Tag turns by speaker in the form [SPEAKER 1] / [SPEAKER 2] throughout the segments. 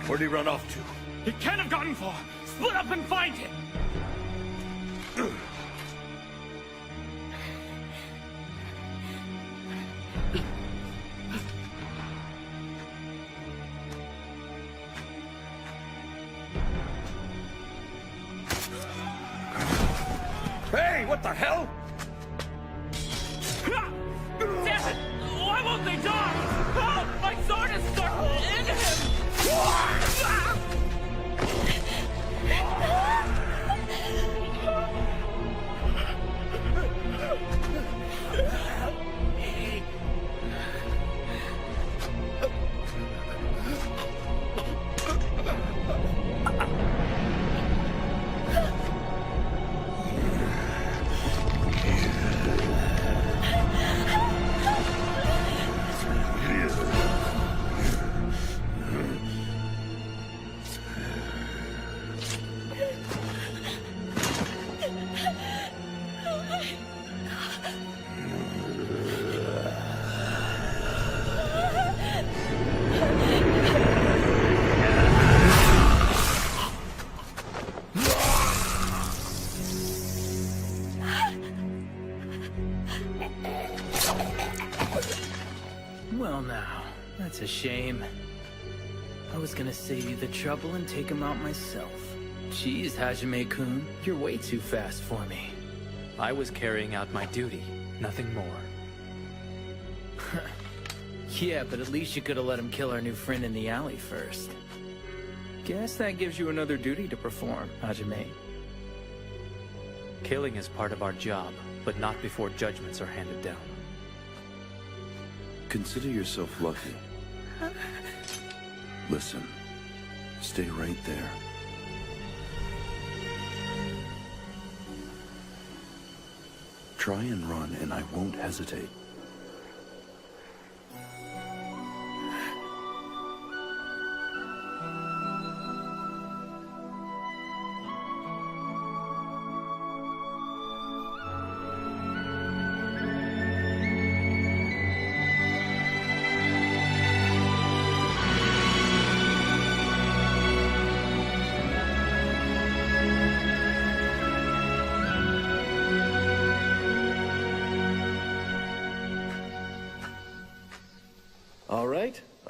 [SPEAKER 1] Where'd he run off to?
[SPEAKER 2] He can't have gotten far. Split up and find him.
[SPEAKER 1] Hey, what the hell?
[SPEAKER 2] Damn it! Why won't they die? Help! My sword is stuck in him!
[SPEAKER 3] Well now, that's a shame. I was gonna save you the trouble and take him out myself. Jeez, Hajime-kun, you're way too fast for me.
[SPEAKER 4] I was carrying out my duty, nothing more.
[SPEAKER 3] Yeah, but at least you could have let him kill our new friend in the alley first. Guess that gives you another duty to perform, Hajime.
[SPEAKER 4] Killing is part of our job, but not before judgments are handed down.
[SPEAKER 5] Consider yourself lucky. Listen, stay right there. Try and run, and I won't hesitate.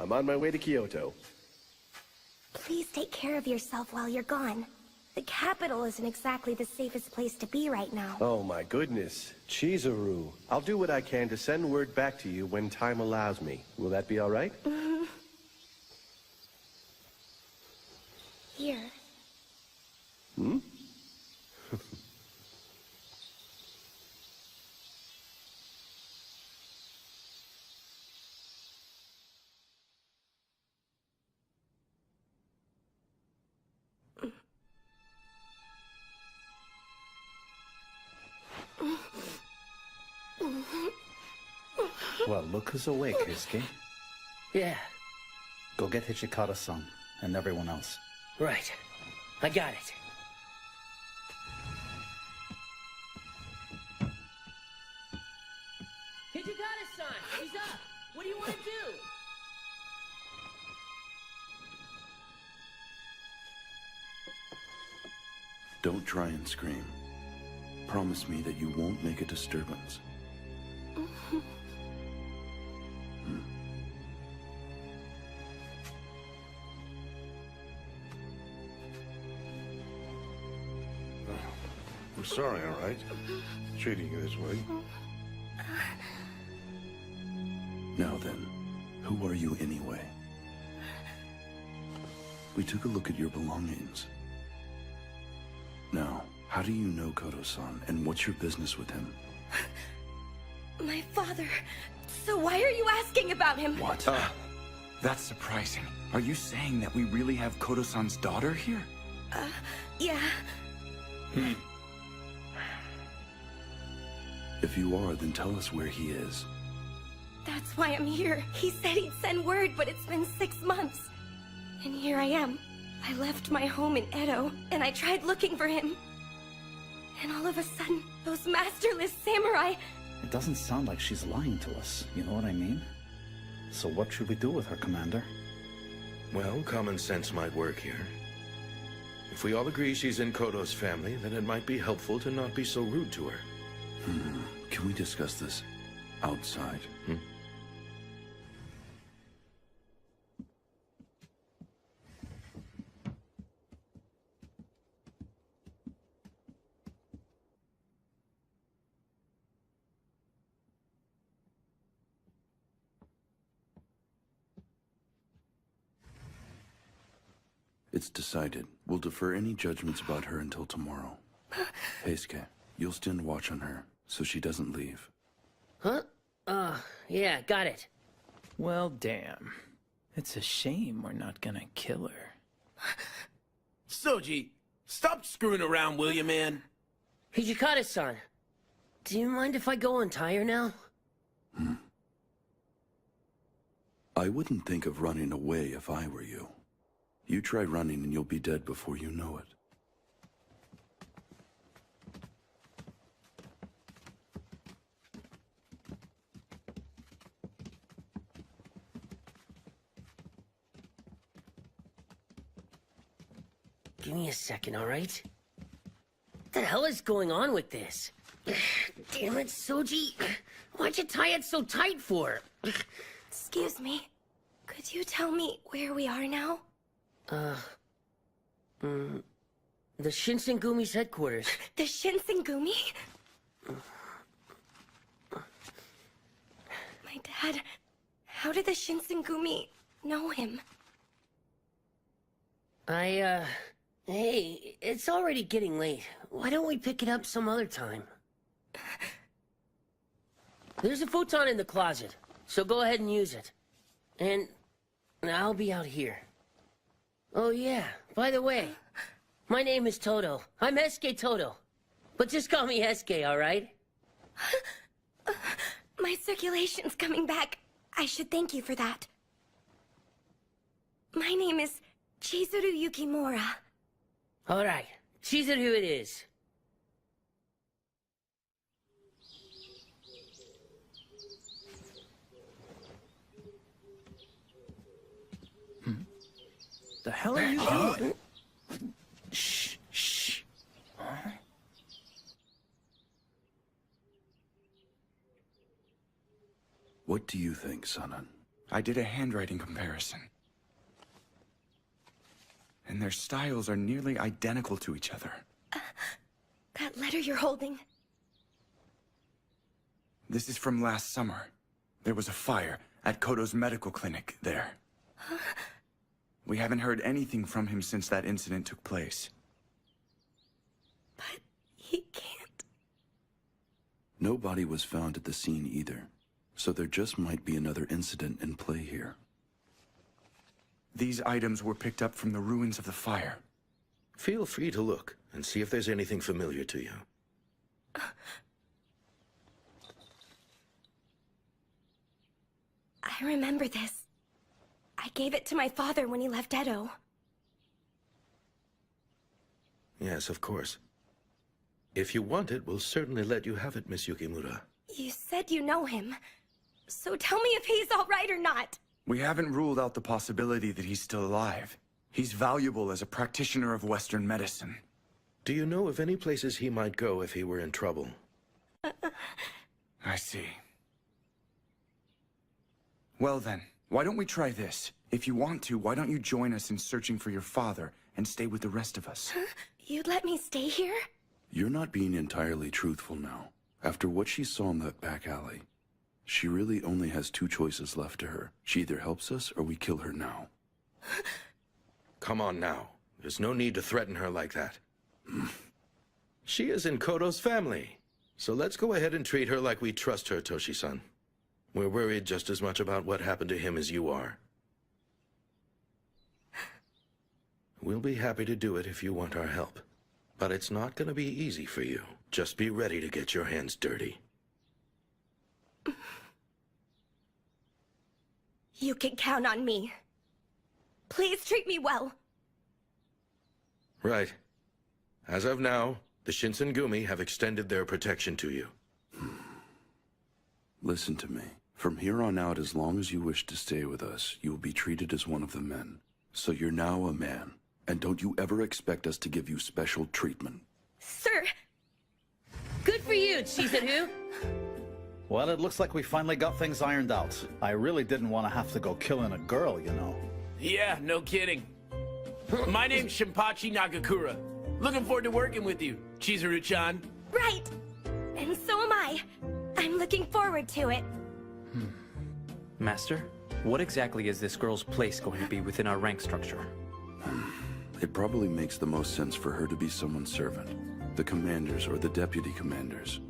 [SPEAKER 6] I'm on my way to Kyoto.
[SPEAKER 7] Please take care of yourself while you're gone. The capital isn't exactly the safest place to be right now.
[SPEAKER 6] Oh my goodness. Chizuru. I'll do what I can to send word back to you when time allows me. Will that be all right?
[SPEAKER 7] Mm-hmm. Here.
[SPEAKER 6] Hmm?
[SPEAKER 8] Well, look who's awake, Hisuke.
[SPEAKER 3] Yeah,
[SPEAKER 8] Go get Hijikata-san and everyone else.
[SPEAKER 3] right. I got it.
[SPEAKER 9] Hijikata-san, he's up. What do you want to do?
[SPEAKER 5] Don't try and scream. Promise me that you won't make a disturbance.
[SPEAKER 1] We're sorry, all right? Treating you this way.
[SPEAKER 5] Now then, who are you anyway? We took a look at your belongings. Now, how do you know Kodo-san, and what's your business with him?
[SPEAKER 7] My father. So why are you asking about him?
[SPEAKER 5] What?
[SPEAKER 10] That's surprising. Are you saying that we really have Kodo-san's daughter here?
[SPEAKER 7] Yeah.
[SPEAKER 5] If you are, then tell us where he is.
[SPEAKER 7] That's why I'm here. He said he'd send word, but it's been 6 months. And here I am. I left my home in Edo, and I tried looking for him. And all of a sudden, those masterless samurai...
[SPEAKER 8] It doesn't sound like she's lying to us, you know what I mean? So what should we do with her, Commander?
[SPEAKER 1] Well, common sense might work here. If we all agree she's in Kodo's family, then it might be helpful to not be so rude to her.
[SPEAKER 5] Can we discuss this outside? It's decided. We'll defer any judgments about her until tomorrow. Heisuke, you'll stand watch on her, so she doesn't leave.
[SPEAKER 9] Huh? Yeah, got it.
[SPEAKER 3] Well, damn. It's a shame we're not gonna kill her.
[SPEAKER 11] Soji, stop screwing around, will you, man?
[SPEAKER 9] Hijikata-san, do you mind if I go untie her now?
[SPEAKER 5] I wouldn't think of running away if I were you. You try running and you'll be dead before you know it.
[SPEAKER 9] Give me a second, all right? What the hell is going on with this? Damn it, Soji. Why'd you tie it so tight for?
[SPEAKER 7] Excuse me. Could you tell me where we are now?
[SPEAKER 9] The Shinsengumi's headquarters.
[SPEAKER 7] The Shinsengumi? My dad... How did the Shinsengumi know him?
[SPEAKER 9] Hey, it's already getting late. Why don't we pick it up some other time? There's a futon in the closet, so go ahead and use it. And I'll be out here. Oh yeah, by the way, my name is Toto. I'm Heisuke Toto. But just call me Heisuke, alright?
[SPEAKER 7] My circulation's coming back. I should thank you for that. My name is Chizuru Yukimura.
[SPEAKER 9] Alright, Chizuru it is.
[SPEAKER 3] The hell are you doing?
[SPEAKER 5] Shh. What do you think, Sanan?
[SPEAKER 10] I did a handwriting comparison. And their styles are nearly identical to each other.
[SPEAKER 7] That letter you're holding.
[SPEAKER 10] This is from last summer. There was a fire at Kodo's medical clinic there. We haven't heard anything from him since that incident took place.
[SPEAKER 7] But he can't...
[SPEAKER 5] No body was found at the scene either, so there just might be another incident in play here.
[SPEAKER 10] These items were picked up from the ruins of the fire.
[SPEAKER 1] Feel free to look and see if there's anything familiar to you.
[SPEAKER 7] I remember this. I gave it to my father when he left Edo.
[SPEAKER 1] Yes, of course. If you want it, we'll certainly let you have it, Miss Yukimura.
[SPEAKER 7] You said you know him. So tell me if he's all right or not.
[SPEAKER 10] We haven't ruled out the possibility that he's still alive. He's valuable as a practitioner of Western medicine.
[SPEAKER 1] Do you know of any places he might go if he were in trouble?
[SPEAKER 10] I see. Well then, why don't we try this? If you want to, why don't you join us in searching for your father and stay with the rest of us?
[SPEAKER 7] You'd let me stay here?
[SPEAKER 5] You're not being entirely truthful now. After what she saw in that back alley, she really only has two choices left to her. She either helps us or we kill her now.
[SPEAKER 1] Come on now. There's no need to threaten her like that. She is in Kodo's family. So let's go ahead and treat her like we trust her, Toshi-san. We're worried just as much about what happened to him as you are. We'll be happy to do it if you want our help. But it's not gonna be easy for you. Just be ready to get your hands dirty.
[SPEAKER 7] You can count on me. Please treat me well.
[SPEAKER 1] Right. As of now, the Shinsengumi have extended their protection to you.
[SPEAKER 5] Listen to me. From here on out, as long as you wish to stay with us, you will be treated as one of the men. So you're now a man, and don't you ever expect us to give you special treatment.
[SPEAKER 7] Sir!
[SPEAKER 9] Good for you, Chizuru.
[SPEAKER 8] Well, it looks like we finally got things ironed out. I really didn't want to have to go killing a girl, you know.
[SPEAKER 11] Yeah, no kidding. My name's Shinpachi Nagakura. Looking forward to working with you, Chizuru-chan.
[SPEAKER 7] Right! And so am I. I'm looking forward to it.
[SPEAKER 4] Master, what exactly is this girl's place going to be within our rank structure?
[SPEAKER 5] It probably makes the most sense for her to be someone's servant. The commanders or the deputy commanders.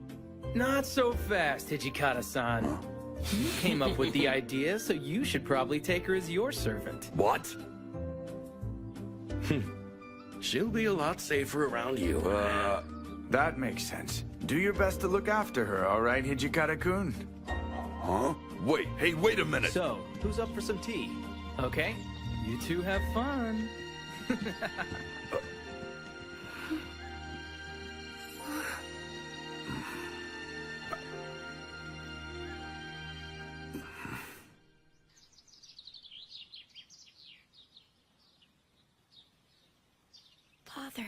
[SPEAKER 3] Not so fast, Hijikata-san. You came up with the idea, so you should probably take her as your servant.
[SPEAKER 1] What? She'll be a lot safer around you.
[SPEAKER 10] That makes sense. Do your best to look after her, all right, Hijikata-kun?
[SPEAKER 5] Huh? Wait, hey, wait a minute!
[SPEAKER 4] So, who's up for some tea?
[SPEAKER 3] Okay, you two have fun.
[SPEAKER 7] Father.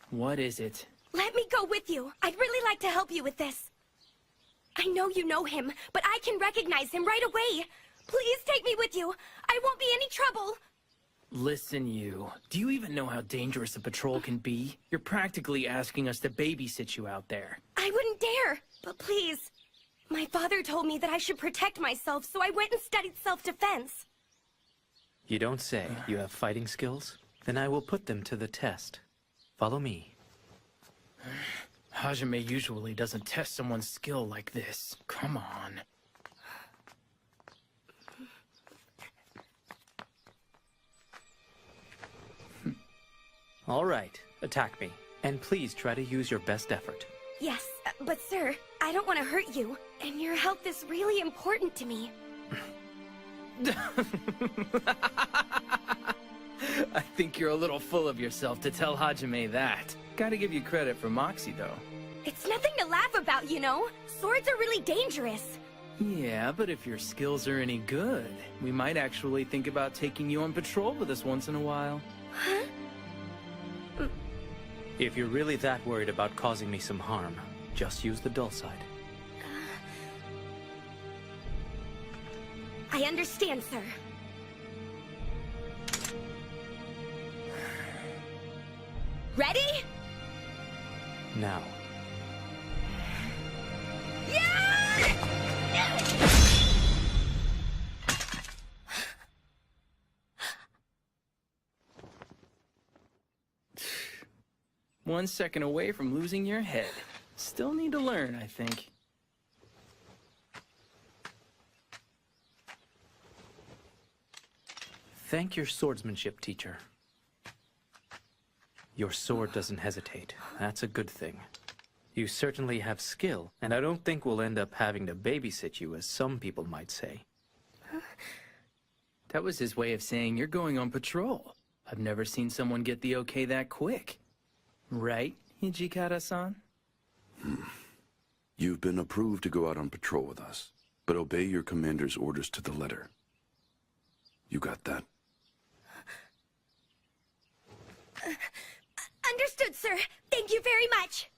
[SPEAKER 3] What is it?
[SPEAKER 7] Let me go with you. I'd really like to help you with this. I know you know him, but I can recognize him right away. Please take me with you. I won't be any trouble.
[SPEAKER 3] Listen, you. Do you even know how dangerous a patrol can be? You're practically asking us to babysit you out there.
[SPEAKER 7] I wouldn't dare. But please. My father told me that I should protect myself, so I went and studied self-defense.
[SPEAKER 4] You don't say. You have fighting skills? Then I will put them to the test. Follow me.
[SPEAKER 3] Hajime usually doesn't test someone's skill like this. Come on.
[SPEAKER 4] All right, attack me. And please try to use your best effort.
[SPEAKER 7] Yes, but sir, I don't want to hurt you, and your health is really important to me.
[SPEAKER 3] I think you're a little full of yourself to tell Hajime that. Gotta give you credit for Moxie, though.
[SPEAKER 7] It's nothing to laugh about, you know? Swords are really dangerous.
[SPEAKER 3] Yeah, but if your skills are any good, we might actually think about taking you on patrol with us once in a while.
[SPEAKER 7] Huh?
[SPEAKER 4] If you're really that worried about causing me some harm, just use the dull side.
[SPEAKER 7] I understand, sir. Ready?
[SPEAKER 4] Now.
[SPEAKER 3] One second away from losing your head. Still need to learn, I think.
[SPEAKER 4] Thank your swordsmanship teacher. Your sword doesn't hesitate. That's a good thing. You certainly have skill, and I don't think we'll end up having to babysit you, as some people might say.
[SPEAKER 3] That was his way of saying you're going on patrol. I've never seen someone get the okay that quick. Right, Hijikata-san?
[SPEAKER 5] You've been approved to go out on patrol with us, but obey your commander's orders to the letter. You got that?
[SPEAKER 7] Understood, sir. Thank you very much.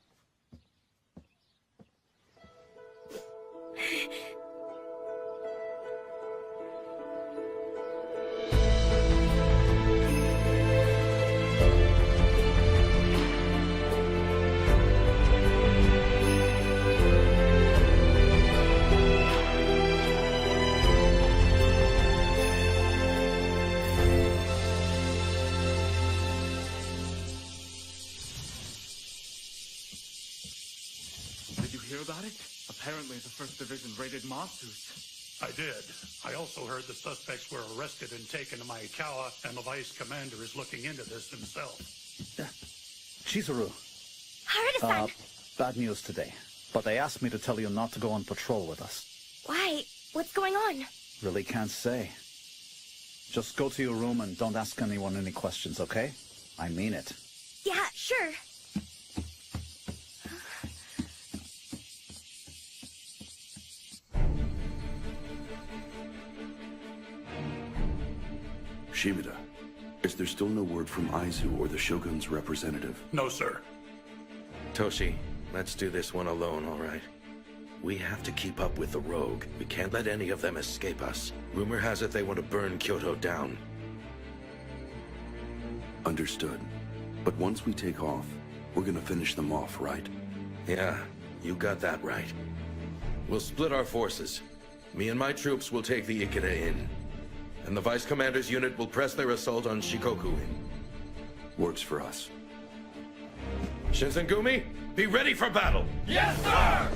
[SPEAKER 12] About it? Apparently the First Division raided Matsu's.
[SPEAKER 13] I did. I also heard the suspects were arrested and taken to Maikawa, and the vice commander is looking into this himself.
[SPEAKER 8] Chizuru.
[SPEAKER 7] Harada-san!
[SPEAKER 8] Bad news today. but they asked me to tell you not to go on patrol with us.
[SPEAKER 7] Why? What's going on?
[SPEAKER 8] Really can't say. Just go to your room and don't ask anyone any questions, okay? I mean it.
[SPEAKER 7] Yeah, sure.
[SPEAKER 5] Shibata, is there still no word from Aizu or the Shogun's representative?
[SPEAKER 13] No, sir.
[SPEAKER 1] Toshi, let's do this one alone, all right? We have to keep up with the rogue. We can't let any of them escape us. Rumor has it they want to burn Kyoto down.
[SPEAKER 5] Understood. But once we take off, we're gonna finish them off, right?
[SPEAKER 1] Yeah, you got that right. We'll split our forces. Me and my troops will take the Ikada Inn. And the Vice Commander's unit will press their assault on Shikoku Inn.
[SPEAKER 5] Works for us.
[SPEAKER 1] Shinsengumi, be ready for battle!
[SPEAKER 2] Yes, sir!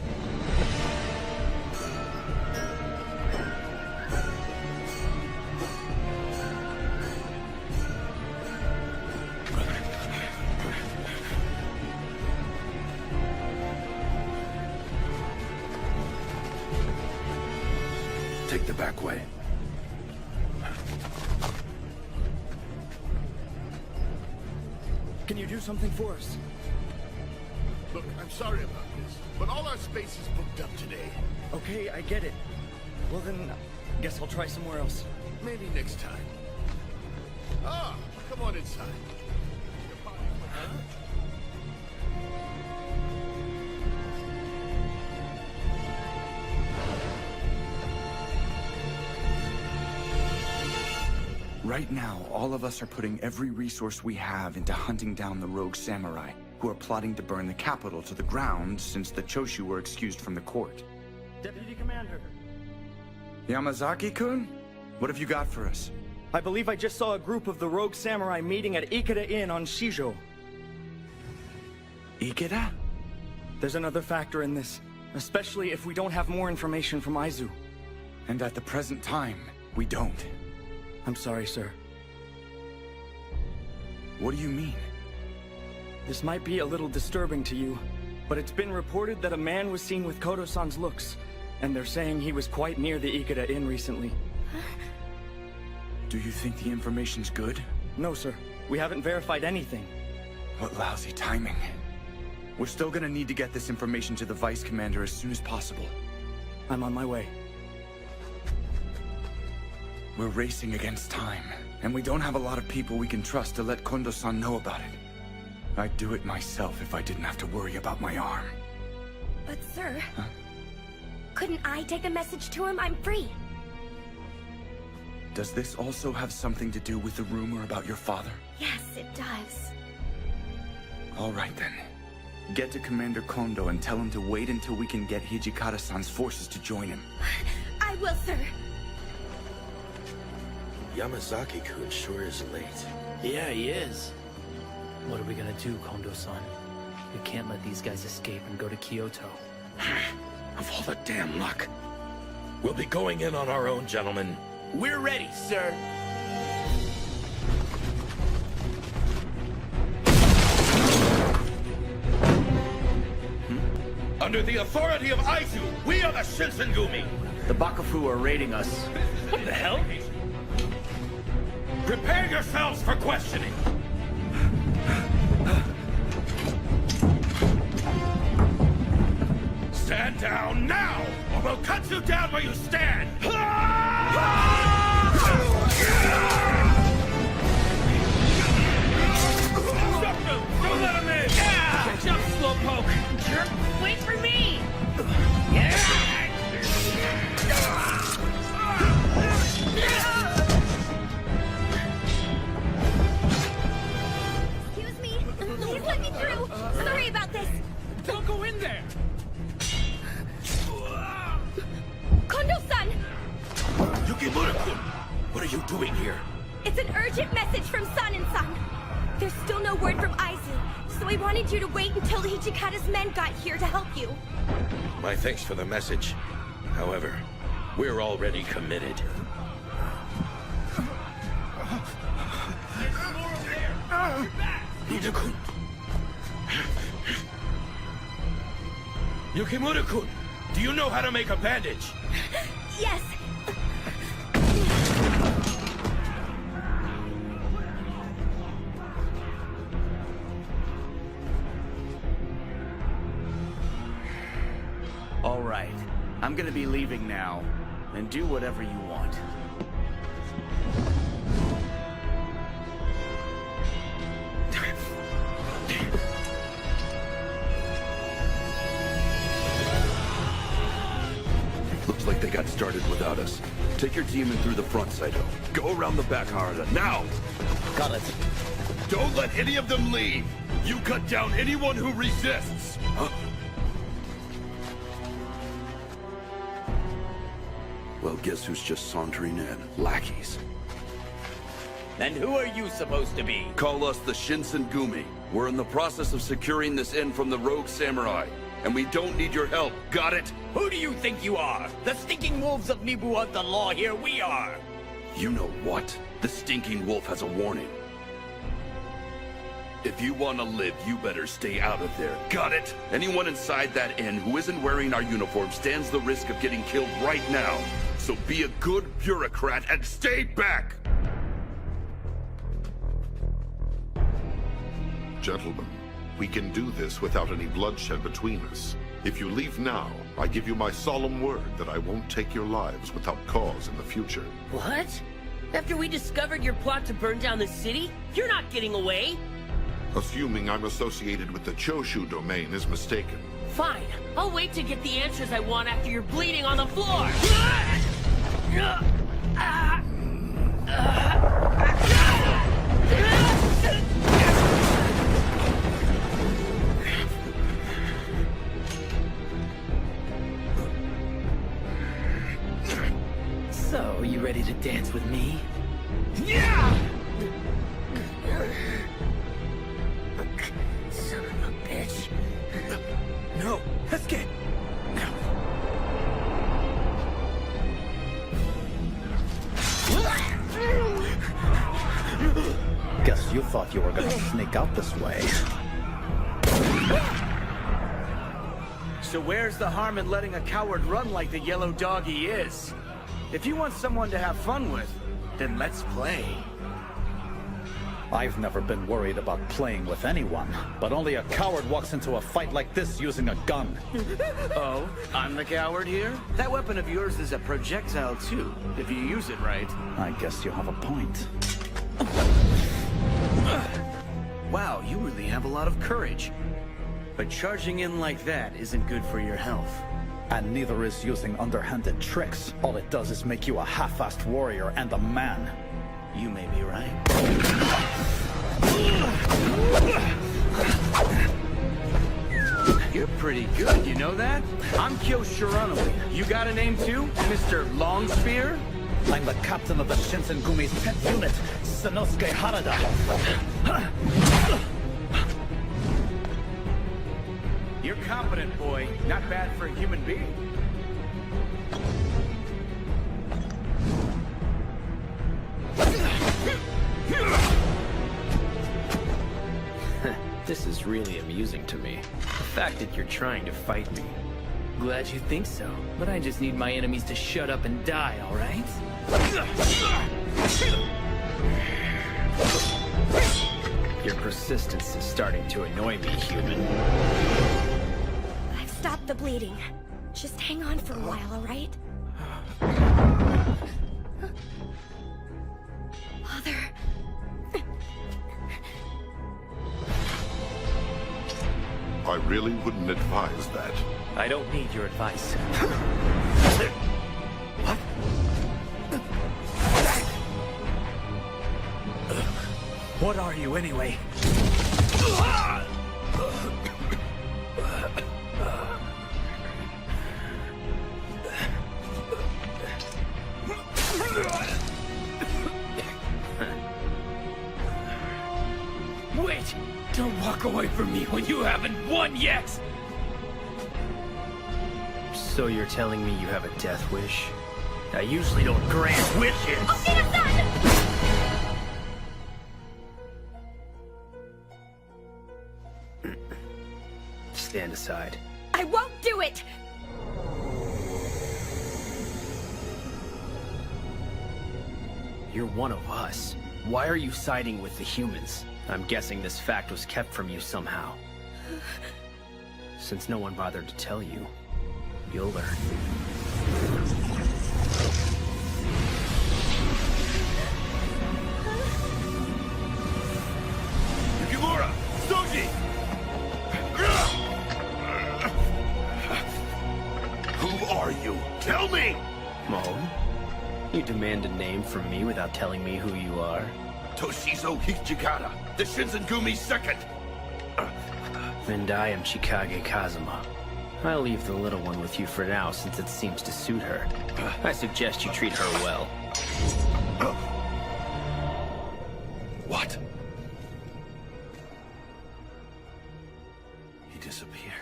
[SPEAKER 5] Take the back way.
[SPEAKER 14] Can you do something for us?
[SPEAKER 15] Look, I'm sorry about this, but all our space is booked up today.
[SPEAKER 14] Okay, I get it. Well then, guess I'll try somewhere else.
[SPEAKER 15] Maybe next time. Ah, come on inside.
[SPEAKER 10] Right now, all of us are putting every resource we have into hunting down the rogue samurai, who are plotting to burn the capital to the ground since the Choshu were excused from the court.
[SPEAKER 14] Deputy Commander.
[SPEAKER 10] Yamazaki-kun? What have you got for us?
[SPEAKER 14] I believe I just saw a group of the rogue samurai meeting at Ikada Inn on Shijo.
[SPEAKER 10] Ikeda?
[SPEAKER 14] There's another factor in this, especially if we don't have more information from Aizu.
[SPEAKER 10] And at the present time, we don't.
[SPEAKER 14] I'm sorry, sir.
[SPEAKER 10] What do you mean?
[SPEAKER 14] This might be a little disturbing to you, but it's been reported that a man was seen with Kodo-san's looks, and they're saying he was quite near the Ikada Inn recently.
[SPEAKER 10] Do you think the information's good?
[SPEAKER 14] No, sir. We haven't verified anything.
[SPEAKER 10] What lousy timing. We're still gonna need to get this information to the Vice Commander as soon as possible.
[SPEAKER 14] I'm on my way.
[SPEAKER 10] We're racing against time, and we don't have a lot of people we can trust to let Kondo-san know about it. I'd do it myself if I didn't have to worry about my arm.
[SPEAKER 7] But sir, couldn't I take a message to him? I'm free.
[SPEAKER 10] Does this also have something to do with the rumor about your father?
[SPEAKER 7] Yes, it does.
[SPEAKER 10] All right then. Get to Commander Kondo and tell him to wait until we can get Hijikata-san's forces to join him.
[SPEAKER 7] I will, sir.
[SPEAKER 1] Yamazaki-kun sure is late.
[SPEAKER 3] Yeah, he is. What are we gonna do, Kondo-san? We can't let these guys escape and go to Kyoto.
[SPEAKER 1] Of all the damn luck. We'll be going in on our own, gentlemen.
[SPEAKER 11] We're ready, sir.
[SPEAKER 1] Under the authority of Aizu, we are the Shinsengumi!
[SPEAKER 3] The Bakufu are raiding us.
[SPEAKER 2] What the hell?
[SPEAKER 1] Prepare yourselves for questioning! Stand down now, or we'll cut you down where you stand!
[SPEAKER 2] Don't let him in! Catch up, slowpoke! Jerk, wait for me!
[SPEAKER 7] Excuse me. Please let me through. Sorry about this.
[SPEAKER 2] Don't go in there!
[SPEAKER 7] Kondo-san!
[SPEAKER 1] Yukimura-kun, what are you doing here?
[SPEAKER 7] It's an urgent message from San and San. There's still no word from Aizu, so I wanted you to wait until Hijikata's men got here to help you.
[SPEAKER 1] My thanks for the message. However, we're already committed. Ida-kun. Yukimura-kun, do you know how to make a bandage?
[SPEAKER 7] Yes!
[SPEAKER 11] All right. I'm gonna be leaving now. And do whatever you want.
[SPEAKER 5] Looks like they got started without us. Take your team in through the front, Saito. Go around the back, Harada, now!
[SPEAKER 8] Got it.
[SPEAKER 15] Don't let any of them leave! You cut down anyone who resists!
[SPEAKER 5] Huh? Well, guess who's just sauntering in? Lackeys.
[SPEAKER 11] And who are you supposed to be?
[SPEAKER 5] Call us the Shinsengumi. We're in the process of securing this inn from the rogue samurai. And we don't need your help, got it?
[SPEAKER 11] Who do you think you are? The stinking wolves of Nibu are the law here, we are!
[SPEAKER 5] You know what? The stinking wolf has a warning. If you want to live, you better stay out of there. Got it? Anyone inside that inn who isn't wearing our uniform stands the risk of getting killed right now. So be a good bureaucrat and stay back!
[SPEAKER 15] Gentlemen, we can do this without any bloodshed between us. If you leave now, I give you my solemn word that I won't take your lives without cause in the future.
[SPEAKER 9] What? After we discovered your plot to burn down the city? You're not getting away!
[SPEAKER 15] Assuming I'm associated with the Choshu domain is mistaken.
[SPEAKER 9] Fine. I'll wait to get the answers I want after you're bleeding on the floor!
[SPEAKER 3] So, you ready to dance with me?
[SPEAKER 9] Son of a bitch.
[SPEAKER 11] No, escape!
[SPEAKER 8] Guess you thought you were gonna sneak out this way.
[SPEAKER 11] So where's the harm in letting a coward run like the yellow dog he is? If you want someone to have fun with, then let's play.
[SPEAKER 8] I've never been worried about playing with anyone, but only a coward walks into a fight like this using a gun.
[SPEAKER 11] Oh, I'm the coward here? That weapon of yours is a projectile too, if you use it right.
[SPEAKER 8] I guess you have a point.
[SPEAKER 11] Wow, you really have a lot of courage. But charging in like that isn't good for your health.
[SPEAKER 8] And neither is using underhanded tricks. All it does is make you a half-assed warrior and a man.
[SPEAKER 11] You may be right. You're pretty good, you know that? I'm Kyo Shiranui. You got a name too, Mr. Longspear?
[SPEAKER 8] I'm the captain of the Shinsengumi's 10th unit, Sanosuke Harada.
[SPEAKER 11] You're competent, boy. Not bad for a human being.
[SPEAKER 3] This is really amusing to me. The fact that you're trying to fight me. Glad you think so, but I just need my enemies to shut up and die, alright? Your persistence is starting to annoy me, human.
[SPEAKER 7] I've stopped the bleeding. Just hang on for a while, alright? Father...
[SPEAKER 15] I really wouldn't advise that.
[SPEAKER 3] I don't need your advice.
[SPEAKER 11] What? What are you, anyway?
[SPEAKER 2] Wait! Don't walk away from me when you haven't won yet!
[SPEAKER 3] So you're telling me you have a death wish? I usually don't grant wishes! Stand aside.
[SPEAKER 7] I won't do do it!
[SPEAKER 16] You're one of us. Why are you siding with the humans? I'm guessing this fact was kept from you somehow. Since no one bothered to tell you, you'll learn.
[SPEAKER 5] Yukimura! Soji! Who are you? Tell me!
[SPEAKER 16] Oh? You demand a name from me without telling me who you are?
[SPEAKER 5] Toshizo Hijikata, the Shinsengumi second!
[SPEAKER 16] And I am Chikage Kazama. I'll leave the little one with you for now since it seems to suit her. I suggest you treat her well.
[SPEAKER 5] What? He disappeared.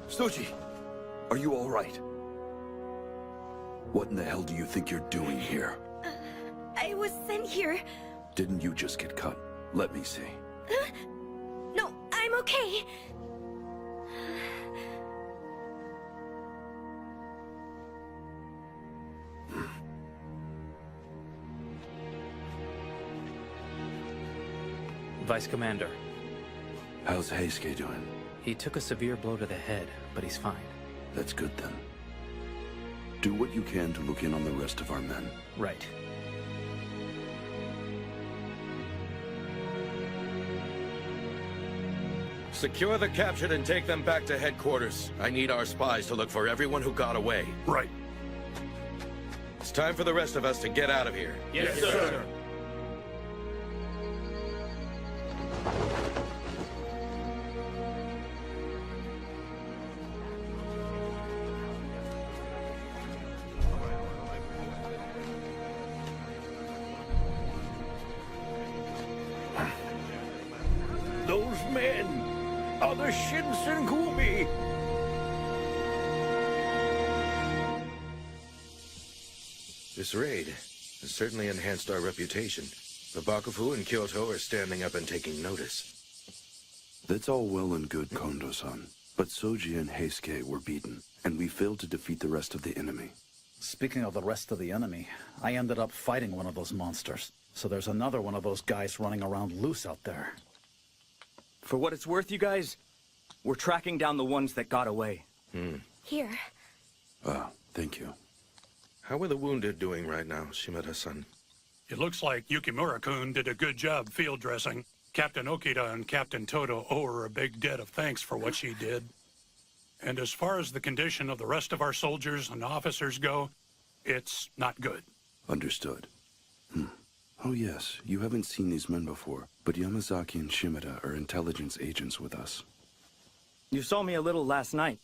[SPEAKER 5] Soji, are you all right? What in the hell do you think you're doing here?
[SPEAKER 7] I was sent here.
[SPEAKER 5] Didn't you just get cut? Let me see.
[SPEAKER 7] No, I'm okay.
[SPEAKER 4] Vice Commander.
[SPEAKER 5] How's Heisuke doing?
[SPEAKER 4] He took a severe blow to the head, but he's fine.
[SPEAKER 5] That's good then. Do what you can to look in on the rest of our men.
[SPEAKER 4] Right.
[SPEAKER 1] Secure the captured and take them back to headquarters. I need our spies to look for everyone who got away.
[SPEAKER 5] Right.
[SPEAKER 1] It's time for the rest of us to get out of here.
[SPEAKER 2] Yes, sir.
[SPEAKER 11] Those men are the Shinsengumi!
[SPEAKER 1] This raid has certainly enhanced our reputation. The Bakufu in Kyoto are standing up and taking notice.
[SPEAKER 5] That's all well and good, Kondo-san. But Soji and Heisuke were beaten, and we failed to defeat the rest of the enemy.
[SPEAKER 8] Speaking of the rest of the enemy, I ended up fighting one of those monsters. So there's another one of those guys running around loose out there.
[SPEAKER 14] For what it's worth, you guys, we're tracking down the ones that got away.
[SPEAKER 7] Here.
[SPEAKER 5] Thank you.
[SPEAKER 1] How are the wounded doing right now, Shimada-san?
[SPEAKER 13] It looks like Yukimura-kun did a good job field dressing. Captain Okita and Captain Todo owe her a big debt of thanks for what she did. And as far as the condition of the rest of our soldiers and officers go, it's not good.
[SPEAKER 5] Understood. Oh yes, you haven't seen these men before, but Yamazaki and Shimada are intelligence agents with us.
[SPEAKER 14] You saw me a little last night.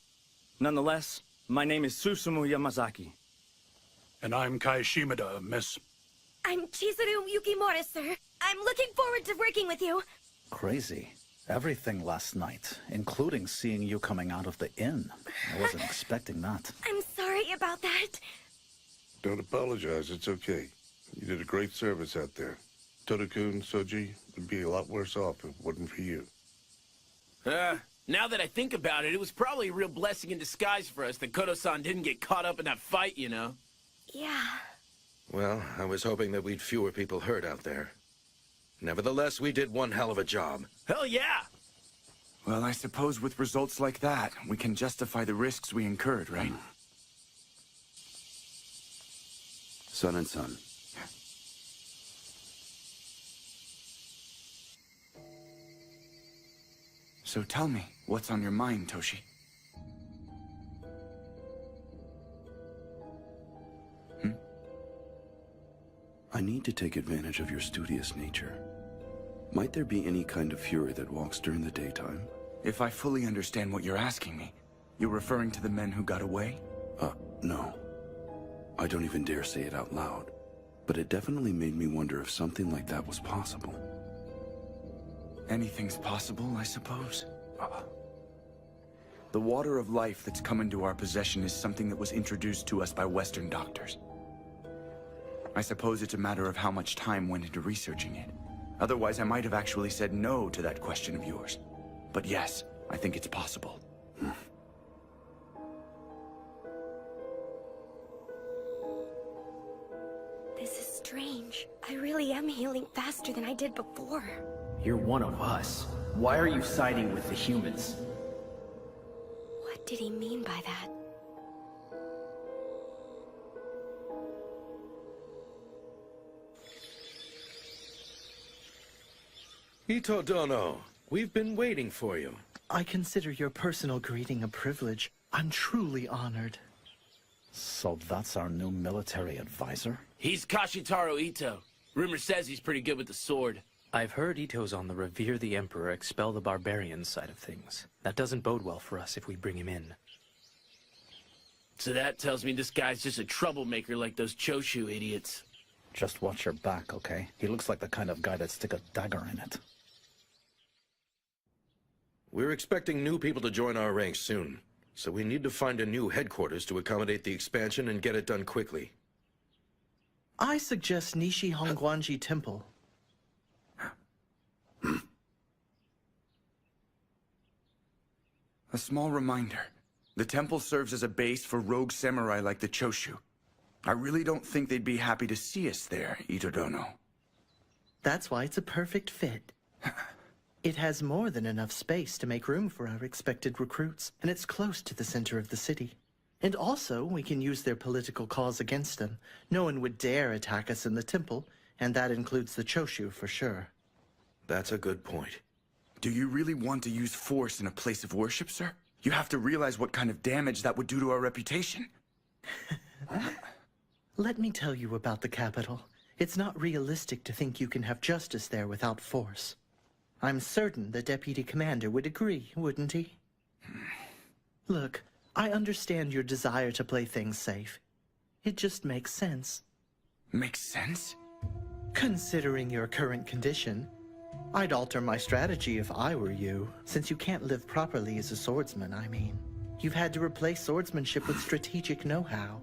[SPEAKER 14] Nonetheless, my name is Susumu Yamazaki.
[SPEAKER 13] And I'm Kai Shimada, miss.
[SPEAKER 7] I'm Chizuru Yukimura, sir. I'm looking forward to working with you.
[SPEAKER 8] Crazy. Everything last night, including seeing you coming out of the inn. I wasn't expecting that.
[SPEAKER 7] I'm sorry about that.
[SPEAKER 15] Don't apologize, it's okay. You did a great service out there. Todo-kun, Soji would be a lot worse off if it wasn't for you.
[SPEAKER 2] Now that I think about it, it was probably a real blessing in disguise for us that Kodo-san didn't get caught up in that fight, you know?
[SPEAKER 7] Yeah.
[SPEAKER 1] Well, I was hoping that we'd fewer people hurt out there. Nevertheless, we did one hell of a job.
[SPEAKER 2] Hell yeah!
[SPEAKER 10] Well, I suppose with results like that, we can justify the risks we incurred, right?
[SPEAKER 5] Son and son.
[SPEAKER 10] So tell me, what's on your mind, Toshi?
[SPEAKER 5] I need to take advantage of your studious nature. Might there be any kind of fury that walks during the daytime?
[SPEAKER 10] If I fully understand what you're asking me, you're referring to the men who got away?
[SPEAKER 5] No. I don't even dare say it out loud. But it definitely made me wonder if something like that was possible.
[SPEAKER 10] Anything's possible, I suppose. The water of life that's come into our possession is something that was introduced to us by Western doctors. I suppose it's a matter of how much time went into researching it. Otherwise, I might have actually said no to that question of yours. But yes, I think it's possible.
[SPEAKER 7] This is strange. I really am healing faster than I did before.
[SPEAKER 16] You're one of us. Why are you siding with the humans?
[SPEAKER 7] What did he mean by that?
[SPEAKER 1] Ito Dono, we've been waiting for you.
[SPEAKER 17] I consider your personal greeting a privilege. I'm truly honored.
[SPEAKER 8] So that's our new military advisor?
[SPEAKER 2] He's Kashitaro Ito. Rumor says he's pretty good with the sword.
[SPEAKER 4] I've heard Ito's on the Revere the Emperor, expel the barbarians side of things. That doesn't bode well for us if we bring him in.
[SPEAKER 2] So that tells me this guy's just a troublemaker like those Choshu idiots.
[SPEAKER 8] Just watch your back, okay? He looks like the kind of guy that'd stick a dagger in it.
[SPEAKER 1] We're expecting new people to join our ranks soon, so we need to find a new headquarters to accommodate the expansion and get it done quickly.
[SPEAKER 17] I suggest Nishi Hongguanji Temple.
[SPEAKER 10] A small reminder. The temple serves as a base for rogue samurai like the Choshu. I really don't think they'd be happy to see us there, Ito Dono.
[SPEAKER 17] That's why it's a perfect fit. It has more than enough space to make room for our expected recruits, and it's close to the center of the city. And also, we can use their political cause against them. No one would dare attack us in the temple, and that includes the Choshu for sure.
[SPEAKER 1] That's a good point.
[SPEAKER 10] Do you really want to use force in a place of worship, sir? You have to realize what kind of damage that would do to our reputation.
[SPEAKER 17] Let me tell you about the capital. It's not realistic to think you can have justice there without force. I'm certain the deputy commander would agree, wouldn't he? Look, I understand your desire to play things safe. It just makes sense.
[SPEAKER 10] Makes sense?
[SPEAKER 17] Considering your current condition, I'd alter my strategy if I were you, since you can't live properly as a swordsman, I mean. You've had to replace swordsmanship with strategic know-how.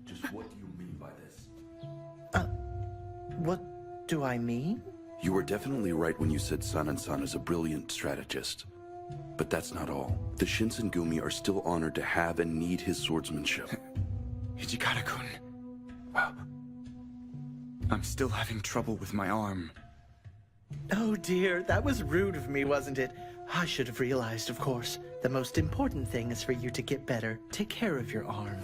[SPEAKER 15] Just what do you mean by this?
[SPEAKER 17] What do I mean?
[SPEAKER 18] You were definitely right when you said Sanan-san is a brilliant strategist. But that's not all. The Shinsengumi are still honored to have and need his swordsmanship.
[SPEAKER 10] Hijikata-kun. I'm still having trouble with my arm.
[SPEAKER 17] Oh dear, that was rude of me, wasn't it? I should have realized, of course. The most important thing is for you to get better. Take care of your arm.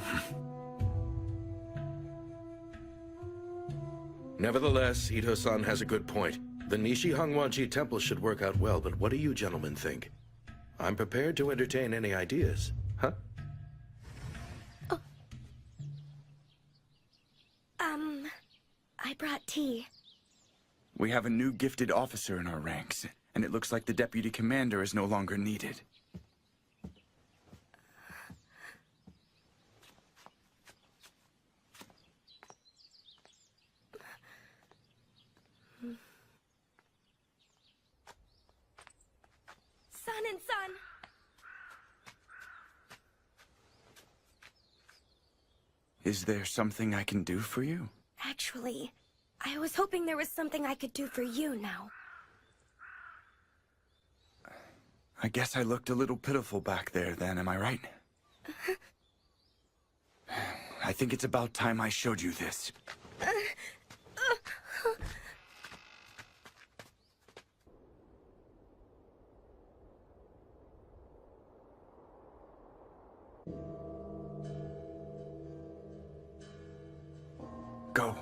[SPEAKER 1] Nevertheless, Ito-san has a good point. The Nishi Hongguanji Temple should work out well, but what do you gentlemen think? I'm prepared to entertain any ideas. Huh?
[SPEAKER 7] I brought tea.
[SPEAKER 10] We have a new gifted officer in our ranks, and it looks like the deputy commander is no longer needed.
[SPEAKER 7] Son.
[SPEAKER 10] Is there something I can do for you?
[SPEAKER 7] Actually, I was hoping there was something I could do for you now.
[SPEAKER 10] I guess I looked a little pitiful back there then, am I right? I think it's about time I showed you this. Go.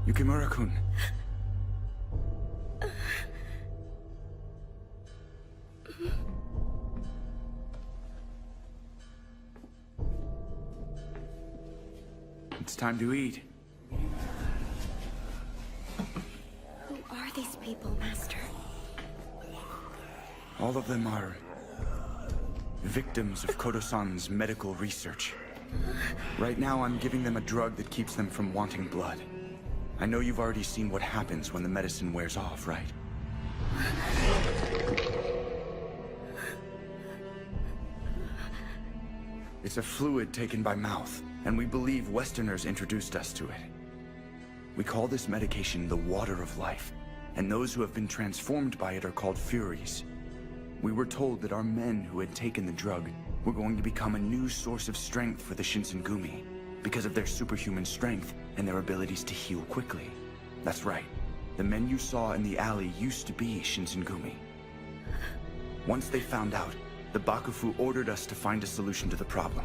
[SPEAKER 10] Yukimura-kun. It's time to eat.
[SPEAKER 7] Who are these people, Master?
[SPEAKER 10] All of them are victims of Kodo-san's medical research. Right now, I'm giving them a drug that keeps them from wanting blood. I know you've already seen what happens when the medicine wears off, right? It's a fluid taken by mouth, and we believe Westerners introduced us to it. We call this medication the water of life, and those who have been transformed by it are called furies. We were told that our men who had taken the drug were going to become a new source of strength for the Shinsengumi, because of their superhuman strength and their abilities to heal quickly. That's right. The men you saw in the alley used to be Shinsengumi. Once they found out, the Bakufu ordered us to find a solution to the problem.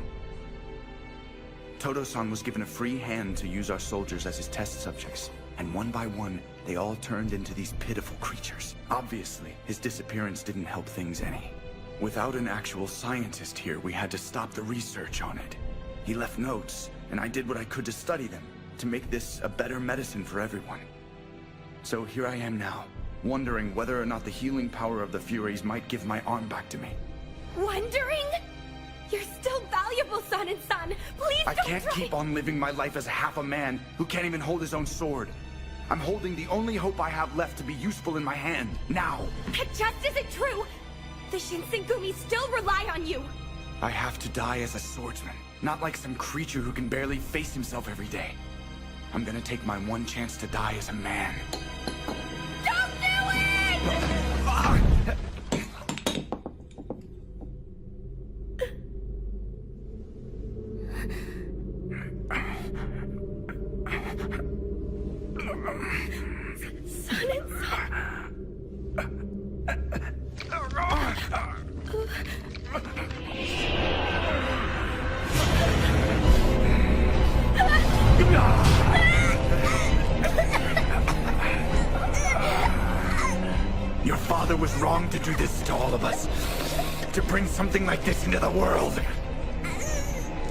[SPEAKER 10] Todo-san was given a free hand to use our soldiers as his test subjects, and one by one, they all turned into these pitiful creatures. Obviously, his disappearance didn't help things any. Without an actual scientist here, we had to stop the research on it. He left notes, and I did what I could to study them, to make this a better medicine for everyone. So here I am now, wondering whether or not the healing power of the Furies might give my arm back to me.
[SPEAKER 7] Wondering? You're still valuable, Son-and-Son. Please
[SPEAKER 10] I
[SPEAKER 7] don't
[SPEAKER 10] can't
[SPEAKER 7] try.
[SPEAKER 10] keep on living my life as half a man who can't even hold his own sword. I'm holding the only hope I have left to be useful in my hand, now.
[SPEAKER 7] That just isn't true. The Shinsengumi still rely on you.
[SPEAKER 10] I have to die as a swordsman, not like some creature who can barely face himself every day. I'm gonna take my one chance to die as a man.
[SPEAKER 7] Don't do it!
[SPEAKER 10] Your father was wrong to do this to all of us. To bring something like this into the world.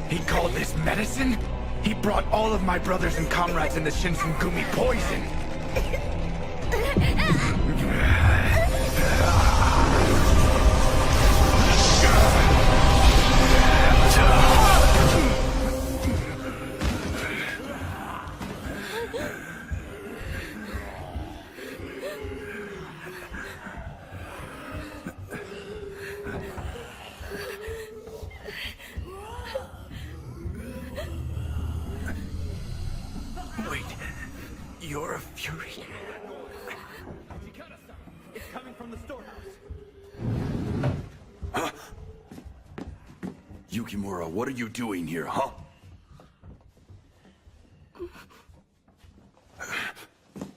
[SPEAKER 10] He called this medicine? He brought all of my brothers and comrades in the Shinsengumi poison. Wait, you're a Fury?
[SPEAKER 11] It's coming from the storehouse.
[SPEAKER 18] Huh? Yukimura, what are you doing here, huh?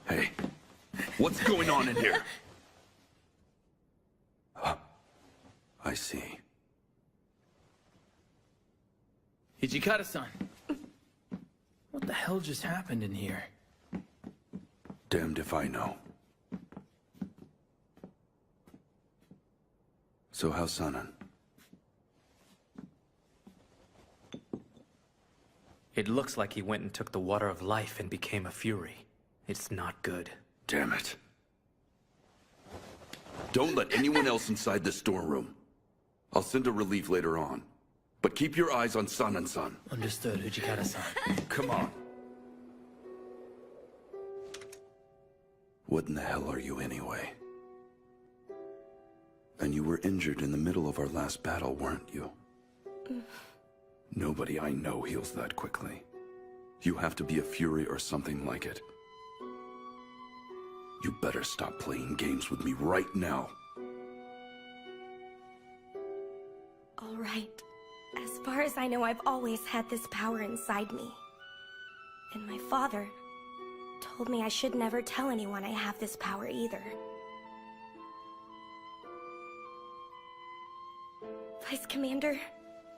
[SPEAKER 18] Hey, what's going on in here? I see.
[SPEAKER 3] Hijikata-san. What the hell just happened in here?
[SPEAKER 18] Damned if I know. So how's Sanan?
[SPEAKER 4] It looks like he went and took the water of life and became a fury. It's not good.
[SPEAKER 18] Damn it. Don't let anyone else inside this storeroom. I'll send a relief later on. But keep your eyes on Sanan-san.
[SPEAKER 3] Understood, Hijikata-san.
[SPEAKER 18] Come on. What in the hell are you anyway? And you were injured in the middle of our last battle, weren't you? Nobody I know heals that quickly. You have to be a fury or something like it. You better stop playing games with me right now.
[SPEAKER 7] All right. As far as I know, I've always had this power inside me. And my father told me I should never tell anyone I have this power either. Vice Commander,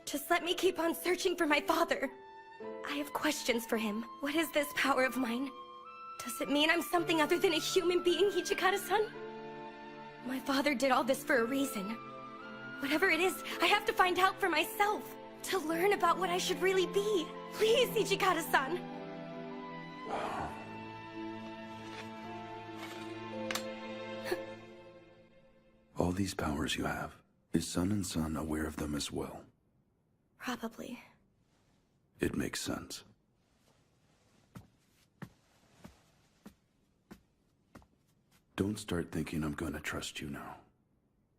[SPEAKER 7] just let me keep on searching for my father. I have questions for him. What is this power of mine? Does it mean I'm something other than a human being, Hijikata-san? My father did all this for a reason. Whatever it is, I have to find out for myself. To learn about what I should really be. Please, Hijikata-san.
[SPEAKER 18] All these powers you have, is Sanan-san aware of them as well?
[SPEAKER 7] Probably.
[SPEAKER 18] It makes sense. Don't start thinking I'm gonna trust you now.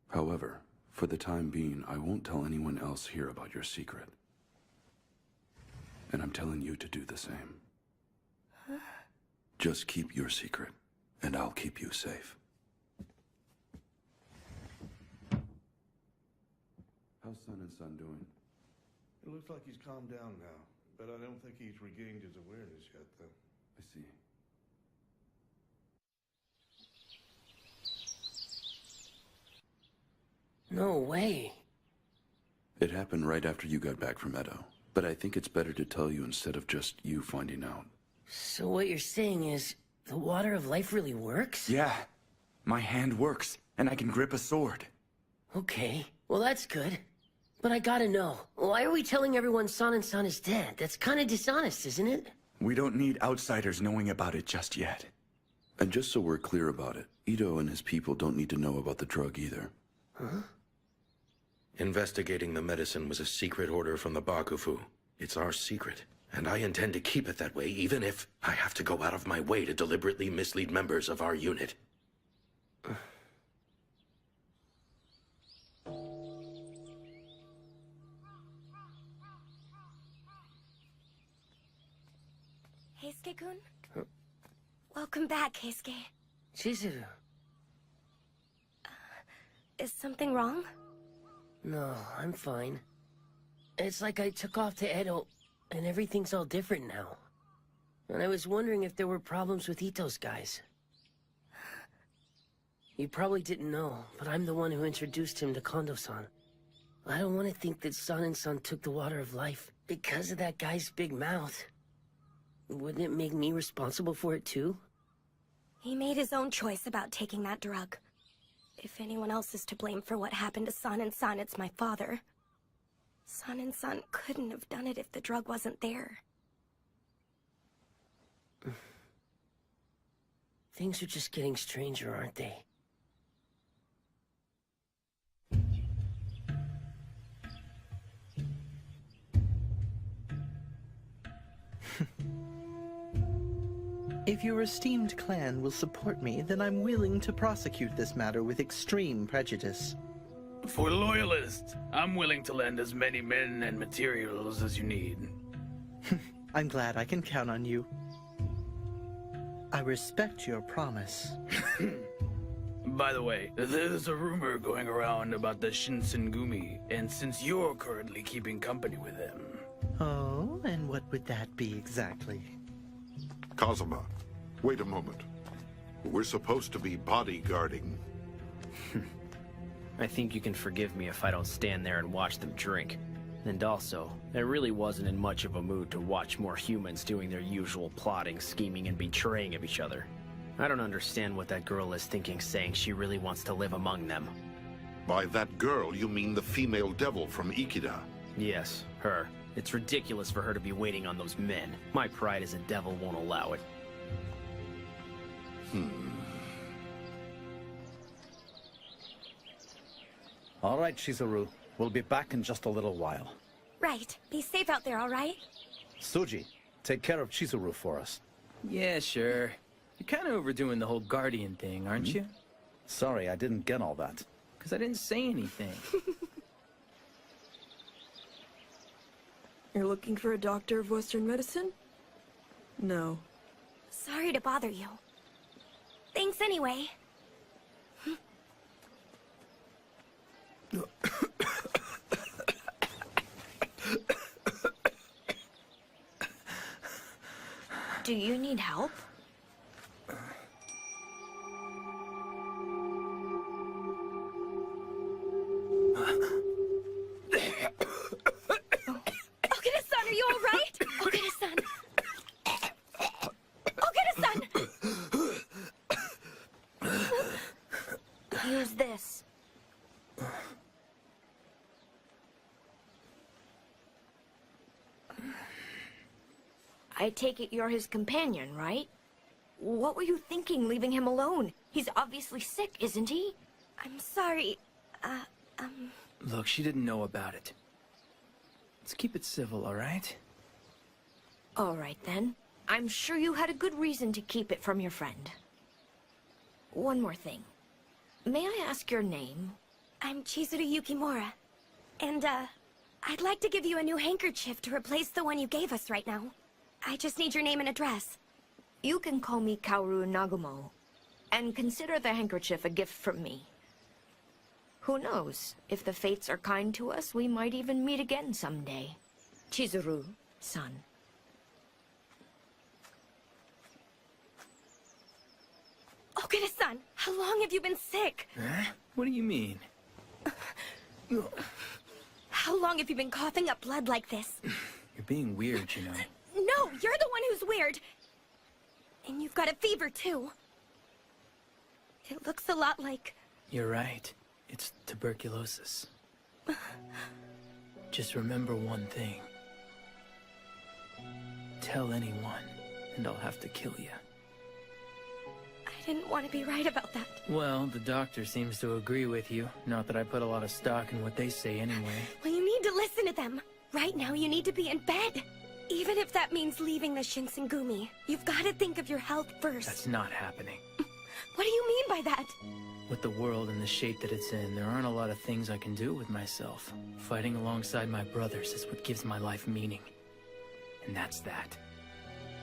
[SPEAKER 18] However, for the time being, I won't tell anyone else here about your secret. And I'm telling you to do the same. Just keep your secret, and I'll keep you safe. How's Sun and Sun doing?
[SPEAKER 15] It looks like he's calmed down now, but I don't think he's regained his awareness yet, though.
[SPEAKER 18] I see.
[SPEAKER 9] No way.
[SPEAKER 18] It happened right after you got back from Edo, but I think it's better to tell you instead of just you finding out.
[SPEAKER 9] So what you're saying is, the water of life really works?
[SPEAKER 10] Yeah. My hand works, and I can grip a sword.
[SPEAKER 9] Okay, well that's good. But I gotta know, why are we telling everyone San and San is dead? That's kinda dishonest, isn't it?
[SPEAKER 10] We don't need outsiders knowing about it just yet.
[SPEAKER 18] And just so we're clear about it, Ito and his people don't need to know about the drug either.
[SPEAKER 9] Huh?
[SPEAKER 1] Investigating the medicine was a secret order from the Bakufu. It's our secret, and I intend to keep it that way, even if I have to go out of my way to deliberately mislead members of our unit.
[SPEAKER 7] Heisuke-kun? Welcome back, Heisuke.
[SPEAKER 9] Chizuru.
[SPEAKER 7] Is something wrong?
[SPEAKER 9] No, I'm fine. It's like I took off to Edo, and everything's all different now. And I was wondering if there were problems with Ito's guys. You probably didn't know, but I'm the one who introduced him to Kondo-san. I don't want to think that San and San took the water of life because of that guy's big mouth. Wouldn't it make me responsible for it too?
[SPEAKER 7] He made his own choice about taking that drug. If anyone else is to blame for what happened to San and San, it's my father. San and San couldn't have done it if the drug wasn't there.
[SPEAKER 9] Things are just getting stranger, aren't they?
[SPEAKER 17] If your esteemed clan will support me, then I'm willing to prosecute this matter with extreme prejudice.
[SPEAKER 3] For loyalists, I'm willing to lend as many men and materials as you need.
[SPEAKER 17] I'm glad I can count on you. I respect your promise.
[SPEAKER 3] By the way, there's a rumor going around about the Shinsengumi, and since you're currently keeping company with them...
[SPEAKER 17] Oh, and what would that be exactly?
[SPEAKER 15] Kazama, wait a moment. We're supposed to be bodyguarding.
[SPEAKER 16] I think you can forgive me if I don't stand there and watch them drink. And also, I really wasn't in much of a mood to watch more humans doing their usual plotting, scheming, and betraying of each other. I don't understand what that girl is thinking, saying she really wants to live among them.
[SPEAKER 15] By that girl, you mean the female devil from Ikida?
[SPEAKER 16] Yes, her. It's ridiculous for her to be waiting on those men. My pride as a devil won't allow it.
[SPEAKER 8] All right, Chizuru. We'll be back in just a little while.
[SPEAKER 7] Right. Be safe out there, all right?
[SPEAKER 8] Suji, take care of Chizuru for us.
[SPEAKER 3] Yeah, sure. You're kind of overdoing the whole guardian thing, aren't you?
[SPEAKER 8] Sorry, I didn't get all that.
[SPEAKER 3] Because I didn't say anything.
[SPEAKER 19] You're looking for a doctor of Western medicine? No.
[SPEAKER 7] Sorry to bother you. Thanks anyway. Do you need help? Okita-san, are you all right? Okita-san. Okita-san! Use this.
[SPEAKER 20] I take it you're his companion, right? What were you thinking leaving him alone? He's obviously sick, isn't he?
[SPEAKER 7] I'm sorry.
[SPEAKER 3] Look, she didn't know about it. Let's keep it civil, all right?
[SPEAKER 20] All right, then. I'm sure you had a good reason to keep it from your friend. one more thing. May I ask your name?
[SPEAKER 7] I'm Chizuru Yukimura. And, I'd like to give you a new handkerchief to replace the one you gave us right now. I just need your name and address.
[SPEAKER 20] You can call me Kaoru Nagumo, and consider the handkerchief a gift from me. Who knows? If the fates are kind to us, we might even meet again someday. Chizuru-san.
[SPEAKER 7] Okita-san, how long have you been sick?
[SPEAKER 3] Huh? What do you mean?
[SPEAKER 7] How long have you been coughing up blood like this?
[SPEAKER 3] You're being weird, you know.
[SPEAKER 7] No, you're the one who's weird. And you've got a fever, too. It looks a lot like...
[SPEAKER 3] You're right. It's tuberculosis. Just remember one thing. Tell anyone, and I'll have to kill you.
[SPEAKER 7] I didn't want to be right about that.
[SPEAKER 3] Well, the doctor seems to agree with you. Not that I put a lot of stock in what they say anyway.
[SPEAKER 7] Well, you need to listen to them. Right now, you need to be in bed. Even if that means leaving the Shinsengumi, you've got to think of your health first.
[SPEAKER 3] That's not happening.
[SPEAKER 7] What do you mean by that?
[SPEAKER 3] With the world in the shape that it's in, there aren't a lot of things I can do with myself. Fighting alongside my brothers is what gives my life meaning. And that's that.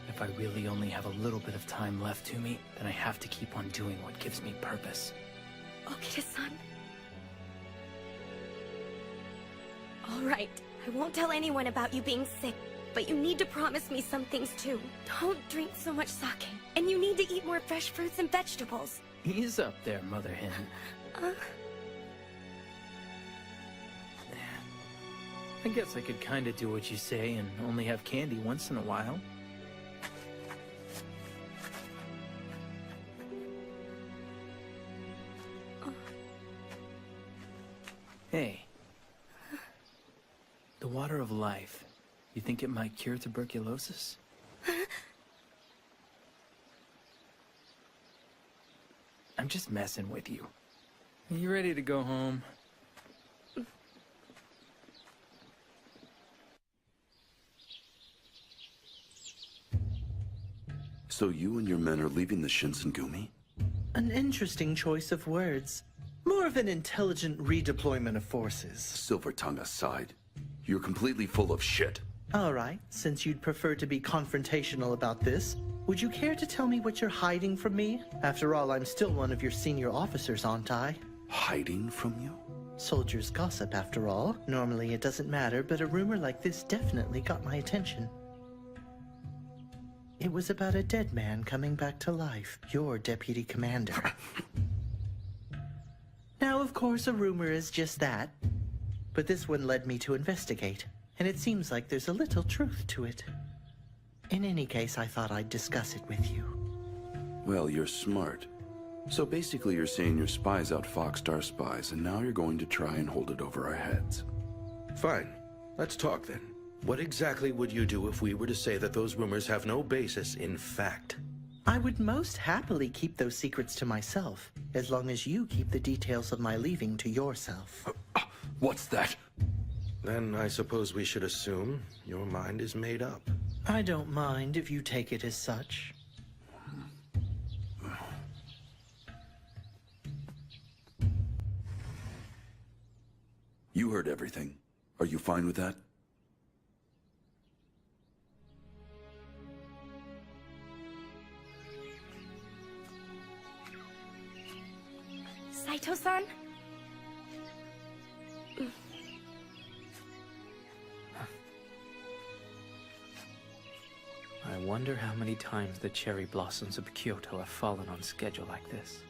[SPEAKER 3] If I really only have a little bit of time left to me, then I have to keep on doing what gives me purpose.
[SPEAKER 7] Okita-san. All right, I won't tell anyone about you being sick, but you need to promise me some things too. Don't drink so much sake, and you need to eat more fresh fruits and vegetables.
[SPEAKER 3] Ease up there, Mother Hen. I guess I could kinda do what you say and only have candy once in a while. Hey. The water of life. You think it might cure tuberculosis? I'm just messing with you. Are you ready to go home?
[SPEAKER 18] So you and your men are leaving the Shinsengumi?
[SPEAKER 17] An interesting choice of words. More of an intelligent redeployment of forces.
[SPEAKER 18] Silver tongue aside, you're completely full of shit.
[SPEAKER 17] All right, since you'd prefer to be confrontational about this, would you care to tell me what you're hiding from me? After all, I'm still one of your senior officers, aren't I?
[SPEAKER 18] Hiding from you?
[SPEAKER 17] Soldiers gossip, after all. Normally it doesn't matter, but a rumor like this definitely got my attention. It was about a dead man coming back to life, your deputy commander. Now, of course, a rumor is just that. But this one led me to investigate, and it seems like there's a little truth to it. In any case, I thought I'd discuss it with you.
[SPEAKER 18] Well, you're smart. So basically you're saying your spies outfoxed our spies, and now you're going to try and hold it over our heads.
[SPEAKER 1] Fine. Let's talk then. What exactly would you do if we were to say that those rumors have no basis in fact?
[SPEAKER 17] I would most happily keep those secrets to myself, as long as you keep the details of my leaving to yourself.
[SPEAKER 18] What's that?
[SPEAKER 1] Then I suppose we should assume your mind is made up.
[SPEAKER 17] I don't mind if you take it as such.
[SPEAKER 18] You heard everything. Are you fine with that?
[SPEAKER 7] Saito-san?
[SPEAKER 4] I wonder how many times the cherry blossoms of Kyoto have fallen on schedule like this.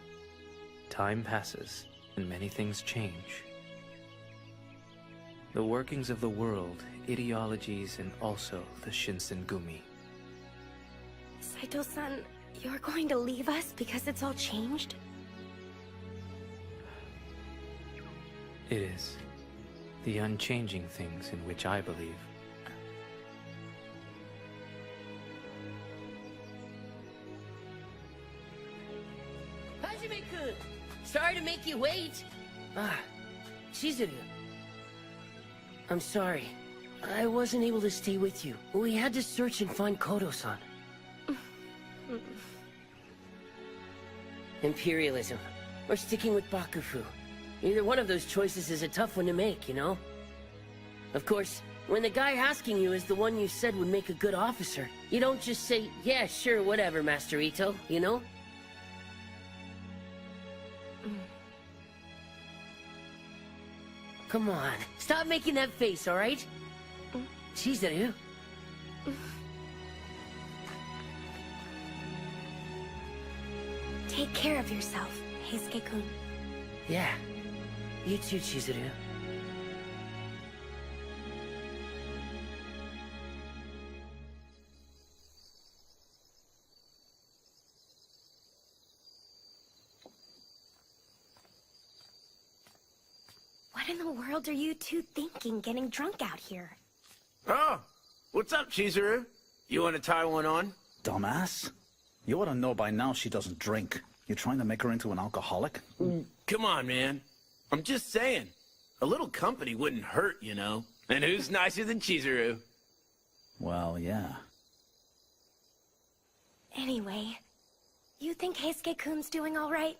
[SPEAKER 4] Time passes, and many things change. The workings of the world, ideologies, and also the Shinsengumi.
[SPEAKER 7] Saito-san, you're going to leave us because it's all changed?
[SPEAKER 4] It is. The unchanging things in which I believe.
[SPEAKER 9] Hajime-kun! Sorry to make you wait. Chizuru. I'm sorry. I wasn't able to stay with you. We had to search and find Kodo-san. imperialism, or sticking with Bakufu. Either one of those choices is a tough one to make, you know? Of course, when the guy asking you is the one you said would make a good officer, you don't just say, yeah, sure, whatever, Master Ito, you know? Come on, stop making that face, alright? Chizuru.
[SPEAKER 7] Take care of yourself, Heisuke-kun.
[SPEAKER 9] Yeah. You too, Chizuru.
[SPEAKER 7] What in the world are you two thinking getting drunk out here?
[SPEAKER 2] Oh, what's up, Chizuru? You want to tie one on?
[SPEAKER 8] Dumbass. You ought to know by now she doesn't drink. You trying to make her into an alcoholic?
[SPEAKER 2] Come on, man. I'm just saying. A little company wouldn't hurt, you know? And who's nicer than Chizuru?
[SPEAKER 8] Well, yeah.
[SPEAKER 7] Anyway, you think Heisuke-kun's doing all right?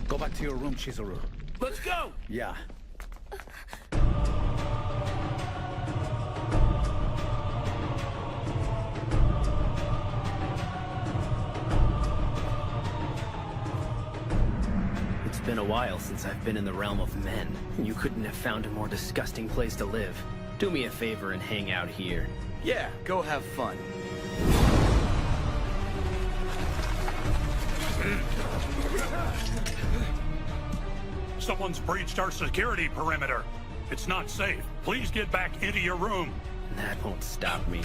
[SPEAKER 8] Go back to your room, Chizuru.
[SPEAKER 2] Let's go!
[SPEAKER 8] Yeah.
[SPEAKER 16] It's been a while since I've been in the realm of men. You couldn't have found a more disgusting place to live. Do me a favor and hang out here.
[SPEAKER 11] Yeah, go have fun.
[SPEAKER 13] Someone's breached our security perimeter. It's not safe. Please get back into your room.
[SPEAKER 16] That won't stop me.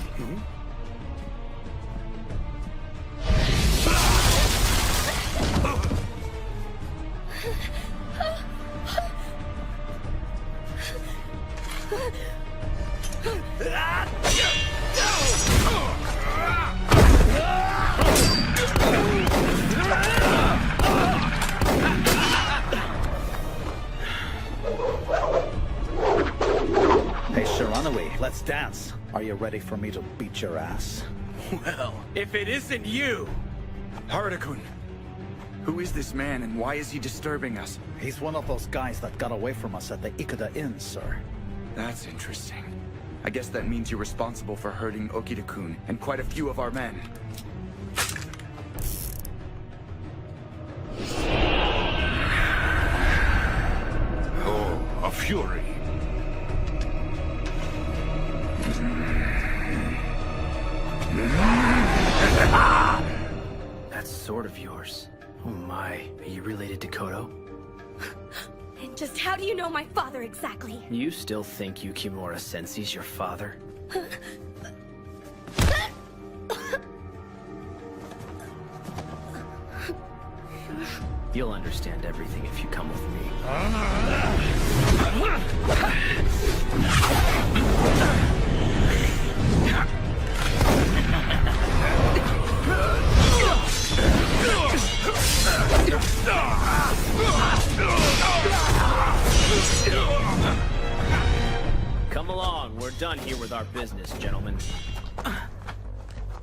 [SPEAKER 8] Hey, Shiranui, let's dance. Are you ready for me to beat your ass?
[SPEAKER 11] Well, if it isn't you!
[SPEAKER 10] Haruda-kun, who is this man and why is he disturbing us?
[SPEAKER 8] He's one of those guys that got away from us at the Ikada Inn, sir.
[SPEAKER 10] That's interesting. I guess that means you're responsible for hurting Okita-kun and quite a few of our men.
[SPEAKER 15] Oh, a fury.
[SPEAKER 16] That sword of yours. Oh my, are you related to Kodo?
[SPEAKER 7] And just how do you know my father exactly?
[SPEAKER 16] You still think Yukimura Sensei's your father? You'll understand everything if you come with me. Come along, we're done here with our business, gentlemen.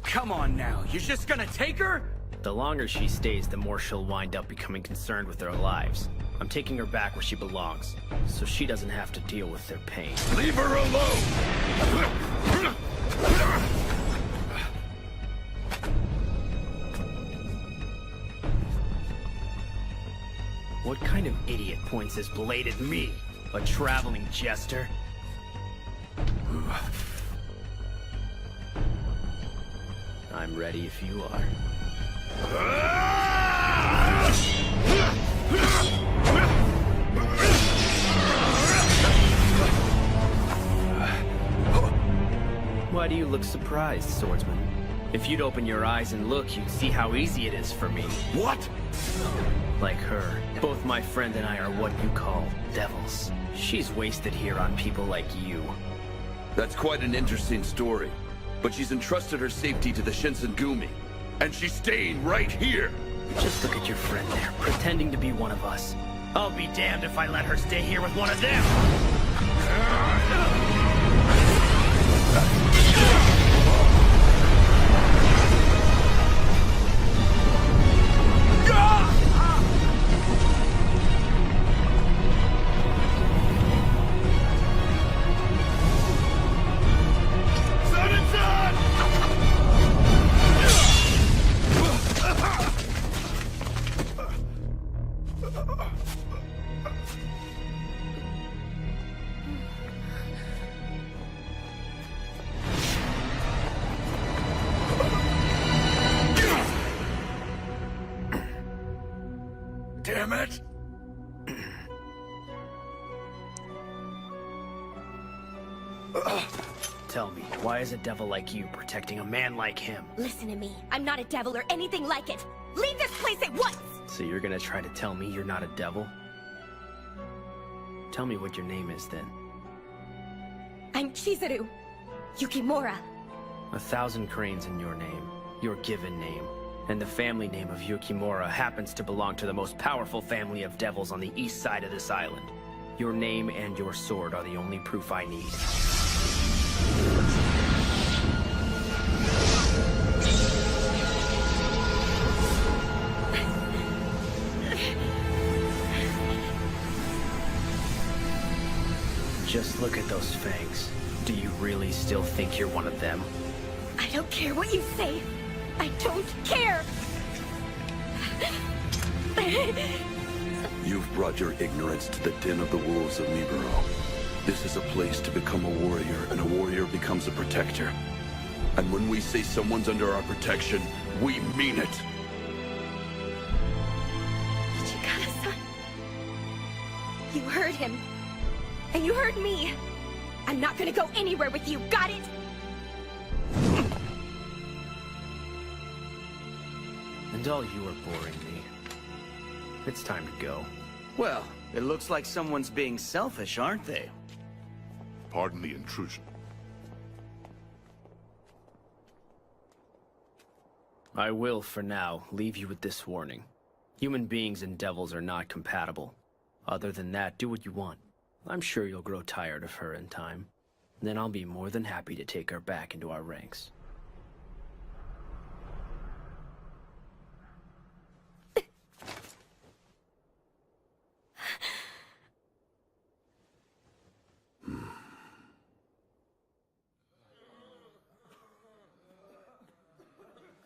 [SPEAKER 11] Come on now, you're just gonna take her?
[SPEAKER 16] The longer she stays, the more she'll wind up becoming concerned with their lives. I'm taking her back where she belongs, so she doesn't have to deal with their pain.
[SPEAKER 5] Leave her alone!
[SPEAKER 16] What kind of idiot points his blade at me? A traveling jester? I'm ready if you are. Why do you look surprised, swordsman? If you'd open your eyes and look, you'd see how easy it is for me.
[SPEAKER 5] What?
[SPEAKER 16] Like her, both my friend and I are what you call devils. She's wasted here on people like you.
[SPEAKER 5] That's quite an interesting story. But she's entrusted her safety to the Shinsengumi. And she's staying right here.
[SPEAKER 16] Just look at your friend there, pretending to be one of us. I'll be damned if I let her stay here with one of them!
[SPEAKER 5] damn it!
[SPEAKER 16] Tell me, why is a devil like you protecting a man like him?
[SPEAKER 7] Listen to me. I'm not a devil or anything like it. Leave this place at once!
[SPEAKER 16] So you're gonna try to tell me you're not a devil? Tell me what your name is then.
[SPEAKER 7] I'm Chizuru. Yukimura.
[SPEAKER 16] 1,000 cranes in your name, your given name, and the family name of Yukimura happens to belong to the most powerful family of devils on the east side of this island. Your name and your sword are the only proof I need. Just look at those fangs. Do you really still think you're one of them?
[SPEAKER 7] I don't care what you say. I don't care!
[SPEAKER 18] You've brought your ignorance to the den of the wolves of Miburo. This is a place to become a warrior, and a warrior becomes a protector. And when we say someone's under our protection, we mean it.
[SPEAKER 7] Hijikata-san. You heard him. And you heard me. I'm not gonna go anywhere with you, got it?
[SPEAKER 16] And all you are boring me. It's time to go.
[SPEAKER 11] Well, it looks like someone's being selfish, aren't they?
[SPEAKER 15] Pardon the intrusion.
[SPEAKER 16] I will, for now, leave you with this warning. Human beings and devils are not compatible. Other than that, do what you want. I'm sure you'll grow tired of her in time. Then I'll be more than happy to take her back into our ranks.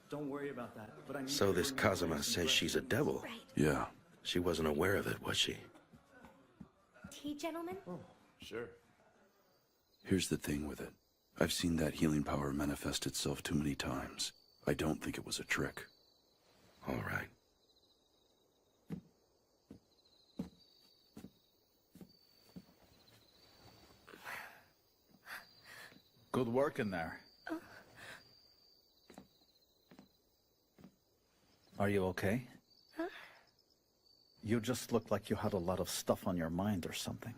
[SPEAKER 8] Don't worry about that, but I need
[SPEAKER 1] So this Kazama says she's a devil.
[SPEAKER 18] Yeah.
[SPEAKER 1] She wasn't aware of it, was she?
[SPEAKER 7] Tea, gentlemen?
[SPEAKER 15] Sure.
[SPEAKER 18] Here's the thing with it. I've seen that healing power manifest itself too many times. I don't think it was a trick.
[SPEAKER 1] All right.
[SPEAKER 8] Good work in there. Are you okay?
[SPEAKER 7] Huh?
[SPEAKER 8] You just looked like you had a lot of stuff on your mind or something.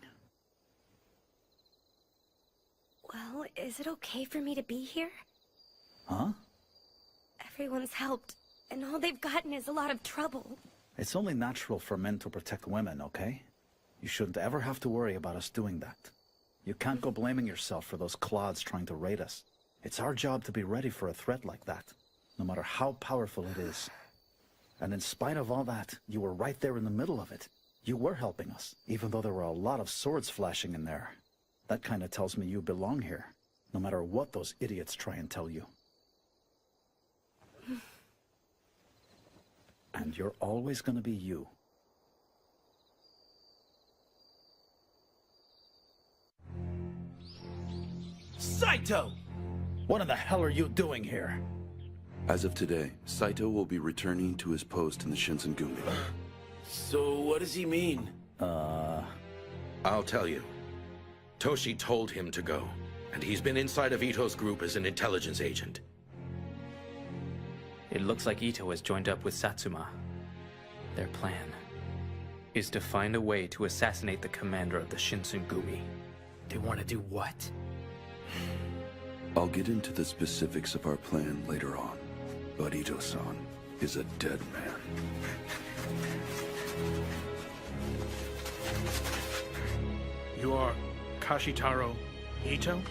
[SPEAKER 7] Well, is it okay for me to be here?
[SPEAKER 8] Huh?
[SPEAKER 7] Everyone's helped, and all they've gotten is a lot of trouble.
[SPEAKER 8] It's only natural for men to protect women, okay? You shouldn't ever have to worry about us doing that. You can't go blaming yourself for those clods trying to raid us. It's our job to be ready for a threat like that, no matter how powerful it is. And in spite of all that, you were right there in the middle of it. You were helping us, even though there were a lot of swords flashing in there. That kind of tells me you belong here, no matter what those idiots try and tell you. And you're always gonna be you.
[SPEAKER 2] Saito!
[SPEAKER 8] What in the hell are you doing here?
[SPEAKER 18] As of today, Saito will be returning to his post in the Shinsengumi.
[SPEAKER 2] So what does he mean?
[SPEAKER 1] I'll tell you. Toshi told him to go, and he's been inside of Ito's group as an intelligence agent.
[SPEAKER 4] It looks like Ito has joined up with Satsuma. Their plan is to find a way to assassinate the commander of the Shinsengumi.
[SPEAKER 3] They want to do what?
[SPEAKER 18] I'll get into the specifics of our plan later on, but Ito-san is a dead man.
[SPEAKER 21] You are Kashitaro Ito?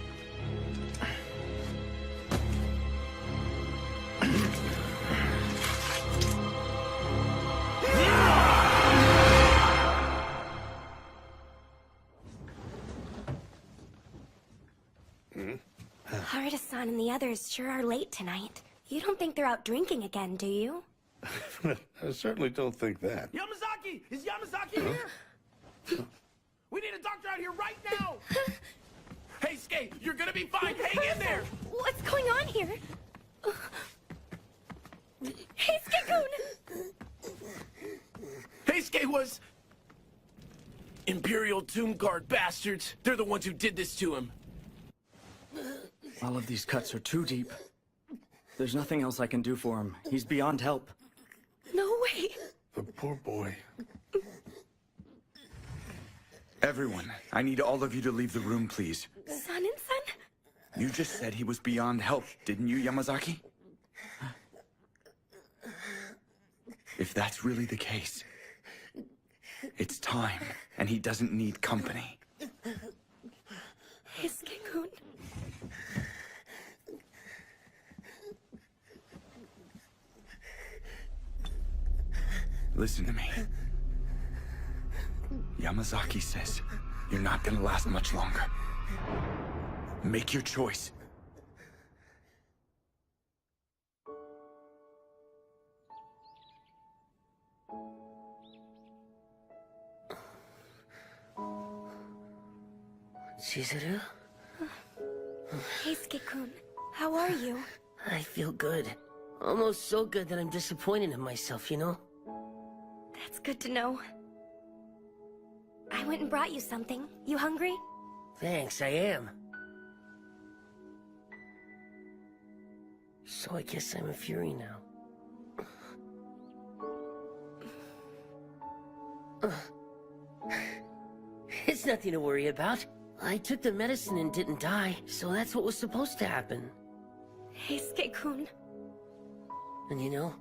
[SPEAKER 7] Harada-san and the others sure are late tonight. You don't think they're out drinking again, do you?
[SPEAKER 15] I certainly don't think that.
[SPEAKER 2] Yamazaki! Is Yamazaki here? We need a doctor out here right now! Hey, Skate, you're gonna be fine! Hang in there!
[SPEAKER 7] What's going on here? Hey, Skate-kun!
[SPEAKER 2] Hey, Heisuke was... Imperial Tomb Guard bastards. They're the ones who did this to him.
[SPEAKER 14] All of these cuts are too deep. There's nothing else I can do for him. He's beyond help.
[SPEAKER 7] No way.
[SPEAKER 18] The poor boy.
[SPEAKER 10] Everyone, I need all of you to leave the room, please.
[SPEAKER 7] Son and son?
[SPEAKER 10] You just said he was beyond help, didn't you, Yamazaki? If that's really the case, it's time, and he doesn't need company.
[SPEAKER 7] Heisuke-kun.
[SPEAKER 10] Listen to me. Yamazaki says you're not gonna last much longer. Make your choice.
[SPEAKER 9] Chizuru?
[SPEAKER 7] Heisuke-kun, how are you?
[SPEAKER 9] I feel good. Almost so good that I'm disappointed in myself, you know?
[SPEAKER 7] That's good to know. I went and brought you something. You hungry?
[SPEAKER 9] Thanks, I am. So I guess I'm a Fury now. It's nothing to worry about. I took the medicine and didn't die, so that's what was supposed to happen.
[SPEAKER 7] Heisuke-kun.
[SPEAKER 9] And you know,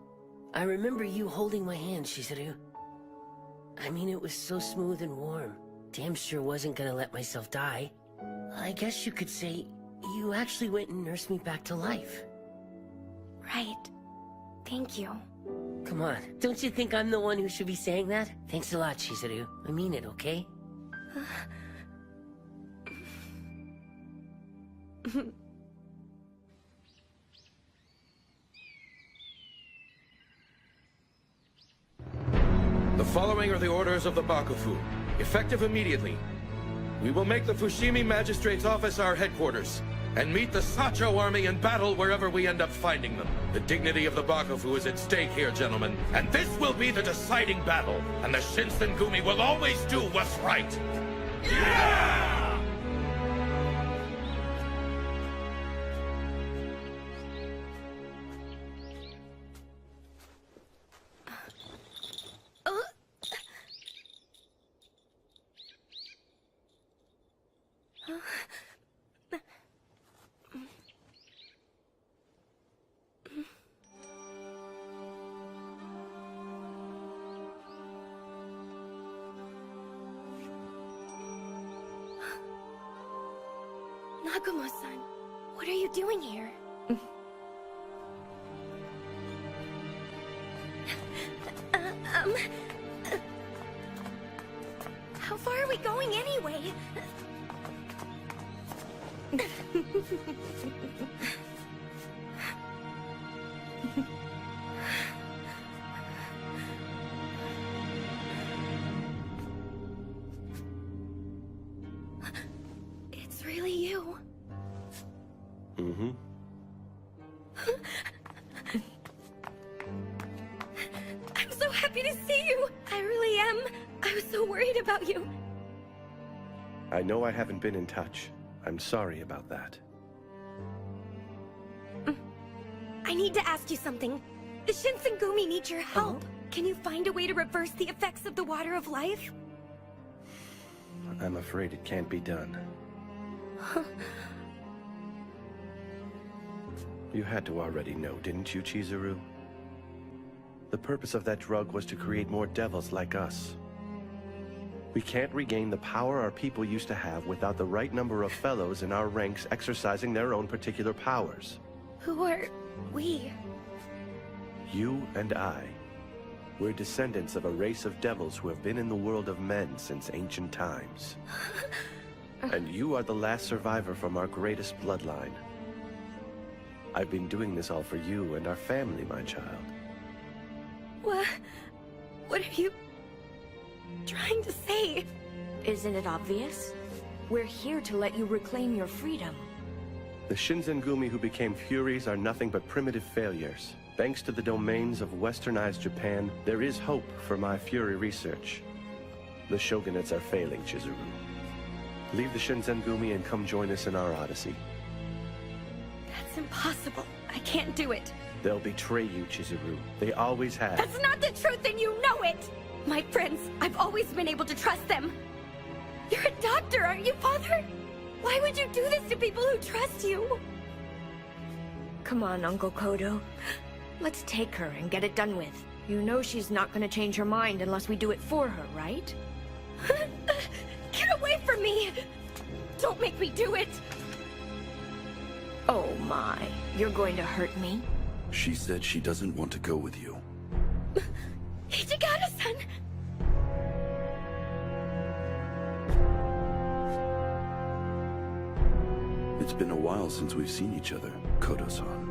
[SPEAKER 9] I remember you holding my hand, Chizuru. I mean, it was so smooth and warm. Damn sure wasn't gonna let myself die. I guess you could say you actually went and nursed me back to life.
[SPEAKER 7] Right. Thank you.
[SPEAKER 9] Come on, don't you think I'm the one who should be saying that? Thanks a lot, Chizuru. I mean it, okay?
[SPEAKER 1] The following are the orders of the Bakufu, effective immediately. We will make the Fushimi Magistrate's office our headquarters, and meet the Sacho army in battle wherever we end up finding them. The dignity of the Bakufu is at stake here, gentlemen, and this will be the deciding battle, and the Shinsengumi will always do what's right. Yeah!
[SPEAKER 7] Nagumo-san, what are you doing here? How far are we going anyway? It's really you.
[SPEAKER 18] Mm-hmm.
[SPEAKER 7] I'm so happy to see you. I really am. I was so worried about you.
[SPEAKER 6] I know I haven't been in touch. I'm sorry about that.
[SPEAKER 7] I need to ask you something. The Shinsengumi need your help. Can you find a way to reverse the effects of the water of life?
[SPEAKER 6] I'm afraid it can't be done. You had to already know, didn't you, Chizuru? The purpose of that drug was to create more devils like us. We can't regain the power our people used to have without the right number of fellows in our ranks exercising their own particular powers.
[SPEAKER 7] Who are we?
[SPEAKER 6] You and I. We're descendants of a race of devils who have been in the world of men since ancient times. And you are the last survivor from our greatest bloodline. I've been doing this all for you and our family, my child.
[SPEAKER 7] What are you trying to say?
[SPEAKER 20] Isn't it obvious? We're here to let you reclaim your freedom.
[SPEAKER 6] The Shinsengumi who became Furies are nothing but primitive failures. Thanks to the domains of westernized Japan, there is hope for my fury research. The shogunates are failing, Chizuru. Leave the Shinsengumi and come join us in our odyssey.
[SPEAKER 7] That's impossible. I can't do it.
[SPEAKER 6] They'll betray you, Chizuru. They always have.
[SPEAKER 7] That's not the truth, and you know it! My friends, I've always been able to trust them. You're a doctor, aren't you, Father? Why would you do this to people who trust you?
[SPEAKER 20] Come on, Uncle Kodo. Let's take her and get it done with. You know she's not gonna change her mind unless we do it for her, right?
[SPEAKER 7] Get away from me! Don't make me do it!
[SPEAKER 20] Oh my, you're going to hurt me?
[SPEAKER 18] She said she doesn't want to go with you.
[SPEAKER 7] Hijikata-san!
[SPEAKER 18] It's been a while since we've seen each other, Kodo-san.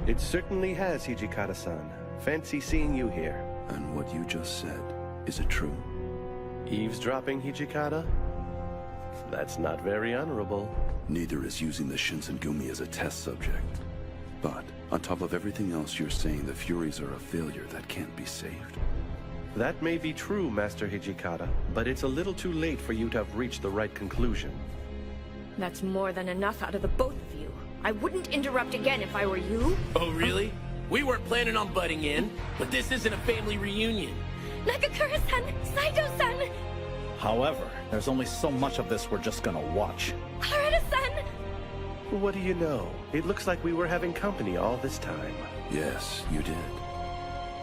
[SPEAKER 6] It certainly has, Hijikata-san. Fancy seeing you here.
[SPEAKER 18] And what you just said, is it true?
[SPEAKER 6] Eavesdropping, Hijikata? That's not very honorable.
[SPEAKER 18] Neither is using the Shinsengumi as a test subject. But, on top of everything else, you're saying the Furies are a failure that can't be saved.
[SPEAKER 6] That may be true, Master Hijikata, but it's a little too late for you to have reached the right conclusion.
[SPEAKER 20] That's more than enough out of the both of you. I wouldn't interrupt again if I were you.
[SPEAKER 2] Oh, really? We weren't planning on butting in, but this isn't a family reunion.
[SPEAKER 7] Nagakura-san! Saito-san!
[SPEAKER 8] However, there's only so much of this we're just gonna watch.
[SPEAKER 7] Harada-san!
[SPEAKER 6] What do you know? It looks like we were having company all this time.
[SPEAKER 18] Yes, you did.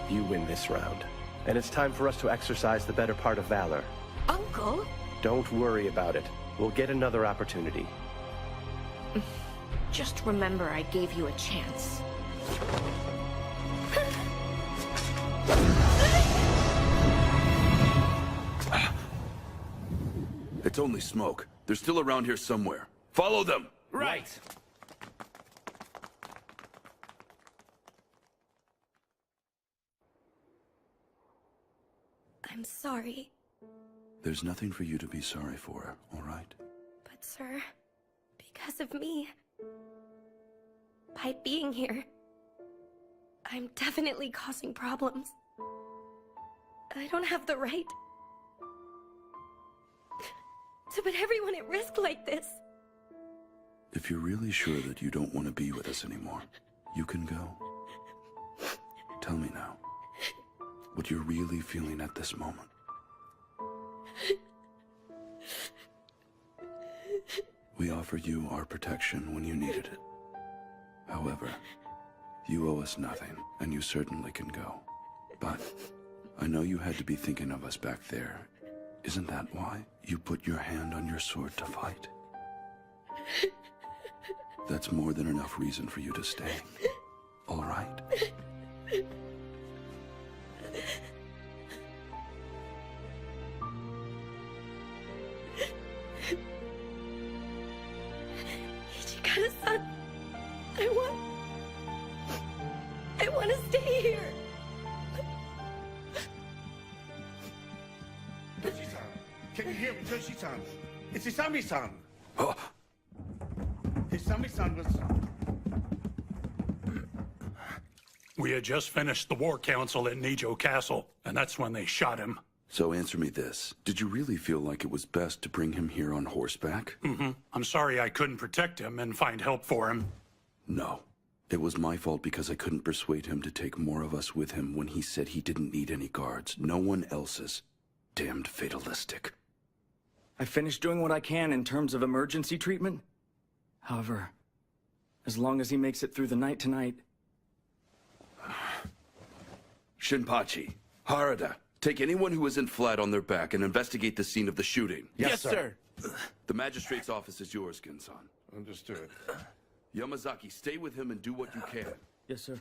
[SPEAKER 6] You win this round. And it's time for us to exercise the better part of valor.
[SPEAKER 20] Uncle?
[SPEAKER 6] Don't worry about it. We'll get another opportunity.
[SPEAKER 20] Just remember I gave you a chance.
[SPEAKER 18] It's only smoke. They're still around here somewhere. Follow them!
[SPEAKER 2] Right!
[SPEAKER 7] I'm sorry.
[SPEAKER 18] There's nothing for you to be sorry for, all right?
[SPEAKER 7] But sir, because of me, by being here, I'm definitely causing problems. I don't have the right to put everyone at risk like this.
[SPEAKER 18] If you're really sure that you don't want to be with us anymore, you can go. Tell me now, what you're really feeling at this moment. We offered you our protection when you needed it. However, you owe us nothing, and you certainly can go. But I know you had to be thinking of us back there. Isn't that why you put your hand on your sword to fight? That's more than enough reason for you to stay. All right?
[SPEAKER 7] Hijikata-san, I want to stay here.
[SPEAKER 12] Toshi-san, can you hear me, Toshi-san? It's Isami-san.
[SPEAKER 18] Oh.
[SPEAKER 12] Isami-san was...
[SPEAKER 13] We had just finished the war council at Nijo Castle, and that's when they shot him.
[SPEAKER 18] So answer me this. Did you really feel like it was best to bring him here on horseback?
[SPEAKER 13] I'm sorry I couldn't protect him and find help for him.
[SPEAKER 18] No. It was my fault because I couldn't persuade him to take more of us with him when he said he didn't need any guards. No one else's. Damned fatalistic.
[SPEAKER 14] I finished doing what I can in terms of emergency treatment. However, as long as he makes it through the night tonight...
[SPEAKER 18] Shinpachi, Harada, take anyone who isn't flat on their back and investigate the scene of the shooting.
[SPEAKER 12] Yes, sir.
[SPEAKER 18] The magistrate's office is yours, Kin-san.
[SPEAKER 12] Understood.
[SPEAKER 18] Yamazaki, stay with him and do what you can.
[SPEAKER 14] Yes, sir.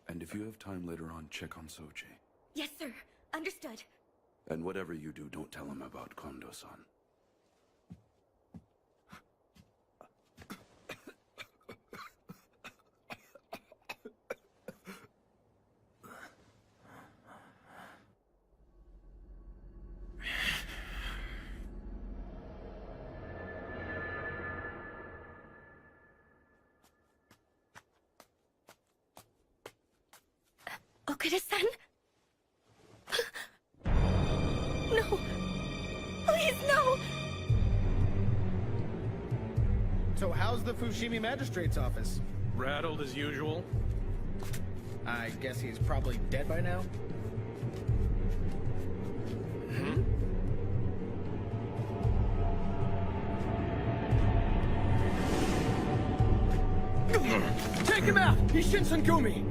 [SPEAKER 18] And if you have time later on, check on Soji.
[SPEAKER 7] Yes, sir. Understood.
[SPEAKER 18] And whatever you do, don't tell him about Kondo-san.
[SPEAKER 7] Okita-san? No. Please, no!
[SPEAKER 11] So how's the Fushimi Magistrate's office?
[SPEAKER 21] Rattled as usual.
[SPEAKER 11] I guess he's probably dead by now?
[SPEAKER 21] Hmm?
[SPEAKER 11] Take him out! He's Shinsengumi!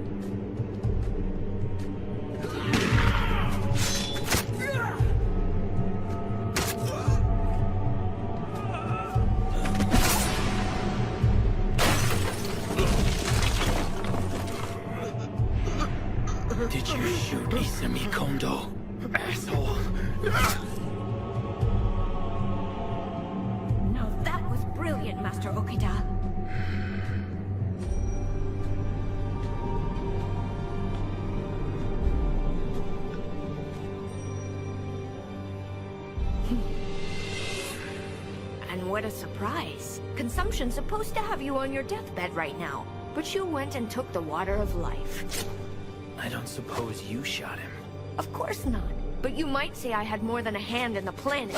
[SPEAKER 3] Did you shoot Izumi Kondo? Asshole.
[SPEAKER 20] Now that was brilliant, Master Okita. And what a surprise. Consumption's supposed to have you on your deathbed right now, but you went and took the water of life.
[SPEAKER 3] I don't suppose you shot him.
[SPEAKER 20] Of course not. But you might say I had more than a hand in the planet.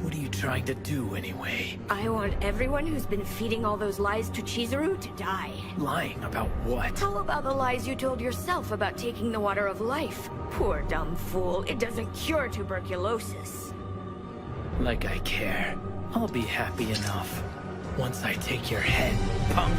[SPEAKER 3] What are you trying to do, anyway?
[SPEAKER 20] I want everyone who's been feeding all those lies to Chizuru to die.
[SPEAKER 3] Lying about what?
[SPEAKER 20] How about the lies you told yourself about taking the water of life? Poor dumb fool, it doesn't cure tuberculosis.
[SPEAKER 3] Like I care. I'll be happy enough once I take your head, punk.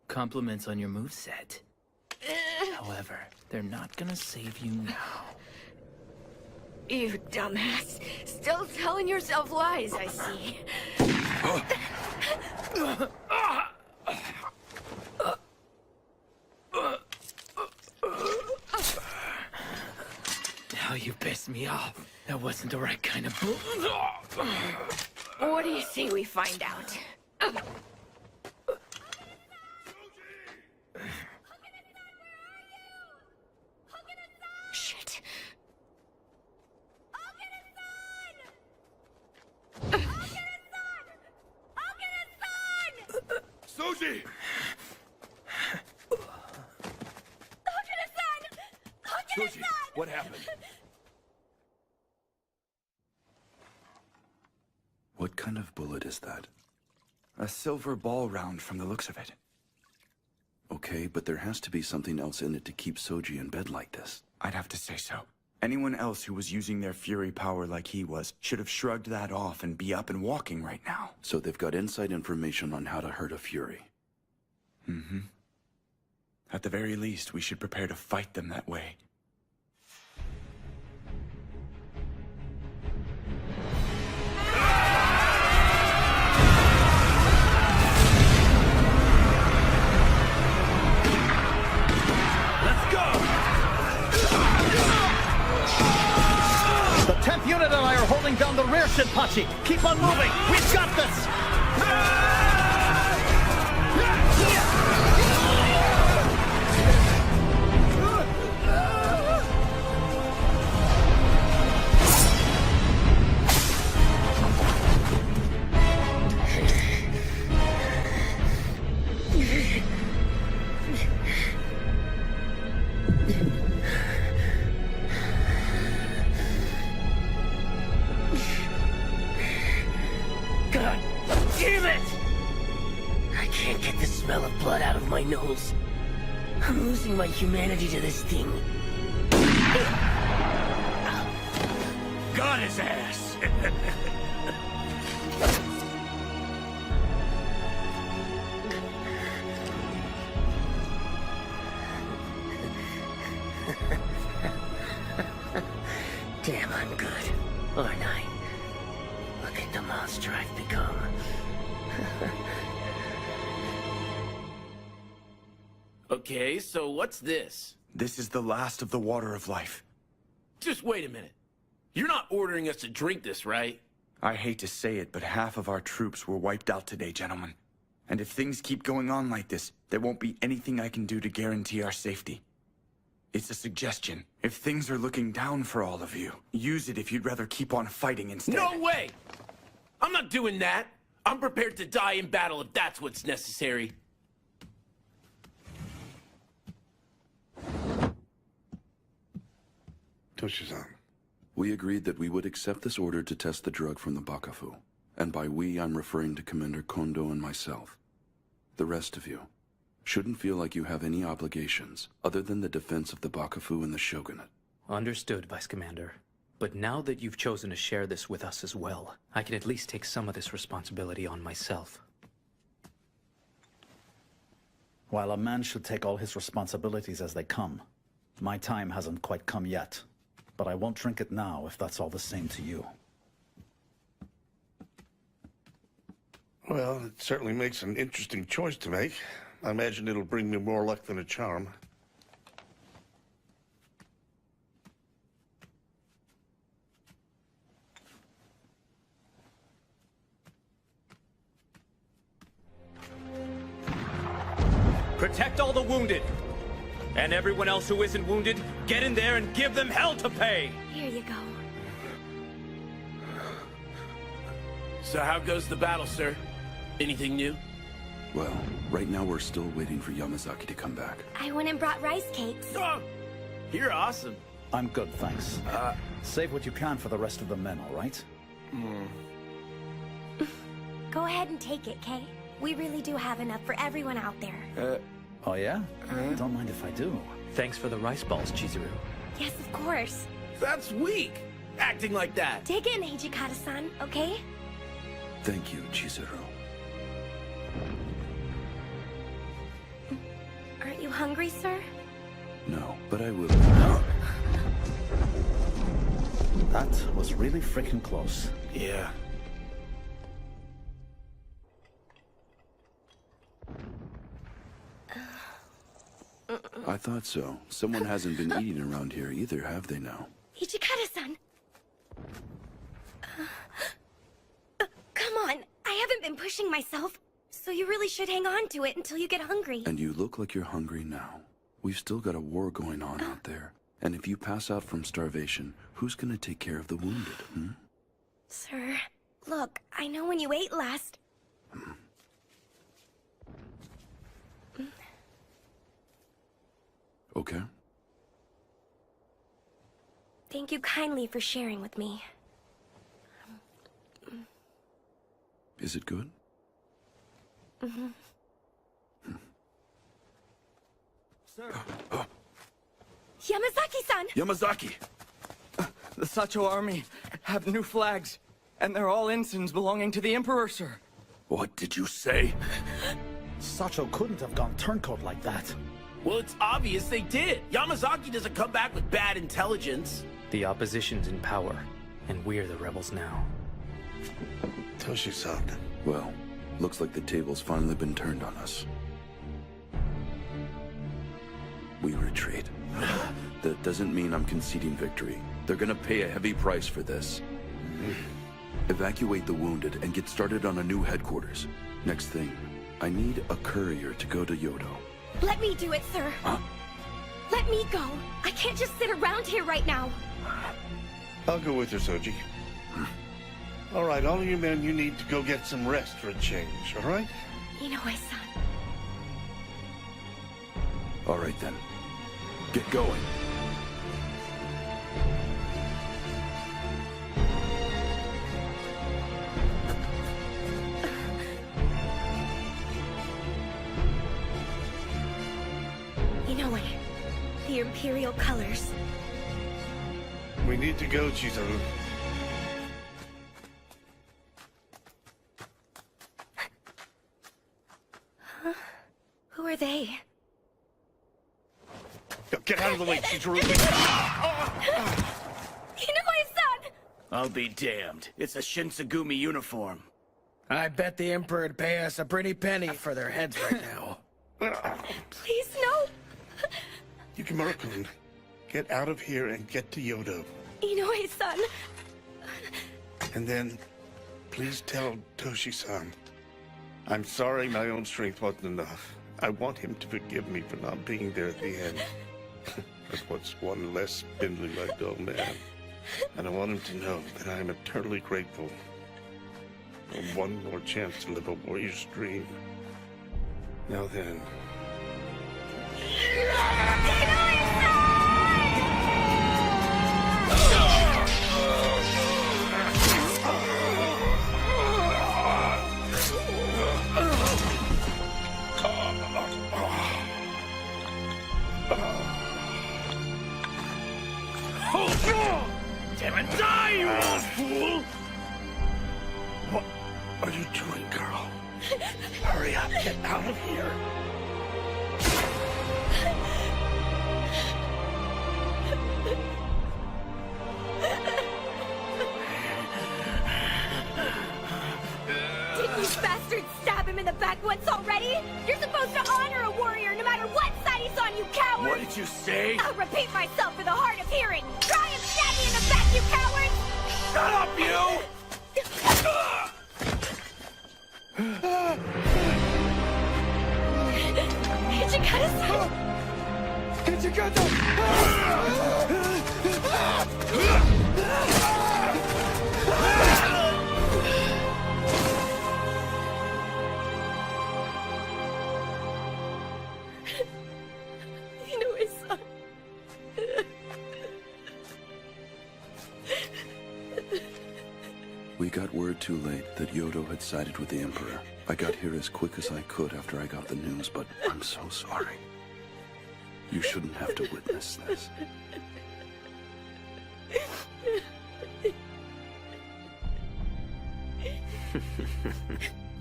[SPEAKER 3] Compliments on your moveset. However, they're not gonna save you now.
[SPEAKER 20] You dumbass. Still telling yourself lies, I see.
[SPEAKER 3] Now you pissed me off. That wasn't the right kind of
[SPEAKER 20] What do you say we find out? Shit.
[SPEAKER 5] Soji! Soji, what happened?
[SPEAKER 10] What kind of bullet is that? A silver ball round from the looks of it.
[SPEAKER 18] Okay, but there has to be something else in it to keep Soji in bed like this.
[SPEAKER 10] I'd have to say so. Anyone else who was using their fury power like he was should have shrugged that off and be up and walking right now.
[SPEAKER 18] So they've got inside information on how to hurt a fury.
[SPEAKER 10] Mm-hmm. At the very least, we should prepare to fight them that way.
[SPEAKER 8] The 10th unit and I are holding down the rear, Shinpachi. Keep on moving. We've got this.
[SPEAKER 9] God damn it! I can't get the smell of blood out of my nose. I'm losing my humanity to this thing.
[SPEAKER 11] Got his ass!
[SPEAKER 9] Damn, I'm good, aren't I? Look at the monster I've become.
[SPEAKER 2] Okay, so what's this?
[SPEAKER 10] This is the last of the water of life.
[SPEAKER 2] Just wait a minute. You're not ordering us to drink this, right?
[SPEAKER 10] I hate to say it, but half of our troops were wiped out today, gentlemen. And if things keep going on like this, there won't be anything I can do to guarantee our safety. It's a suggestion. If things are looking down for all of you, use it if you'd rather keep on fighting instead.
[SPEAKER 2] No way! I'm not doing that. I'm prepared to die in battle if that's what's necessary.
[SPEAKER 15] Toshi-san.
[SPEAKER 18] We agreed that we would accept this order to test the drug from the Bakufu. And by we, I'm referring to Commander Kondo and myself. The rest of you shouldn't feel like you have any obligations other than the defense of the Bakufu and the Shogunate.
[SPEAKER 4] Understood, Vice Commander. But now that you've chosen to share this with us as well, I can at least take some of this responsibility on myself.
[SPEAKER 8] While a man should take all his responsibilities as they come, my time hasn't quite come yet. But I won't drink it now if that's all the same to you.
[SPEAKER 12] Well, it certainly makes an interesting choice to make. I imagine it'll bring me more luck than a charm.
[SPEAKER 11] Protect all the wounded! And everyone else who isn't wounded, get in there and give them hell to pay!
[SPEAKER 7] Here you go.
[SPEAKER 2] So how goes the battle, sir? Anything new?
[SPEAKER 18] Well, right now we're still waiting for Yamazaki to come back.
[SPEAKER 7] I went and brought rice cakes.
[SPEAKER 2] Oh, you're awesome.
[SPEAKER 8] I'm good, thanks. Save what you can for the rest of the men, all right?
[SPEAKER 7] Go ahead and take it, Kay. We really do have enough for everyone out there.
[SPEAKER 8] Oh yeah? Don't mind if I do.
[SPEAKER 4] Thanks for the rice balls, Chizuru.
[SPEAKER 7] Yes, of course.
[SPEAKER 2] That's weak, acting like that.
[SPEAKER 7] Take it in, Hijikata-san, okay?
[SPEAKER 18] Thank you, Chizuru.
[SPEAKER 7] Aren't you hungry, sir?
[SPEAKER 18] No, but I will.
[SPEAKER 8] That was really freaking close.
[SPEAKER 2] Yeah.
[SPEAKER 18] I thought so. Someone hasn't been eating around here either, have they now?
[SPEAKER 7] Hijikata-san! Come on, I haven't been pushing myself, so you really should hang on to it until you get hungry.
[SPEAKER 18] And you look like you're hungry now. We've still got a war going on out there. And if you pass out from starvation, who's gonna take care of the wounded, hmm?
[SPEAKER 7] Sir, look, I know when you ate last.
[SPEAKER 18] Okay.
[SPEAKER 7] Thank you kindly for sharing with me.
[SPEAKER 18] Is it good?
[SPEAKER 14] Sir.
[SPEAKER 7] Yamazaki-san!
[SPEAKER 18] Yamazaki!
[SPEAKER 14] The Sacho army have new flags, and they're all ensigns belonging to the Emperor, sir.
[SPEAKER 18] What did you say?
[SPEAKER 8] Sacho couldn't have gone turncoat like that.
[SPEAKER 2] Well, it's obvious they did. Yamazaki doesn't come back with bad intelligence.
[SPEAKER 4] The opposition's in power, and we're the rebels now.
[SPEAKER 12] Toshi-san.
[SPEAKER 18] Well, looks like the table's finally been turned on us. We retreat. That doesn't mean I'm conceding victory. They're gonna pay a heavy price for this. Evacuate the wounded and get started on a new headquarters. Next thing, I need a courier to go to Kyoto.
[SPEAKER 7] Let me do it, sir.
[SPEAKER 18] Huh?
[SPEAKER 7] Let me go. I can't just sit around here right now.
[SPEAKER 12] I'll go with her, Soji. All right, all of you men, you need to go get some rest for a change, all right?
[SPEAKER 7] Inoue-san.
[SPEAKER 18] All right then. Get going.
[SPEAKER 7] Inoue, the Imperial colors.
[SPEAKER 12] We need to go, Chizuru.
[SPEAKER 7] Huh? Who are they?
[SPEAKER 12] Get out of the way, Chizuru!
[SPEAKER 7] Inoue-san!
[SPEAKER 11] I'll be damned. It's a Shinsengumi uniform. I bet the Emperor'd pay us a pretty penny for their heads right now.
[SPEAKER 7] Please, no!
[SPEAKER 12] Yukimura-kun, get out of here and get to Kyoto.
[SPEAKER 7] Inoue-san.
[SPEAKER 12] And then, please tell Toshi-san. I'm sorry my own strength wasn't enough. I want him to forgive me for not being there at the end. That's what's one less spindly-legged old man. And I want him to know that I am eternally grateful for one more chance to live a warrior's dream. Now then.
[SPEAKER 2] Damn it, die, you old fool!
[SPEAKER 12] What are you doing, girl? Hurry up, get out of here.
[SPEAKER 7] Didn't you bastards stab him in the back once already? You're supposed to honor a warrior no matter what side he's on, you coward!
[SPEAKER 2] What did you say?
[SPEAKER 7] I'll repeat myself for the hard of hearing! Try and stab me in the back, you cowards!
[SPEAKER 2] Shut up, you!
[SPEAKER 7] Hijikata-san! Inoue-san.
[SPEAKER 18] We got word too late that Kyoto had sided with the Emperor. I got here as quick as I could after I got the news, but I'm so sorry. You shouldn't have to witness this.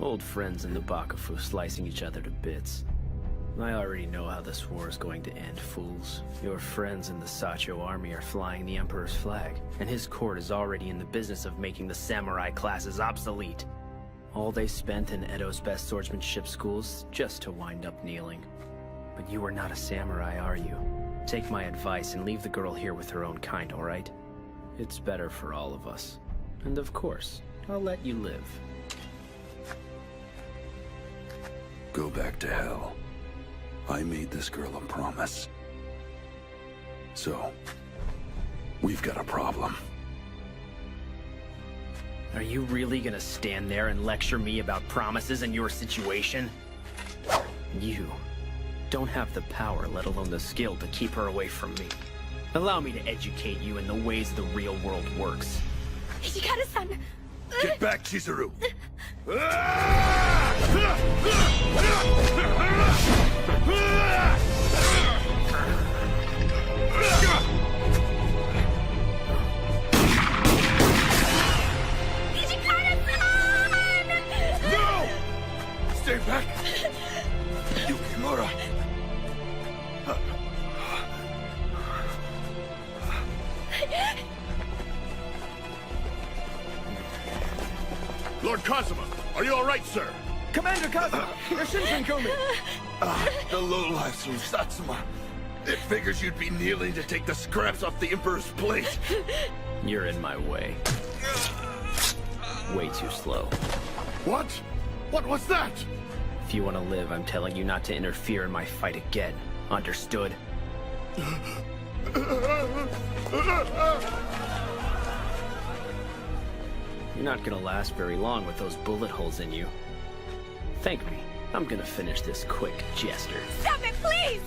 [SPEAKER 16] Old friends in the Bakufu slicing each other to bits. I already know how this war is going to end, fools. Your friends in the Sacho army are flying the Emperor's flag, and his court is already in the business of making the samurai classes obsolete. All they spent in Edo's best swordsmanship schools just to wind up kneeling. But you are not a samurai, are you? Take my advice and leave the girl here with her own kind, all right? It's better for all of us. And of course, I'll let you live.
[SPEAKER 18] Go back to hell. I made this girl a promise. So, we've got a problem.
[SPEAKER 16] Are you really gonna stand there and lecture me about promises and your situation? You don't have the power, let alone the skill, to keep her away from me. Allow me to educate you in the ways the real world works.
[SPEAKER 7] Hijikata-san!
[SPEAKER 5] Get back, Chizuru!
[SPEAKER 2] No! Stay back! Yukimura!
[SPEAKER 5] Lord Kazama, are you all right, sir?
[SPEAKER 11] Commander Kazama, you're Shinsengumi!
[SPEAKER 5] The lowlifes from Satsuma. It figures you'd be kneeling to take the scraps off the Emperor's plate.
[SPEAKER 16] You're in my way. Way too slow.
[SPEAKER 5] What? What was that?
[SPEAKER 16] If you want to live, I'm telling you not to interfere in my fight again. Understood? You're not gonna last very long with those bullet holes in you. Thank me. I'm gonna finish this quick, Jester.
[SPEAKER 7] Stop it, please!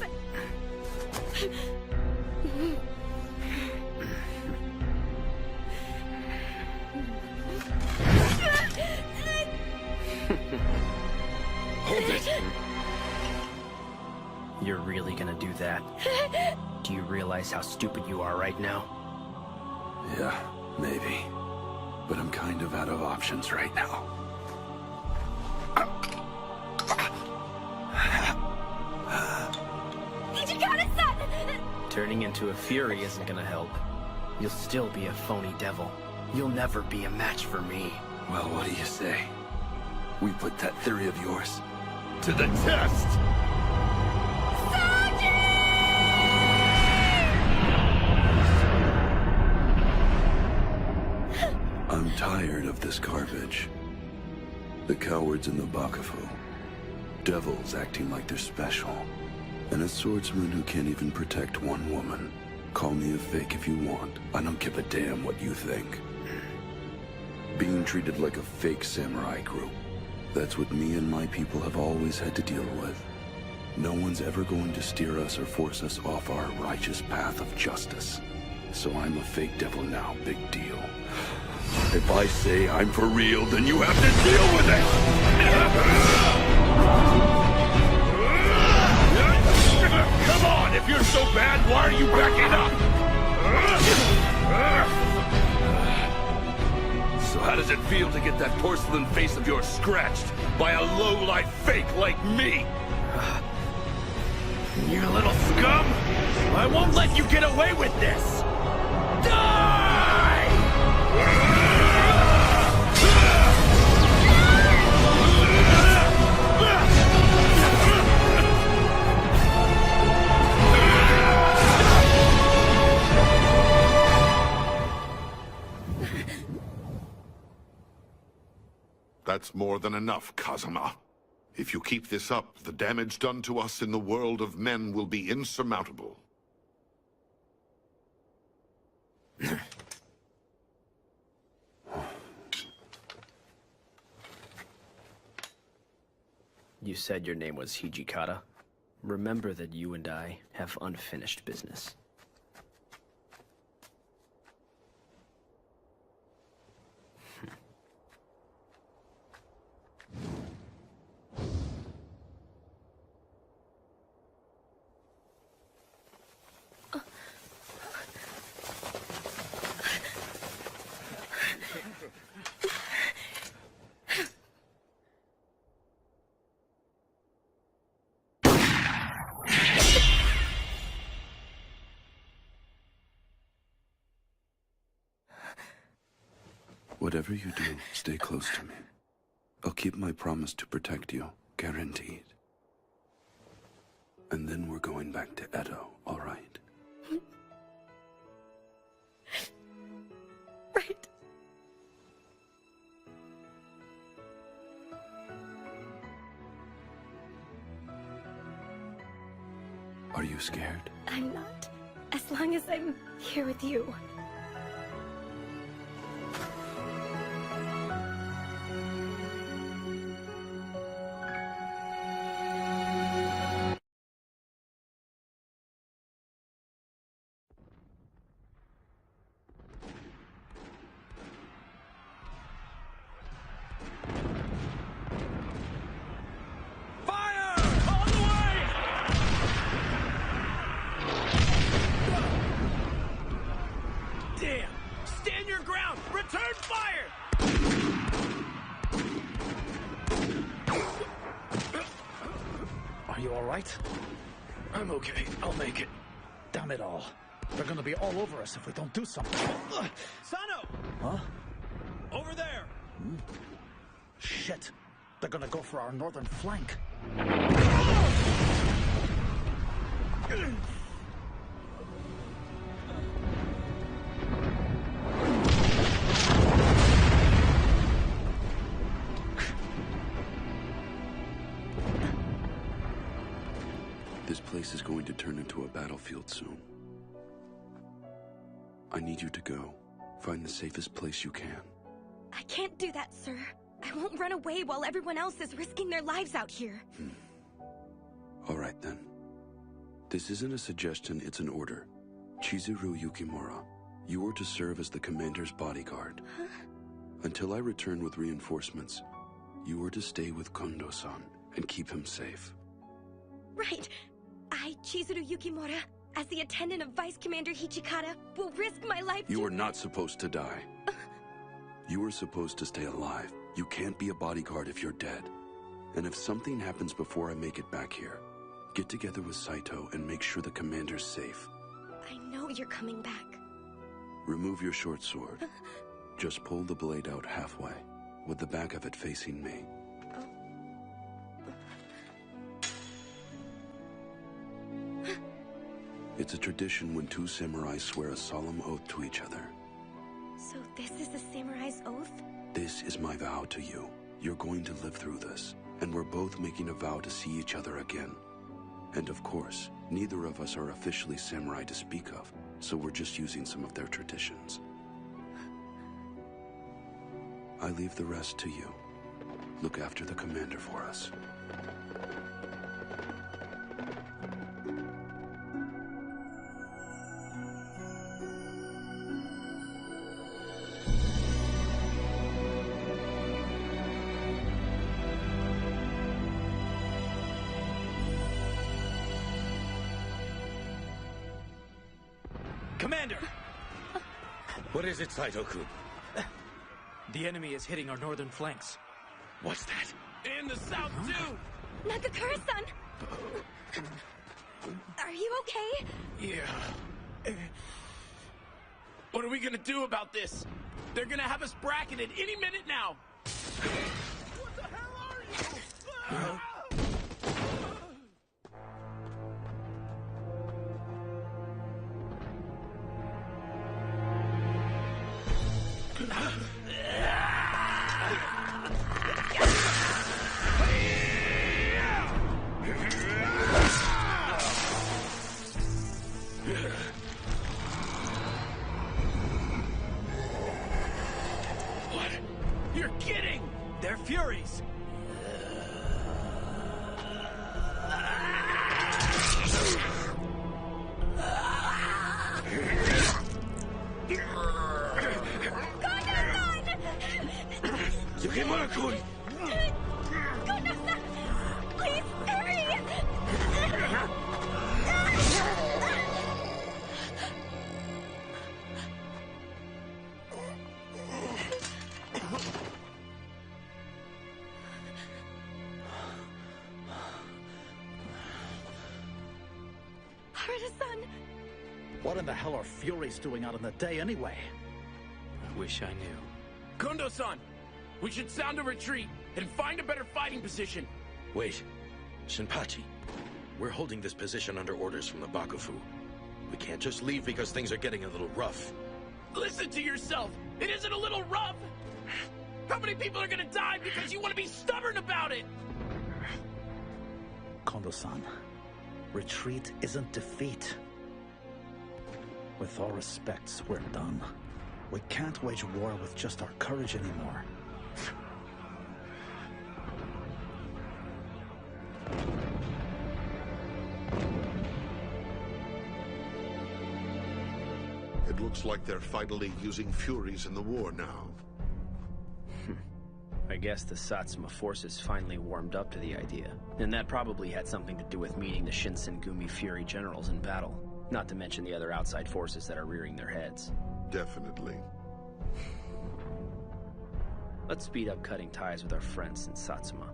[SPEAKER 5] Hold it!
[SPEAKER 16] You're really gonna do that? Do you realize how stupid you are right now?
[SPEAKER 18] Yeah, maybe. But I'm kind of out of options right now.
[SPEAKER 7] Hijikata-san!
[SPEAKER 16] Turning into a fury isn't gonna help. You'll still be a phony devil. You'll never be a match for me.
[SPEAKER 18] Well, what do you say? We put that theory of yours
[SPEAKER 5] to the test!
[SPEAKER 18] of this garbage. The cowards in the Bakufu. Devils acting like they're special. And a swordsman who can't even protect one woman. Call me a fake if you want. I don't give a damn what you think. Being treated like a fake samurai group. That's what me and my people have always had to deal with. No one's ever going to steer us or force us off our righteous path of justice. So I'm a fake devil now, big deal.
[SPEAKER 5] If I say I'm for real, then you have to deal with it! Come on! If you're so bad, why are you backing up? So how does it feel to get that porcelain face of yours scratched by a low-life fake like me?
[SPEAKER 11] You little scum! I won't let you get away with this! Die!
[SPEAKER 15] That's more than enough, Kazama. If you keep this up, the damage done to us in the world of men will be insurmountable.
[SPEAKER 16] You said your name was Hijikata. Remember that you and I have unfinished business.
[SPEAKER 18] Whatever you do, stay close to me. I'll keep my promise to protect you, guaranteed. And then we're going back to Edo, all right?
[SPEAKER 7] Right.
[SPEAKER 18] Are you scared?
[SPEAKER 7] I'm not. As long as I'm here with you.
[SPEAKER 11] Damn! Stand your ground! Return fire!
[SPEAKER 8] Are you all right?
[SPEAKER 11] I'm okay. I'll make it.
[SPEAKER 8] Damn it all. They're gonna be all over us if we don't do something.
[SPEAKER 11] Sano!
[SPEAKER 8] Huh?
[SPEAKER 11] Over there!
[SPEAKER 8] Shit. They're gonna go for our northern flank.
[SPEAKER 18] This place is going to turn into a battlefield soon. I need you to go. Find the safest place you can.
[SPEAKER 7] I can't do that, sir. I won't run away while everyone else is risking their lives out here.
[SPEAKER 18] All right, then. This isn't a suggestion, it's an order. Chizuru Yukimura, you are to serve as the commander's bodyguard.
[SPEAKER 7] Huh?
[SPEAKER 18] Until I return with reinforcements, you are to stay with Kondo-san and keep him safe.
[SPEAKER 7] Right. I, Chizuru Yukimura, as the attendant of Vice Commander Hijikata, will risk my life
[SPEAKER 18] You are not supposed to die. You are supposed to stay alive. You can't be a bodyguard if you're dead. And if something happens before I make it back here, get together with Saito and make sure the commander's safe.
[SPEAKER 7] I know you're coming back.
[SPEAKER 18] Remove your short sword. Just pull the blade out halfway, with the back of it facing me. It's a tradition when two samurai swear a solemn oath to each other.
[SPEAKER 7] So this is the samurai's oath?
[SPEAKER 18] This is my vow to you. You're going to live through this, and we're both making a vow to see each other again. And of course, neither of us are officially samurai to speak of, so we're just using some of their traditions. I leave the rest to you. Look after the commander for us.
[SPEAKER 3] Commander!
[SPEAKER 1] What is it, Saito-kun?
[SPEAKER 3] The enemy is hitting our northern flanks.
[SPEAKER 1] What's that?
[SPEAKER 2] In the south, too!
[SPEAKER 7] Nakakura-san! Are you okay?
[SPEAKER 2] Yeah. What are we gonna do about this? They're gonna have us bracketed any minute now! What the hell are you? What? You're kidding!
[SPEAKER 3] They're furies!
[SPEAKER 1] Yukimura-kun!
[SPEAKER 7] Kondo-san! Please, hurry! Harada-san!
[SPEAKER 8] What in the hell are furies doing out in the day anyway?
[SPEAKER 4] I wish I knew.
[SPEAKER 2] Kondo-san! We should sound a retreat and find a better fighting position.
[SPEAKER 1] Wait. Shinpachi. We're holding this position under orders from the Bakufu. We can't just leave because things are getting a little rough.
[SPEAKER 2] Listen to yourself! It isn't a little rough! How many people are gonna die because you want to be stubborn about it?
[SPEAKER 8] Kondo-san, retreat isn't defeat. With all respects, we're done. We can't wage war with just our courage anymore.
[SPEAKER 15] It looks like they're finally using furies in the war now.
[SPEAKER 16] I guess the Satsuma forces finally warmed up to the idea. And that probably had something to do with meeting the Shinsengumi Fury generals in battle. Not to mention the other outside forces that are rearing their heads.
[SPEAKER 15] Definitely.
[SPEAKER 16] Let's speed up cutting ties with our friends in Satsuma.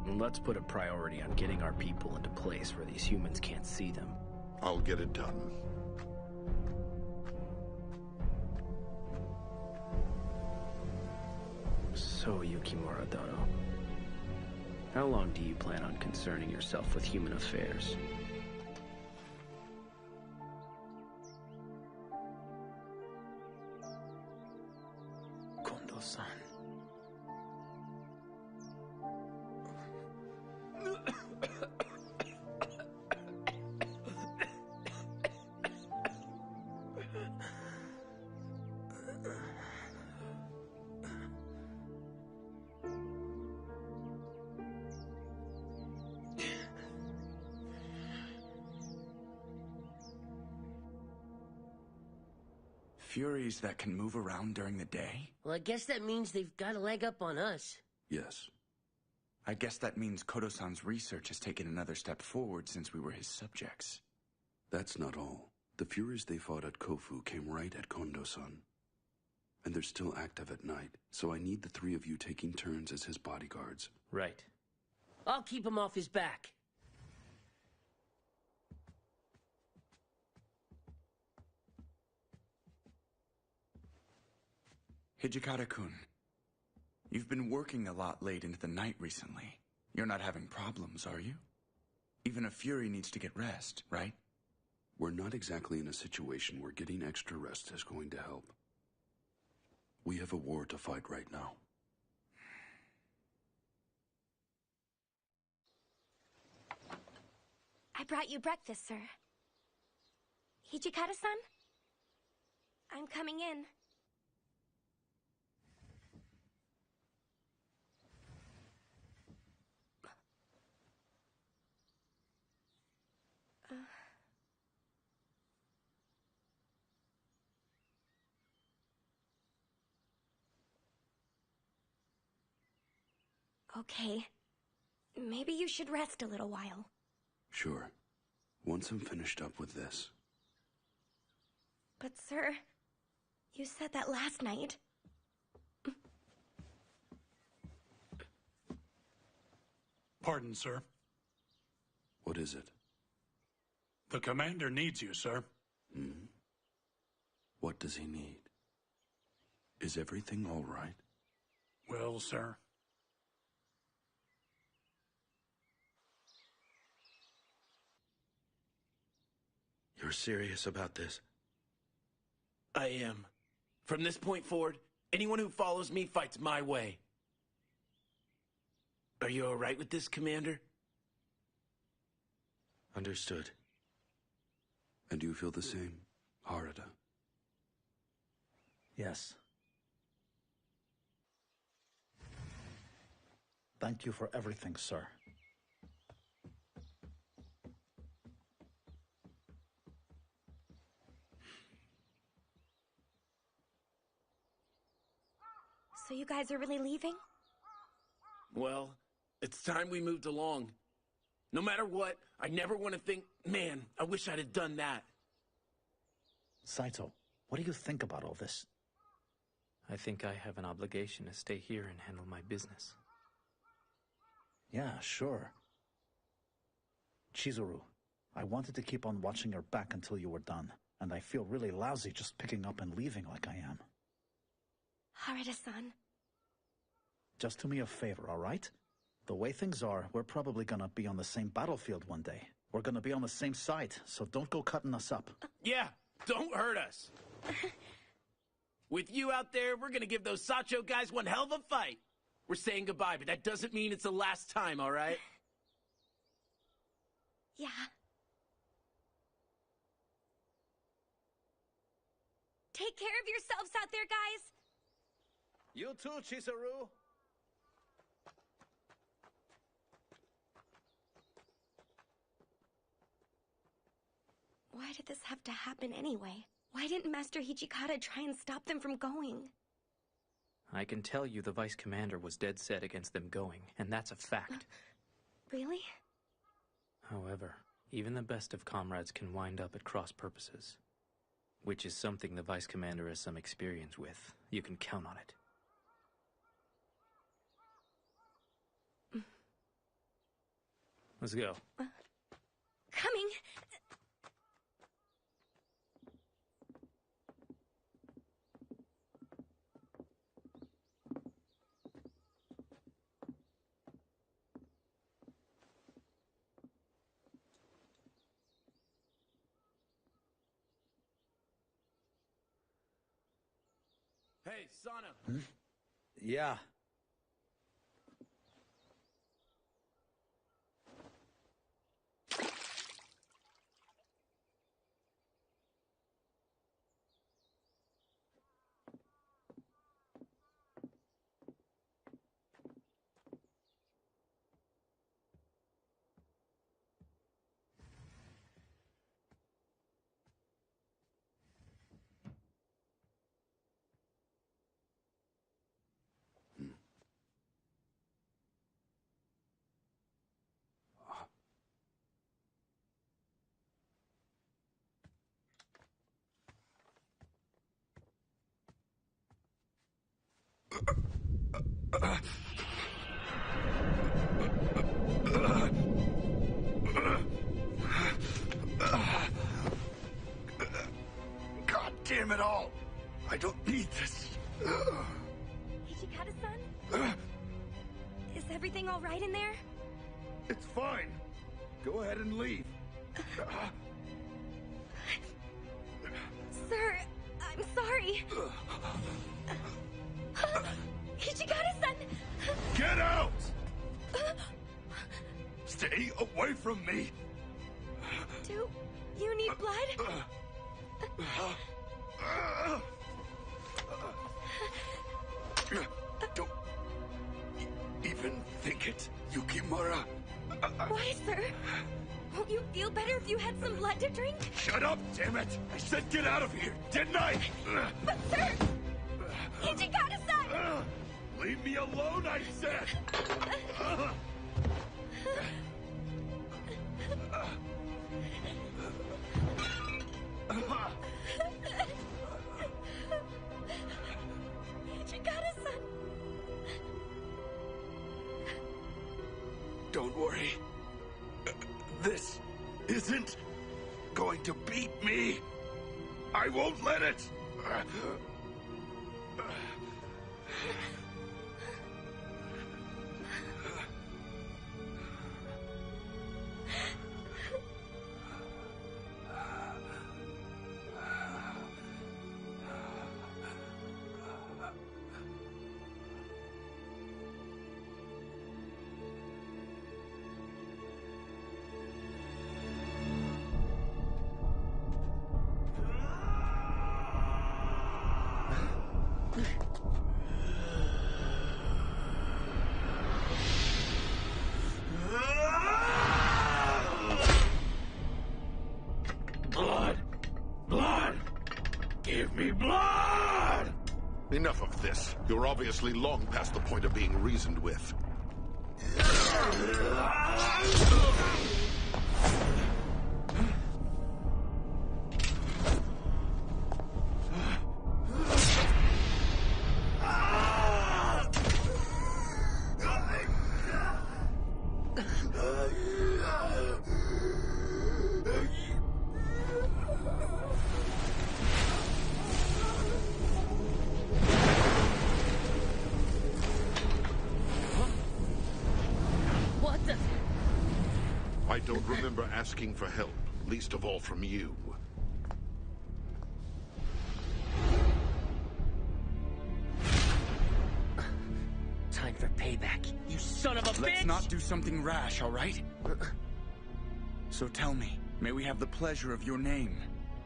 [SPEAKER 16] And let's put a priority on getting our people into place where these humans can't see them.
[SPEAKER 15] I'll get it done.
[SPEAKER 16] So, Yukimura Dono, how long do you plan on concerning yourself with human affairs?
[SPEAKER 3] Kondo-san.
[SPEAKER 10] Furies that can move around during the day?
[SPEAKER 9] Well, I guess that means they've got a leg up on us.
[SPEAKER 18] Yes.
[SPEAKER 10] I guess that means Kodo-san's research has taken another step forward since we were his subjects.
[SPEAKER 18] That's not all. The furies they fought at Kofu came right at Kondo-san. And they're still active at night, so I need the three of you taking turns as his bodyguards.
[SPEAKER 4] Right.
[SPEAKER 9] I'll keep him off his back.
[SPEAKER 10] Hijikata-kun, you've been working a lot late into the night recently. You're not having problems, are you? Even a fury needs to get rest, right?
[SPEAKER 18] We're not exactly in a situation where getting extra rest is going to help. We have a war to fight right now.
[SPEAKER 7] I brought you breakfast, sir. Hijikata-san? I'm coming in. Okay. Maybe you should rest a little while.
[SPEAKER 18] Sure. Once I'm finished up with this.
[SPEAKER 7] But sir, you said that last night.
[SPEAKER 13] Pardon, sir.
[SPEAKER 18] What is it?
[SPEAKER 13] The commander needs you, sir.
[SPEAKER 18] Hmm? What does he need? Is everything all right?
[SPEAKER 13] Well, sir.
[SPEAKER 1] You're serious about this?
[SPEAKER 2] I am. From this point forward, anyone who follows me fights my way. Are you all right with this, Commander?
[SPEAKER 1] Understood.
[SPEAKER 18] And you feel the same, Harada?
[SPEAKER 8] Yes. Thank you for everything, sir.
[SPEAKER 7] So you guys are really leaving?
[SPEAKER 2] Well, it's time we moved along. No matter what, I never want to think, man, I wish I'd have done that.
[SPEAKER 8] Saito, what do you think about all this?
[SPEAKER 4] I think I have an obligation to stay here and handle my business.
[SPEAKER 8] Yeah, sure. Chizuru, I wanted to keep on watching your back until you were done, and I feel really lousy just picking up and leaving like I am.
[SPEAKER 7] Harada-san.
[SPEAKER 8] Just do me a favor, all right? The way things are, we're probably gonna be on the same battlefield one day. We're gonna be on the same side, so don't go cutting us up.
[SPEAKER 2] Yeah, don't hurt us. With you out there, we're gonna give those Sacho guys one hell of a fight. We're saying goodbye, but that doesn't mean it's the last time, all right?
[SPEAKER 7] Yeah. Take care of yourselves out there, guys.
[SPEAKER 8] You too, Chizuru.
[SPEAKER 7] Why did this have to happen anyway? Why didn't Master Hijikata try and stop them from going?
[SPEAKER 4] I can tell you the Vice Commander was dead set against them going, and that's a fact.
[SPEAKER 7] Really?
[SPEAKER 4] However, even the best of comrades can wind up at cross purposes. Which is something the Vice Commander has some experience with. You can count on it. Let's go.
[SPEAKER 7] Coming!
[SPEAKER 2] Hey, Sana.
[SPEAKER 8] Hmm? Yeah.
[SPEAKER 10] God damn it all! I don't need this.
[SPEAKER 7] Hijikata-san? Is everything all right in there?
[SPEAKER 10] It's fine. Go ahead and leave.
[SPEAKER 7] Sir, I'm sorry.
[SPEAKER 5] away from me!
[SPEAKER 7] Do you need blood?
[SPEAKER 5] Don't even think it, Yukimura.
[SPEAKER 7] Why, sir? Won't you feel better if you had some blood to drink?
[SPEAKER 5] Shut up, damn it! I said get out of here, didn't I?
[SPEAKER 7] But, sir! Hijikata-san!
[SPEAKER 5] Leave me alone, I said!
[SPEAKER 7] Hijikata-san!
[SPEAKER 5] Don't worry. This isn't going to beat me. I won't let it. Enough of this. You're obviously long past the point of being reasoned with. I don't remember asking for help, least of all from you.
[SPEAKER 9] Time for payback, you son of a bitch!
[SPEAKER 10] Let's not do something rash, all right? So tell me, may we have the pleasure of your name?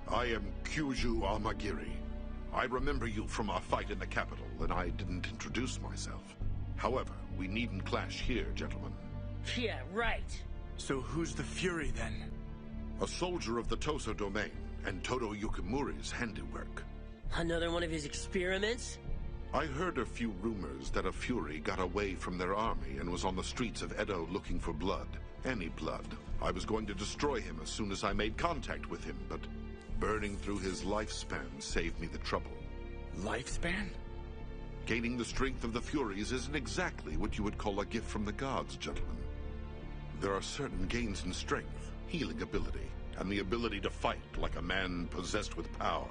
[SPEAKER 15] I am Kyuju Amagiri. I remember you from our fight in the capital, and I didn't introduce myself. However, we needn't clash here, gentlemen.
[SPEAKER 9] Yeah, right.
[SPEAKER 10] So who's the Fury, then?
[SPEAKER 15] A soldier of the Toso domain, and Todo Yukimura's handiwork.
[SPEAKER 9] Another one of his experiments?
[SPEAKER 15] I heard a few rumors that a Fury got away from their army and was on the streets of Edo looking for blood. Any blood. I was going to destroy him as soon as I made contact with him, but burning through his lifespan saved me the trouble.
[SPEAKER 10] Lifespan?
[SPEAKER 15] Gaining the strength of the Furies isn't exactly what you would call a gift from the gods, gentlemen. There are certain gains in strength, healing ability, and the ability to fight like a man possessed with power.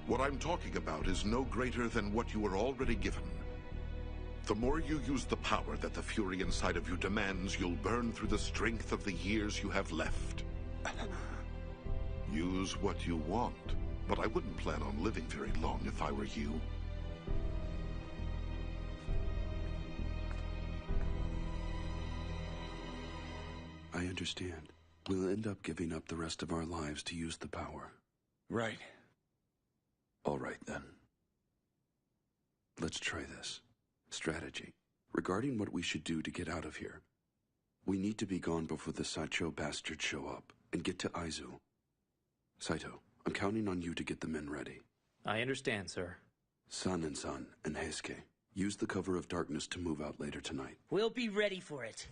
[SPEAKER 15] What I'm talking about is no greater than what you were already given. The more you use the power that the Fury inside of you demands, you'll burn through the strength of the years you have left. Use what you want, but I wouldn't plan on living very long if I were you.
[SPEAKER 19] I understand. We'll end up giving up the rest of our lives to use the power.
[SPEAKER 10] Right.
[SPEAKER 19] All right, then. Let's try this. Strategy. Regarding what we should do to get out of here. We need to be gone before the Saito bastards show up, and get to Aizu. Saito, I'm counting on you to get the men ready.
[SPEAKER 4] I understand, sir.
[SPEAKER 19] San and Heisuke, use the cover of darkness to move out later tonight.
[SPEAKER 9] We'll be ready for it.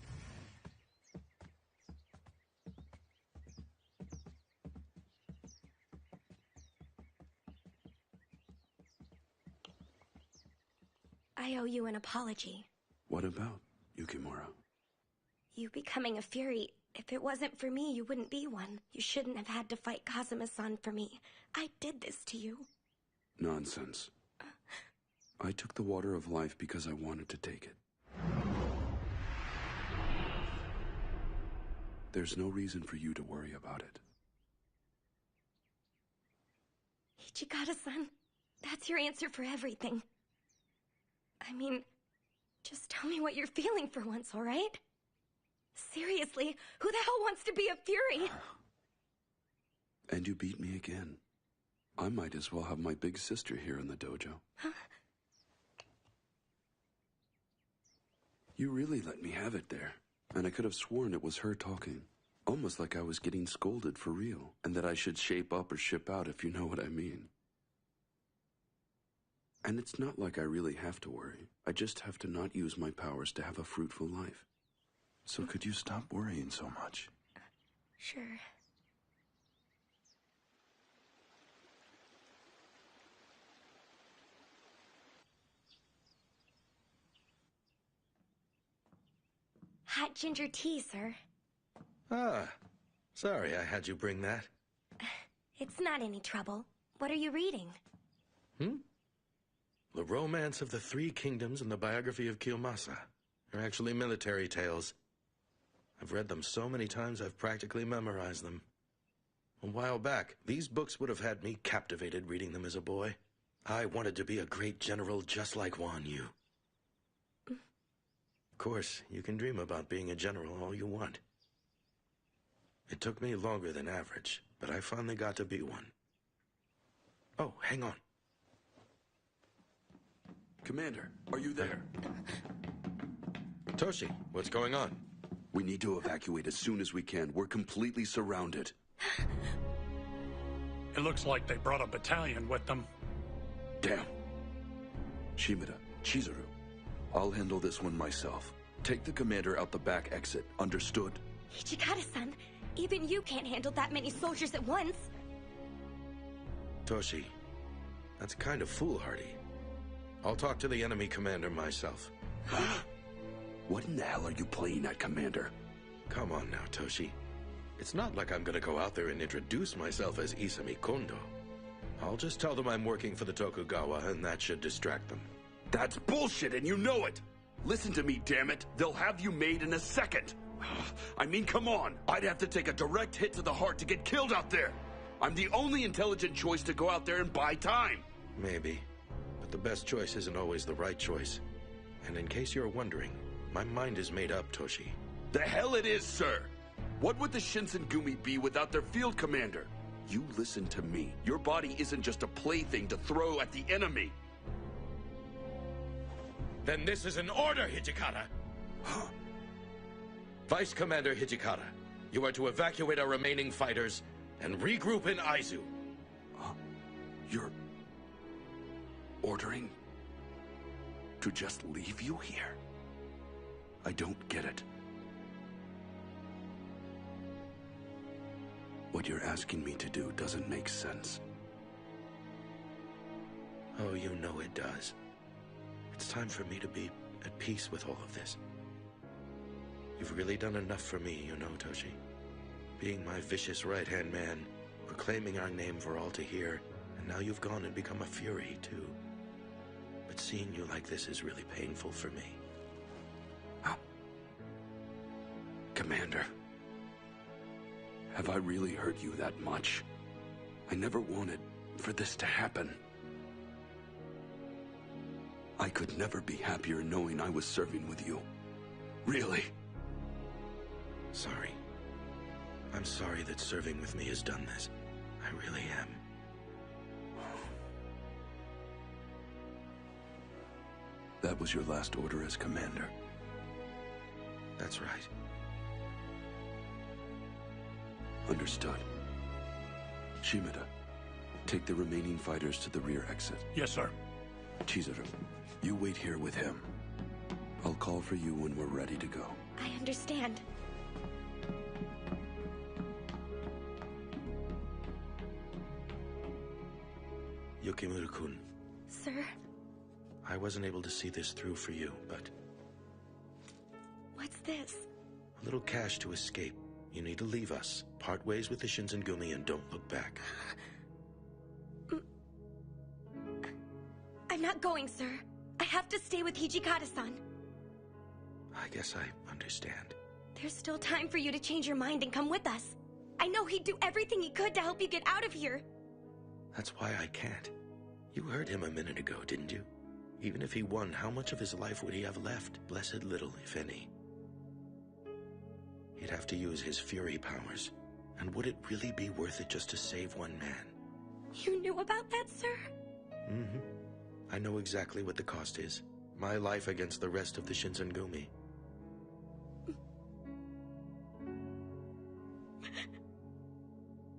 [SPEAKER 7] I owe you an apology.
[SPEAKER 19] What about, Yukimura?
[SPEAKER 7] You becoming a Fury, if it wasn't for me, you wouldn't be one. You shouldn't have had to fight Kazama-san for me. I did this to you.
[SPEAKER 19] Nonsense. I took the water of life because I wanted to take it. There's no reason for you to worry about it.
[SPEAKER 7] Hijikata-san, that's your answer for everything. I mean, just tell me what you're feeling for once, all right? Seriously, who the hell wants to be a fury?
[SPEAKER 19] And you beat me again. I might as well have my big sister here in the dojo.
[SPEAKER 7] Huh?
[SPEAKER 19] You really let me have it there. And I could have sworn it was her talking. Almost like I was getting scolded for real. And that I should shape up or ship out, if you know what I mean. And it's not like I really have to worry. I just have to not use my powers to have a fruitful life.
[SPEAKER 6] So could you stop worrying so much?
[SPEAKER 7] Sure. Hot ginger tea, sir.
[SPEAKER 1] Ah, sorry I had you bring that.
[SPEAKER 7] It's not any trouble. What are you reading?
[SPEAKER 1] The Romance of the Three Kingdoms and the biography of Kiyomasa. They're actually military tales. I've read them so many times I've practically memorized them. A while back, these books would have had me captivated reading them as a boy. I wanted to be a great general just like Wan Yu. Of course, you can dream about being a general all you want. It took me longer than average, but I finally got to be one. Oh, hang on.
[SPEAKER 19] Commander, are you there?
[SPEAKER 1] Toshi, what's going on?
[SPEAKER 19] We need to evacuate as soon as we can. We're completely surrounded.
[SPEAKER 13] It looks like they brought a battalion with them.
[SPEAKER 19] Damn. Shimada, Chizuru, I'll handle this one myself. Take the commander out the back exit. Understood?
[SPEAKER 7] Hijikata-san, even you can't handle that many soldiers at once.
[SPEAKER 1] Toshi, that's kind of foolhardy. I'll talk to the enemy commander myself.
[SPEAKER 19] What in the hell are you playing at, Commander?
[SPEAKER 1] Come on now, Toshi. It's not like I'm gonna go out there and introduce myself as Isami Kondo. I'll just tell them I'm working for the Tokugawa, and that should distract them.
[SPEAKER 19] That's bullshit, and you know it! Listen to me, damn it! They'll have you made in a second! I mean, come on! I'd have to take a direct hit to the heart to get killed out there! I'm the only intelligent choice to go out there and buy time!
[SPEAKER 1] Maybe. But the best choice isn't always the right choice. And in case you're wondering, my mind is made up, Toshi.
[SPEAKER 19] The hell it is, sir! What would the Shinsengumi be without their field commander? You listen to me. Your body isn't just a plaything to throw at the enemy.
[SPEAKER 1] Then this is an order, Hijikata! Vice Commander Hijikata, you are to evacuate our remaining fighters and regroup in Aizu.
[SPEAKER 19] You're ordering to just leave you here? I don't get it. What you're asking me to do doesn't make sense.
[SPEAKER 1] Oh, you know it does. It's time for me to be at peace with all of this. You've really done enough for me, you know, Toshi. Being my vicious right-hand man, proclaiming our name for all to hear, and now you've gone and become a fury, too. But seeing you like this is really painful for me.
[SPEAKER 19] Commander, have I really hurt you that much? I never wanted for this to happen. I could never be happier knowing I was serving with you. Really.
[SPEAKER 1] Sorry. I'm sorry that serving with me has done this. I really am.
[SPEAKER 19] That was your last order as commander.
[SPEAKER 1] That's right.
[SPEAKER 19] Understood. Shimada, take the remaining fighters to the rear exit.
[SPEAKER 13] Yes, sir.
[SPEAKER 19] Chizuru, you wait here with him. I'll call for you when we're ready to go.
[SPEAKER 7] I understand.
[SPEAKER 1] Yukimura-kun.
[SPEAKER 7] Sir?
[SPEAKER 1] I wasn't able to see this through for you, but...
[SPEAKER 7] What's this?
[SPEAKER 1] A little cash to escape. You need to leave us, part ways with the Shinsengumi, and don't look back.
[SPEAKER 7] I'm not going, sir. I have to stay with Hijikata-san.
[SPEAKER 1] I guess I understand.
[SPEAKER 7] There's still time for you to change your mind and come with us. I know he'd do everything he could to help you get out of here.
[SPEAKER 1] That's why I can't. You heard him a minute ago, didn't you? Even if he won, how much of his life would he have left? Blessed little, if any. He'd have to use his fury powers. And would it really be worth it just to save one man?
[SPEAKER 7] You knew about that, sir?
[SPEAKER 1] Mm-hmm. I know exactly what the cost is. My life against the rest of the Shinsengumi.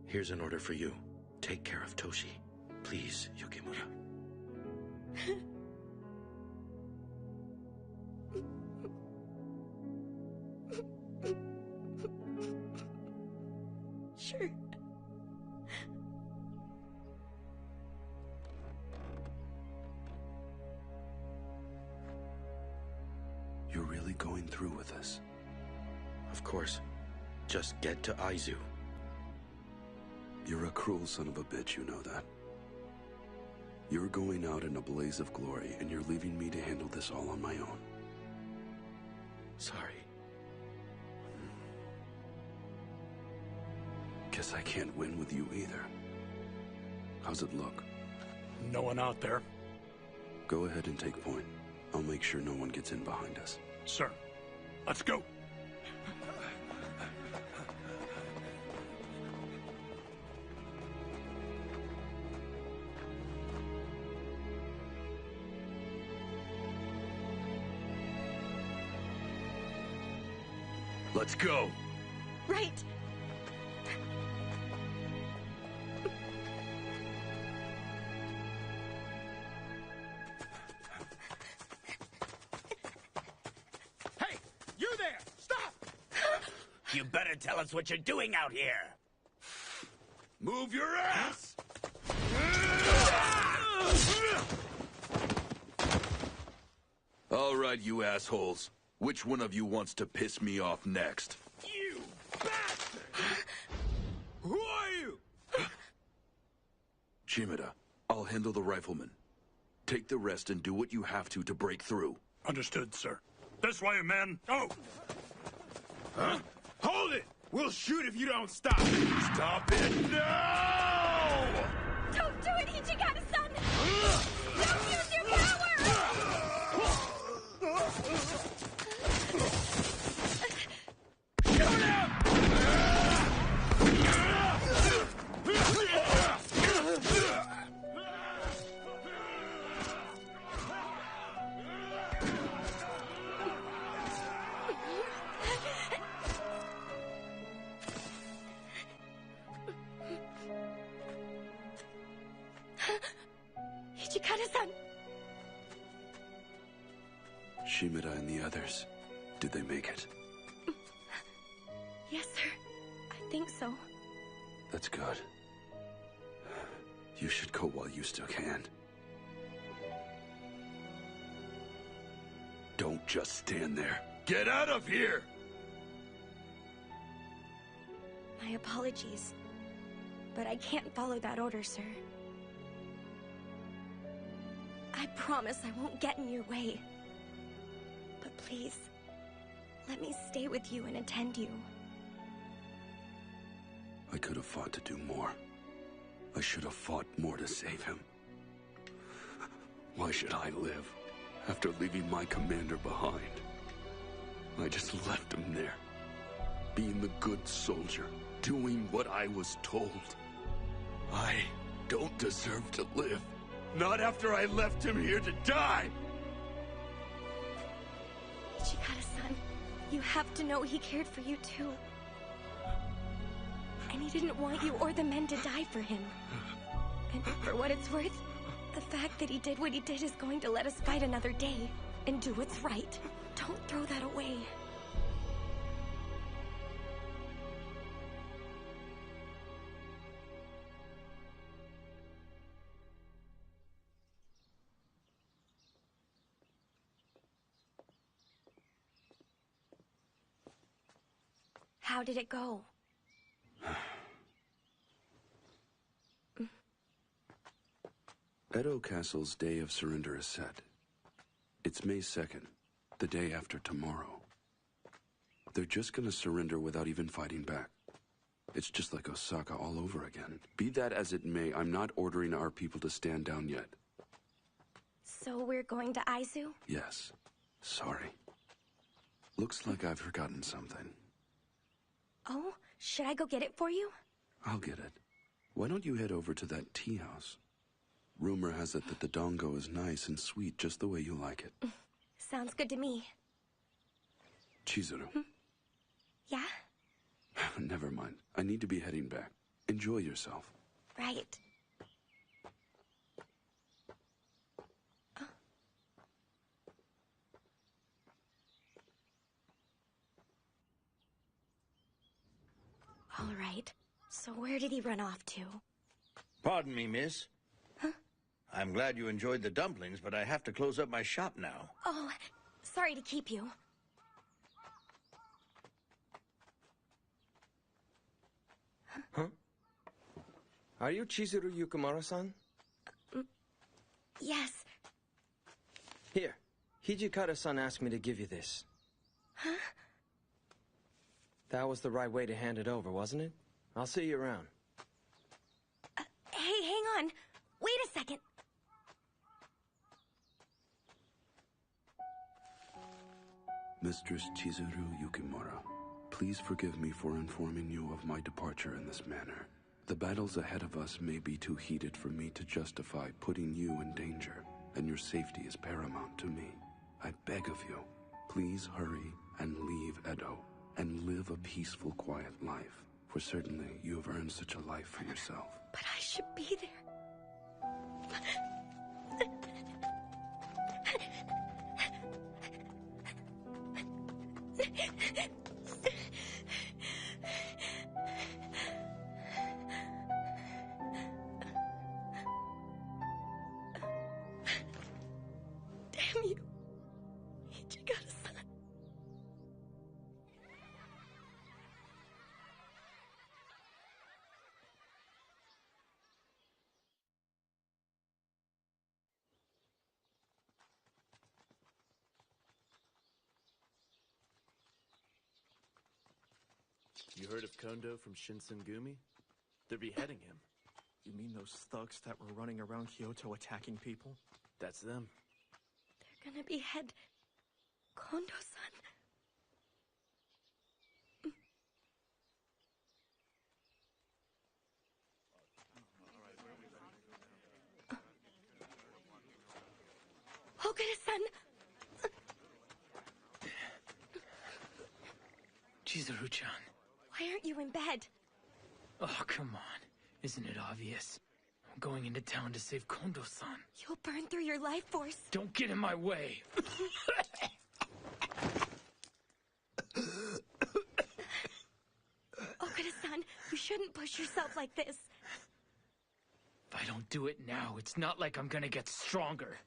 [SPEAKER 1] Here's an order for you. Take care of Toshi. Please, Yukimura.
[SPEAKER 7] Sure.
[SPEAKER 19] You're really going through with this?
[SPEAKER 1] Of course. Just get to Aizu.
[SPEAKER 19] You're a cruel son of a bitch, you know that. You're going out in a blaze of glory, and you're leaving me to handle this all on my own.
[SPEAKER 1] Sorry.
[SPEAKER 19] Guess I can't win with you either. How's it look?
[SPEAKER 13] No one out there.
[SPEAKER 19] Go ahead and take point. I'll make sure no one gets in behind us.
[SPEAKER 13] Sir, let's go.
[SPEAKER 5] Let's go.
[SPEAKER 7] Right.
[SPEAKER 2] Hey, you there! Stop! You better tell us what you're doing out here.
[SPEAKER 5] Move your ass! All right, you assholes. Which one of you wants to piss me off next?
[SPEAKER 2] You bastard! Who are you?
[SPEAKER 5] Shimada, I'll handle the rifleman. Take the rest and do what you have to break through.
[SPEAKER 13] Understood, sir. This way, men. Go!
[SPEAKER 2] Huh? Hold it! We'll shoot if you don't stop.
[SPEAKER 5] Stop it now!
[SPEAKER 7] Don't do it, Hijikata-san! Don't use your power! Hijikata-san!
[SPEAKER 19] Shimada and the others, did they make it?
[SPEAKER 7] Yes, sir. I think so.
[SPEAKER 19] That's good. You should go while you still can. Don't just stand there.
[SPEAKER 5] Get out of here!
[SPEAKER 7] My apologies. But I can't follow that order, sir. I promise I won't get in your way. But please, let me stay with you and attend you.
[SPEAKER 19] I could have fought to do more. I should have fought more to save him. Why should I live after leaving my commander behind? I just left him there, being the good soldier, doing what I was told. I don't deserve to live. Not after I left him here to die!
[SPEAKER 7] Hijikata-san, you have to know he cared for you too. And he didn't want you or the men to die for him. And for what it's worth, the fact that he did what he did is going to let us fight another day and do what's right. Don't throw that away. How did it go?
[SPEAKER 19] Edo Castle's day of surrender is set. It's May 2nd, the day after tomorrow. They're just gonna surrender without even fighting back. It's just like Osaka all over again. Be that as it may, I'm not ordering our people to stand down yet.
[SPEAKER 7] So we're going to Aizu?
[SPEAKER 19] Yes. Sorry. Looks like I've forgotten something.
[SPEAKER 7] Oh, should I go get it for you?
[SPEAKER 19] I'll get it. Why don't you head over to that tea house? Rumor has it that the dongo is nice and sweet just the way you like it.
[SPEAKER 7] Sounds good to me.
[SPEAKER 19] Chizuru.
[SPEAKER 7] Yeah?
[SPEAKER 19] Never mind. I need to be heading back. Enjoy yourself.
[SPEAKER 7] Right. All right. So where did he run off to?
[SPEAKER 17] Pardon me, miss.
[SPEAKER 7] Huh?
[SPEAKER 17] I'm glad you enjoyed the dumplings, but I have to close up my shop now.
[SPEAKER 7] Oh, sorry to keep you.
[SPEAKER 22] Huh? Are you Chizuru Yukimura-san?
[SPEAKER 7] Yes.
[SPEAKER 22] Here, Hijikata-san asked me to give you this.
[SPEAKER 7] Huh?
[SPEAKER 22] That was the right way to hand it over, wasn't it? I'll see you around.
[SPEAKER 7] Hey, hang on. Wait a second.
[SPEAKER 19] Mistress Chizuru Yukimura, please forgive me for informing you of my departure in this manner. The battles ahead of us may be too heated for me to justify putting you in danger, and your safety is paramount to me. I beg of you, please hurry and leave Edo, and live a peaceful, quiet life, for certainly you have earned such a life for yourself.
[SPEAKER 7] But I should be there. Damn you, Hijikata-san.
[SPEAKER 23] You heard of Kondo from Shinsengumi? They're beheading him.
[SPEAKER 24] You mean those thugs that were running around Kyoto attacking people?
[SPEAKER 23] That's them.
[SPEAKER 7] They're gonna behead Kondo-san. Okita-san!
[SPEAKER 3] Chizuru-chan.
[SPEAKER 7] Why aren't you in bed?
[SPEAKER 3] Oh, come on. Isn't it obvious? I'm going into town to save Kondo-san.
[SPEAKER 7] You'll burn through your life force.
[SPEAKER 3] Don't get in my way.
[SPEAKER 7] Okita-san, you shouldn't push yourself like this.
[SPEAKER 3] If I don't do it now, it's not like I'm gonna get stronger.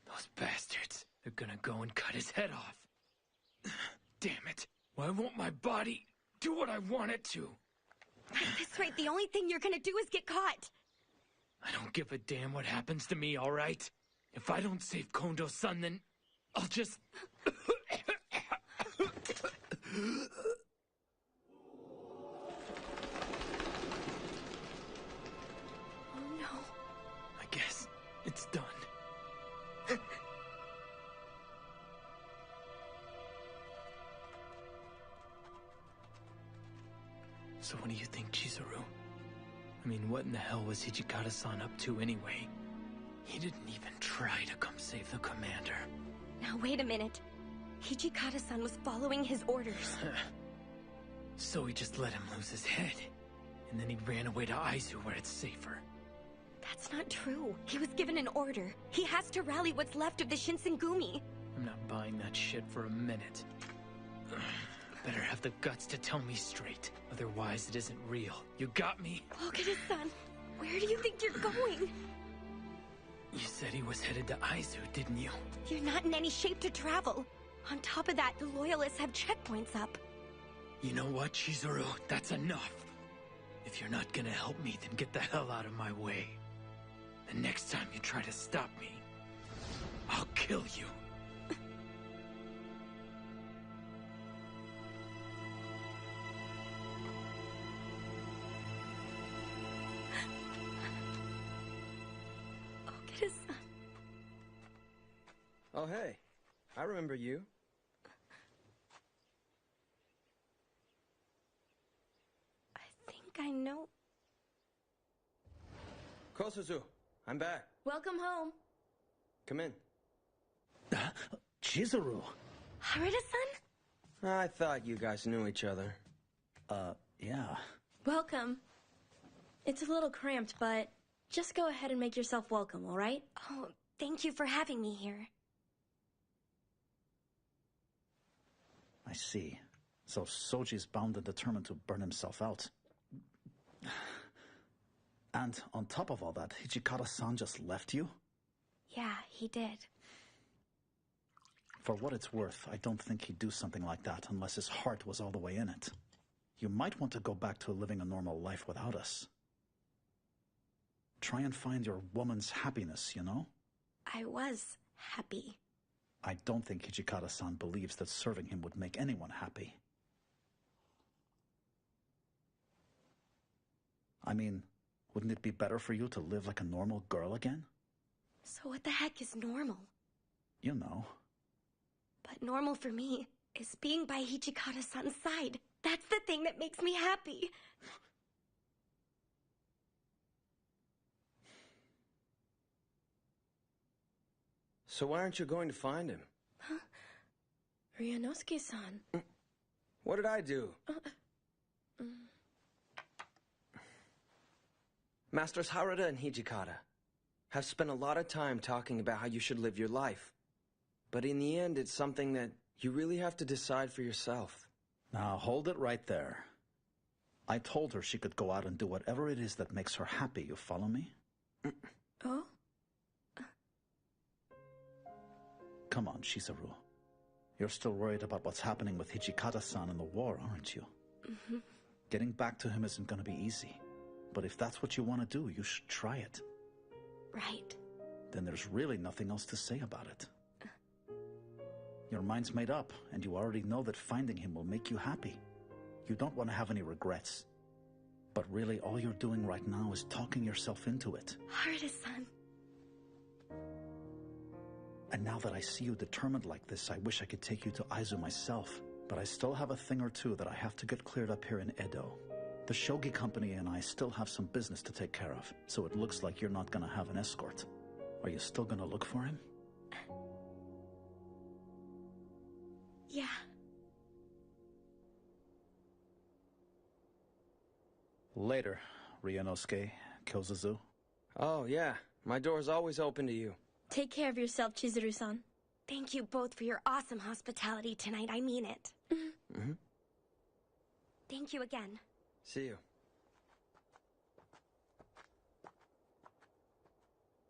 [SPEAKER 3] Those bastards, they're gonna go and cut his head off. Damn it. Why won't my body do what I want it to?
[SPEAKER 7] At this rate, the only thing you're gonna do is get caught.
[SPEAKER 3] I don't give a damn what happens to me, all right? If I don't save Kondo-san, then I'll just...
[SPEAKER 7] Oh no.
[SPEAKER 3] I guess it's done. So what do you think, Chizuru? I mean, what in the hell was Hijikata-san up to anyway? He didn't even try to come save the commander.
[SPEAKER 7] Now wait a minute. Hijikata-san was following his orders.
[SPEAKER 3] So he just let him lose his head. And then he ran away to Aizu where it's safer.
[SPEAKER 7] That's not true. He was given an order. He has to rally what's left of the Shinsengumi.
[SPEAKER 3] I'm not buying that shit for a minute. Better have the guts to tell me straight. Otherwise, it isn't real. You got me?
[SPEAKER 7] Okita-san, where do you think you're going?
[SPEAKER 3] You said he was headed to Aizu, didn't you?
[SPEAKER 7] You're not in any shape to travel. On top of that, the Loyalists have checkpoints up.
[SPEAKER 3] You know what, Chizuru? That's enough. If you're not gonna help me, then get the hell out of my way. The next time you try to stop me, I'll kill you.
[SPEAKER 7] Okita-san.
[SPEAKER 22] Oh, hey. I remember you. Kosuzu, I'm back.
[SPEAKER 7] Welcome home.
[SPEAKER 22] Come in.
[SPEAKER 8] Chizuru.
[SPEAKER 7] Haruda-san?
[SPEAKER 22] I thought you guys knew each other.
[SPEAKER 8] Yeah.
[SPEAKER 12] Welcome. It's a little cramped, but just go ahead and make yourself welcome, all right?
[SPEAKER 7] Oh, thank you for having me here.
[SPEAKER 8] I see. So Soji's bound and determined to burn himself out. And on top of all that, Hijikata-san just left you?
[SPEAKER 7] Yeah, he did.
[SPEAKER 8] For what it's worth, I don't think he'd do something like that unless his heart was all the way in it. You might want to go back to living a normal life without us. Try and find your woman's happiness, you know?
[SPEAKER 7] I was happy.
[SPEAKER 8] I don't think Hijikata-san believes that serving him would make anyone happy. I mean, wouldn't it be better for you to live like a normal girl again?
[SPEAKER 7] So what the heck is normal?
[SPEAKER 8] You know.
[SPEAKER 7] But normal for me is being by Hijikata-san's side. That's the thing that makes me happy.
[SPEAKER 22] So why aren't you going to find him?
[SPEAKER 12] Huh? Ryanosuke-san.
[SPEAKER 22] What did I do? Masters Haruda and Hijikata have spent a lot of time talking about how you should live your life. But in the end, it's something that you really have to decide for yourself.
[SPEAKER 8] Now, hold it right there. I told her she could go out and do whatever it is that makes her happy, you follow me?
[SPEAKER 12] Oh?
[SPEAKER 8] Come on, Chizuru. You're still worried about what's happening with Hijikata-san in the war, aren't you?
[SPEAKER 12] Mm-hmm.
[SPEAKER 8] Getting back to him isn't going to be easy. But if that's what you want to do, you should try it.
[SPEAKER 7] Right.
[SPEAKER 8] Then there's really nothing else to say about it. Your mind's made up, and you already know that finding him will make you happy. You don't want to have any regrets. But really, all you're doing right now is talking yourself into it.
[SPEAKER 7] Haruda-san.
[SPEAKER 8] And now that I see you determined like this, I wish I could take you to Aizu myself. But I still have a thing or two that I have to get cleared up here in Edo. The shogi company and I still have some business to take care of, so it looks like you're not gonna have an escort. Are you still gonna look for him?
[SPEAKER 7] Yeah.
[SPEAKER 8] Later, Ryanosuke, Kyozuzu.
[SPEAKER 22] Oh, yeah. My door's always open to you.
[SPEAKER 12] Take care of yourself, Chizuru-san.
[SPEAKER 7] Thank you both for your awesome hospitality tonight. I mean it.
[SPEAKER 22] Mm-hmm.
[SPEAKER 7] Thank you again.
[SPEAKER 22] See you.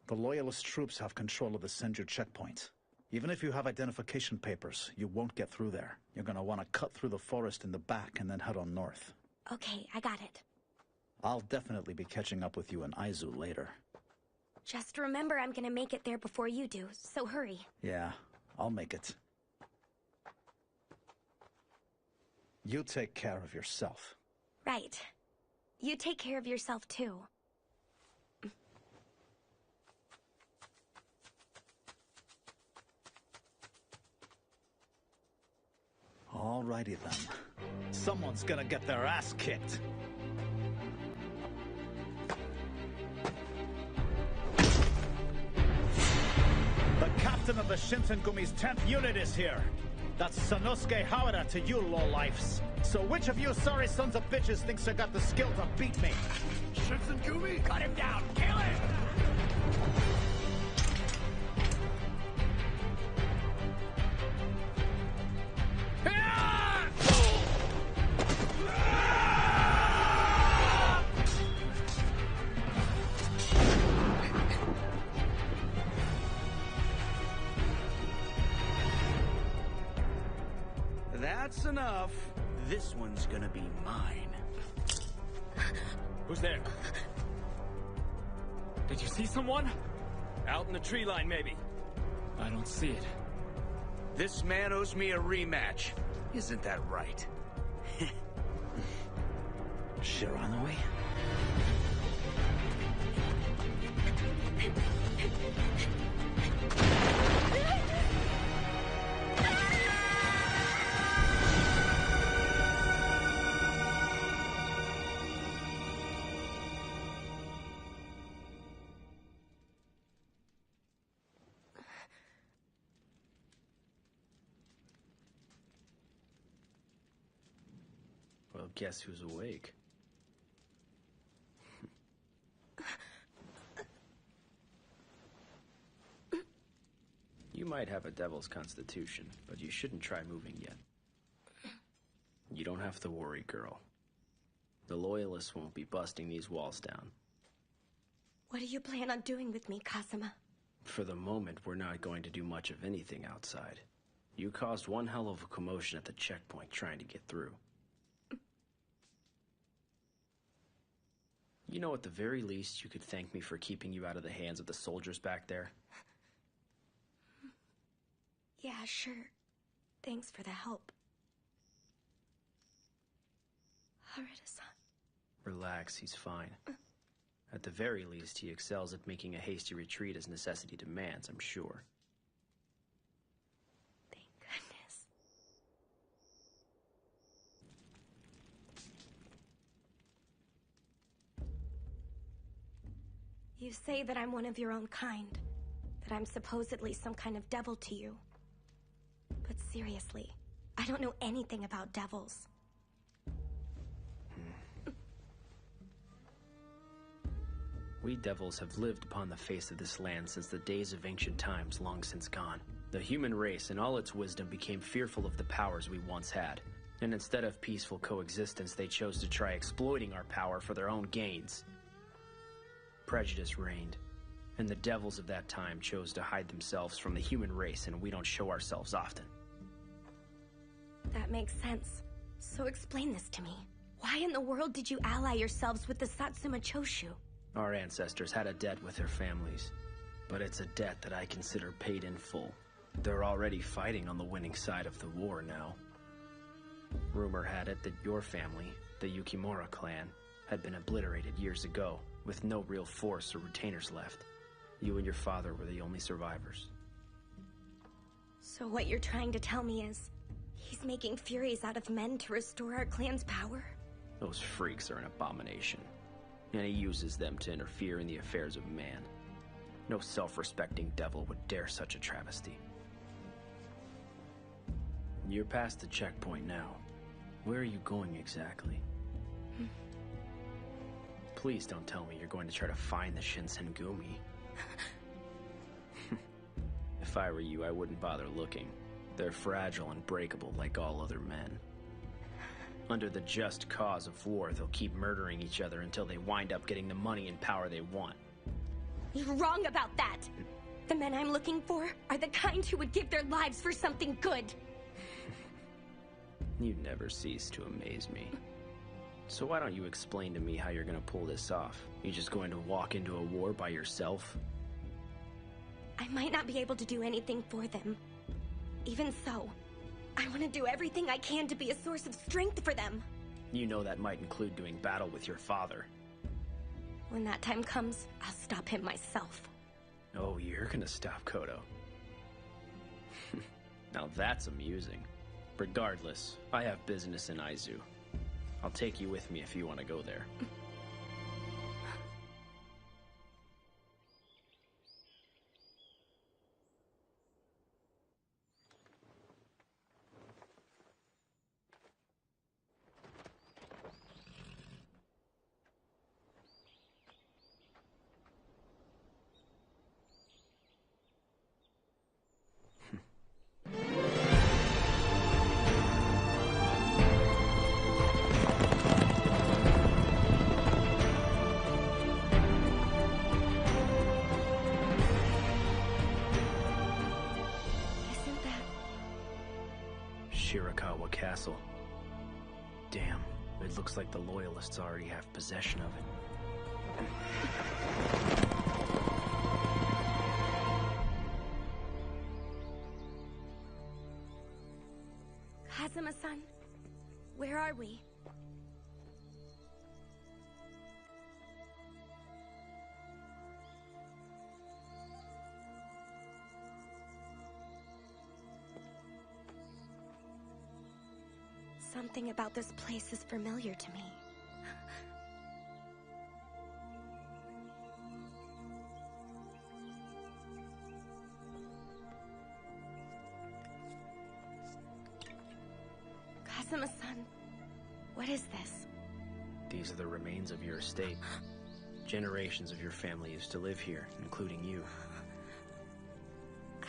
[SPEAKER 8] The Loyalist troops have control of the Senju checkpoint. Even if you have identification papers, you won't get through there. You're gonna want to cut through the forest in the back and then head on north.
[SPEAKER 7] Okay, I got it.
[SPEAKER 8] I'll definitely be catching up with you in Aizu later.
[SPEAKER 7] Just remember I'm gonna make it there before you do, so hurry.
[SPEAKER 8] Yeah, I'll make it. You take care of yourself.
[SPEAKER 7] Right. You take care of yourself, too.
[SPEAKER 8] Alrighty then. Someone's gonna get their ass kicked. The captain of the Shinsengumi's 10th unit is here. That's Sanosuke Hawada to you lowlifes. So which of you sorry sons of bitches thinks I got the skill to beat me?
[SPEAKER 2] Shinsengumi, cut him down! Kill him!
[SPEAKER 11] That's enough. This one's gonna be mine.
[SPEAKER 2] Who's there? Did you see someone? Out in the tree line, maybe. I don't see it.
[SPEAKER 11] This man owes me a rematch. Isn't that right?
[SPEAKER 8] Shiranui?
[SPEAKER 4] Guess who's awake? You might have a devil's constitution, but you shouldn't try moving yet. You don't have to worry, girl. The Loyalists won't be busting these walls down.
[SPEAKER 7] What do you plan on doing with me, Kazama?
[SPEAKER 4] For the moment, we're not going to do much of anything outside. You caused one hell of a commotion at the checkpoint trying to get through. You know, at the very least, you could thank me for keeping you out of the hands of the soldiers back there.
[SPEAKER 7] Yeah, sure. Thanks for the help. Harada-san.
[SPEAKER 4] Relax, he's fine. At the very least, he excels at making a hasty retreat as necessity demands, I'm sure.
[SPEAKER 7] Thank goodness. You say that I'm one of your own kind, that I'm supposedly some kind of devil to you. But seriously, I don't know anything about devils.
[SPEAKER 4] We devils have lived upon the face of this land since the days of ancient times, long since gone. The human race, in all its wisdom, became fearful of the powers we once had. And instead of peaceful coexistence, they chose to try exploiting our power for their own gains. Prejudice reigned, and the devils of that time chose to hide themselves from the human race, and we don't show ourselves often.
[SPEAKER 7] That makes sense. So explain this to me. Why in the world did you ally yourselves with the Satsuma Choshu?
[SPEAKER 4] Our ancestors had a debt with their families, but it's a debt that I consider paid in full. They're already fighting on the winning side of the war now. Rumor had it that your family, the Yukimura clan, had been obliterated years ago, with no real force or retainers left. You and your father were the only survivors.
[SPEAKER 7] So what you're trying to tell me is, he's making furies out of men to restore our clan's power?
[SPEAKER 4] Those freaks are an abomination, and he uses them to interfere in the affairs of man. No self-respecting devil would dare such a travesty. You're past the checkpoint now. Where are you going exactly? Please don't tell me you're going to try to find the Shinsengumi. If I were you, I wouldn't bother looking. They're fragile and breakable like all other men. Under the just cause of war, they'll keep murdering each other until they wind up getting the money and power they want.
[SPEAKER 7] You're wrong about that! The men I'm looking for are the kind who would give their lives for something good.
[SPEAKER 4] You never cease to amaze me. So why don't you explain to me how you're gonna pull this off? You just going to walk into a war by yourself?
[SPEAKER 7] I might not be able to do anything for them. Even so, I want to do everything I can to be a source of strength for them.
[SPEAKER 4] You know that might include doing battle with your father.
[SPEAKER 7] When that time comes, I'll stop him myself.
[SPEAKER 4] Oh, you're gonna stop Kodo. Now that's amusing. Regardless, I have business in Aizu. I'll take you with me if you want to go there. Castle. Damn, it looks like the Loyalists already have possession of it.
[SPEAKER 7] Kazama-san, where are we? Something about this place is familiar to me. Kazama-san, What is this?
[SPEAKER 4] These are the remains of your estate. Generations of your family used to live here, including you.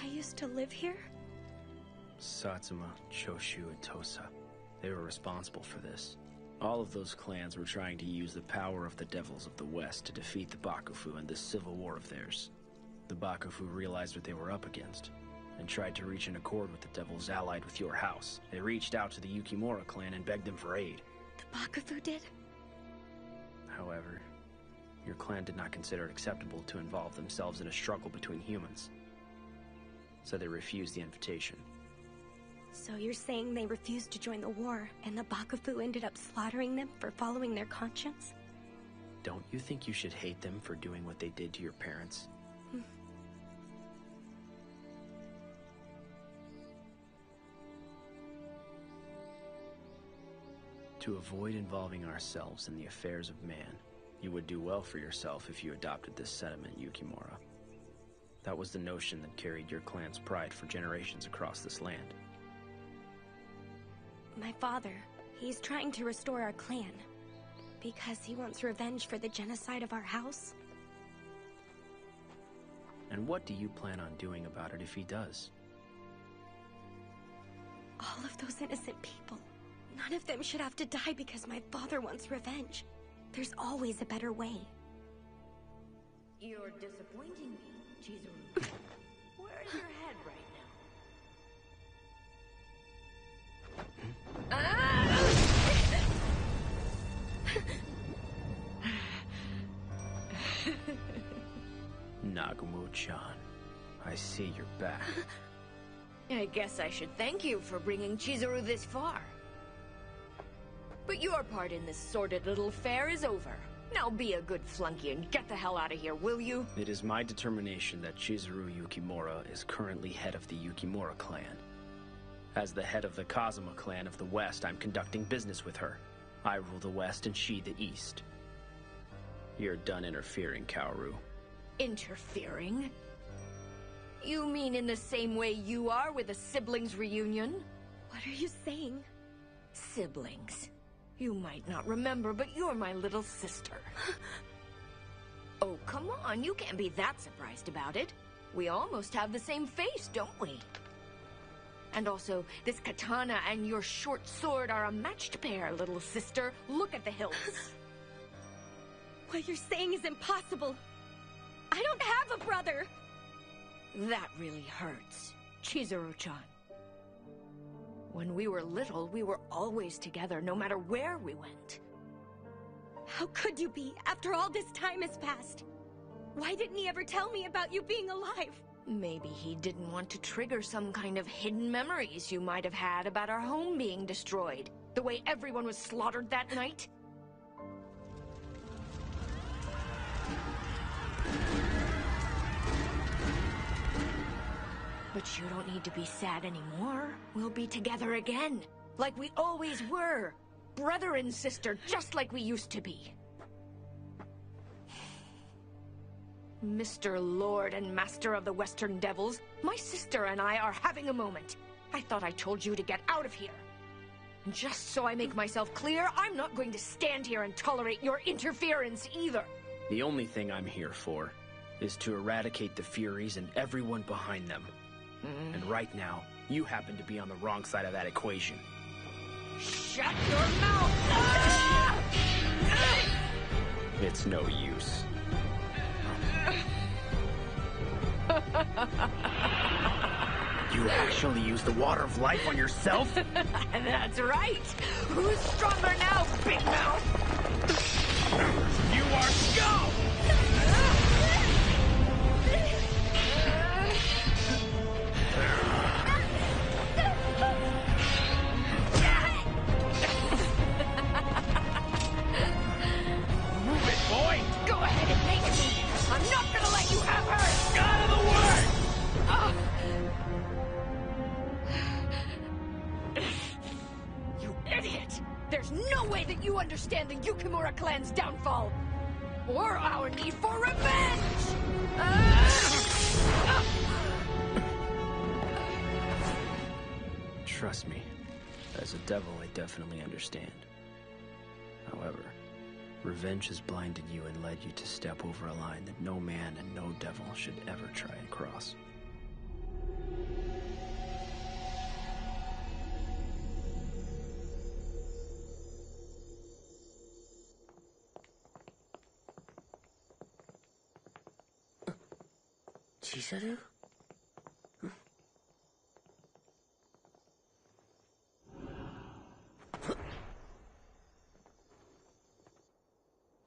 [SPEAKER 7] I used to live here?
[SPEAKER 4] Satsuma, Choshu, and Tosa. They were responsible for this. All of those clans were trying to use the power of the Devils of the West to defeat the Bakufu in this civil war of theirs. The Bakufu realized what they were up against, and tried to reach an accord with the Devils allied with your house. They reached out to the Yukimura clan and begged them for aid.
[SPEAKER 7] The Bakufu did?
[SPEAKER 4] However, your clan did not consider it acceptable to involve themselves in a struggle between humans. So they refused the invitation.
[SPEAKER 7] So you're saying they refused to join the war, and the Bakufu ended up slaughtering them for following their conscience?
[SPEAKER 4] Don't you think you should hate them for doing what they did to your parents? To avoid involving ourselves in the affairs of man, you would do well for yourself if you adopted this sentiment, Yukimura. That was the notion that carried your clan's pride for generations across this land.
[SPEAKER 7] My father, he's trying to restore our clan. Because he wants revenge for the genocide of our house?
[SPEAKER 4] And what do you plan on doing about it if he does?
[SPEAKER 7] All of those innocent people. None of them should have to die because my father wants revenge. There's always a better way.
[SPEAKER 14] You're disappointing me, Chizuru. Where's your head right now?
[SPEAKER 4] Nagumo-chan, I see you're back.
[SPEAKER 14] I guess I should thank you for bringing Chizuru this far. But your part in this sordid little affair is over. Now be a good flunky and get the hell out of here, will you?
[SPEAKER 4] It is my determination that Chizuru Yukimura is currently head of the Yukimura clan. As the head of the Kazama clan of the West, I'm conducting business with her. I rule the West and she the East. You're done interfering, Kaoru.
[SPEAKER 14] Interfering? You mean in the same way you are with a siblings reunion?
[SPEAKER 7] What are you saying?
[SPEAKER 14] Siblings. You might not remember, but you're my little sister. Oh, come on, you can't be that surprised about it. We almost have the same face, don't we? And also, this katana and your short sword are a matched pair, little sister. Look at the hilts.
[SPEAKER 7] What you're saying is impossible. I don't have a brother!
[SPEAKER 14] That really hurts, Chizuru-chan. When we were little, we were always together, no matter where we went.
[SPEAKER 7] How could you be, after all this time has passed? Why didn't he ever tell me about you being alive?
[SPEAKER 14] Maybe he didn't want to trigger some kind of hidden memories you might have had about our home being destroyed. The way everyone was slaughtered that night. But you don't need to be sad anymore. We'll be together again, like we always were. Brother and sister, just like we used to be. Mr. Lord and Master of the Western Devils, my sister and I are having a moment. I thought I told you to get out of here. And just so I make myself clear, I'm not going to stand here and tolerate your interference either.
[SPEAKER 4] The only thing I'm here for is to eradicate the Furies and everyone behind them. And right now, you happen to be on the wrong side of that equation.
[SPEAKER 14] Shut your mouth! Ah!
[SPEAKER 4] It's no use. You actually used the water of life on yourself?
[SPEAKER 14] That's right! Who's stronger now, Big Mouth?
[SPEAKER 2] You are scum!
[SPEAKER 14] Move it, boy! Go ahead and make me! I'm not gonna let you have her!
[SPEAKER 2] Out of the way!
[SPEAKER 14] You idiot! There's no way that you understand the Yukimura clan's downfall! Or our need for revenge!
[SPEAKER 4] Trust me, as a devil, I definitely understand. forever. Revenge has blinded you and led you to step over a line that no man and no devil should ever try and cross.
[SPEAKER 9] Chizuru?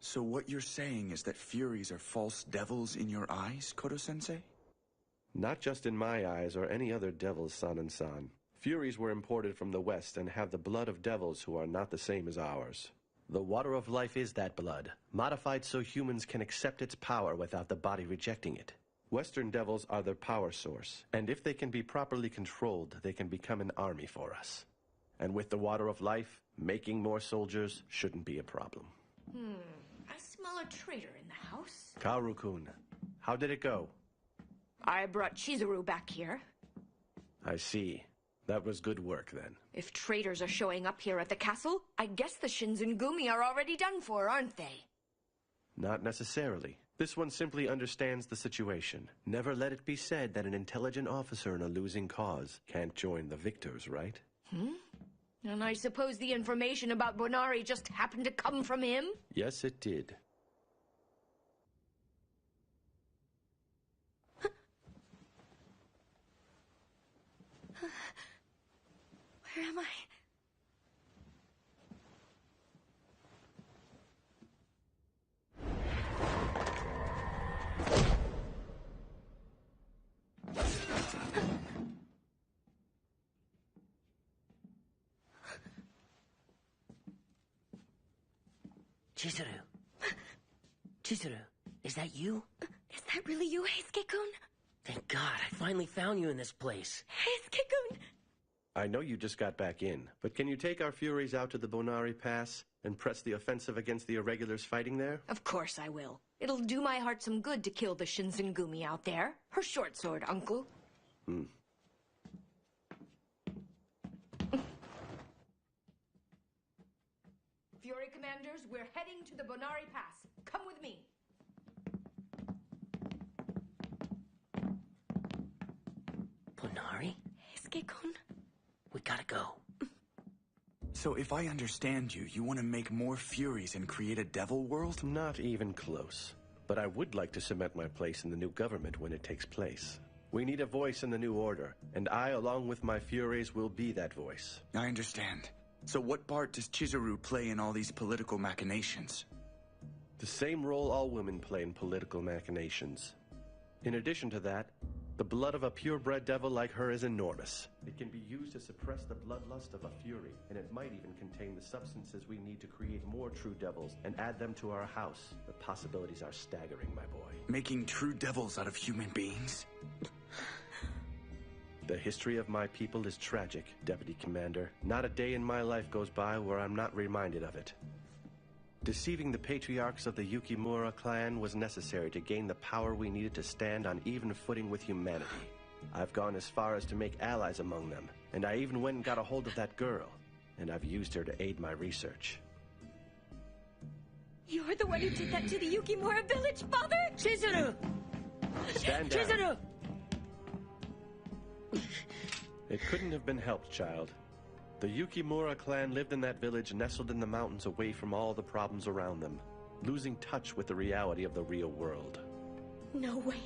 [SPEAKER 10] So what you're saying is that Furies are false devils in your eyes, Kodo-sensei?
[SPEAKER 6] Not just in my eyes or any other devil's, San. Furies were imported from the West and have the blood of devils who are not the same as ours. The water of life is that blood, modified so humans can accept its power without the body rejecting it. Western devils are their power source, and if they can be properly controlled, they can become an army for us. And with the water of life, making more soldiers shouldn't be a problem.
[SPEAKER 14] I smell a traitor in the house.
[SPEAKER 6] Kaoru-kun, how did it go?
[SPEAKER 14] I brought Chizuru back here.
[SPEAKER 6] I see. That was good work, then.
[SPEAKER 14] If traitors are showing up here at the castle, I guess the Shinsengumi are already done for, aren't they?
[SPEAKER 6] Not necessarily. This one simply understands the situation. Never let it be said that an intelligent officer in a losing cause can't join the victors, right?
[SPEAKER 14] And I suppose the information about Bonari just happened to come from him?
[SPEAKER 6] Yes, it did.
[SPEAKER 7] Where am I?
[SPEAKER 9] Chizuru. Chizuru, is that you?
[SPEAKER 7] Is that really you, Heisuke-kun?
[SPEAKER 9] Thank God, I finally found you in this place.
[SPEAKER 7] Heisuke-kun!
[SPEAKER 6] I know you just got back in, but can you take our Furies out to the Bonari Pass and press the offensive against the irregulars fighting there?
[SPEAKER 14] Of course I will. It'll do my heart some good to kill the Shinsengumi out there. Her short sword, uncle. Fury commanders, we're heading to the Bonari Pass. Come with me.
[SPEAKER 9] Bonari?
[SPEAKER 7] Heisuke-kun?
[SPEAKER 9] We gotta go.
[SPEAKER 10] So if I understand you, you want to make more Furies and create a devil world?
[SPEAKER 6] Not even close. But I would like to cement my place in the new government when it takes place. We need a voice in the new order, and I, along with my Furies, will be that voice.
[SPEAKER 10] I understand. So what part does Chizuru play in all these political machinations?
[SPEAKER 6] The same role all women play in political machinations. In addition to that, the blood of a purebred devil like her is enormous. It can be used to suppress the bloodlust of a fury, and it might even contain the substances we need to create more true devils and add them to our house. The possibilities are staggering, my boy.
[SPEAKER 10] Making true devils out of human beings?
[SPEAKER 6] The history of my people is tragic, Deputy Commander. Not a day in my life goes by where I'm not reminded of it. Deceiving the patriarchs of the Yukimura clan was necessary to gain the power we needed to stand on even footing with humanity. I've gone as far as to make allies among them, and I even went and got a hold of that girl, and I've used her to aid my research.
[SPEAKER 7] You're the one who did that to the Yukimura village, Father?
[SPEAKER 9] Chizuru!
[SPEAKER 6] Stand down.
[SPEAKER 9] Chizuru!
[SPEAKER 6] It couldn't have been helped, child. The Yukimura clan lived in that village nestled in the mountains away from all the problems around them, losing touch with the reality of the real world.
[SPEAKER 7] No way.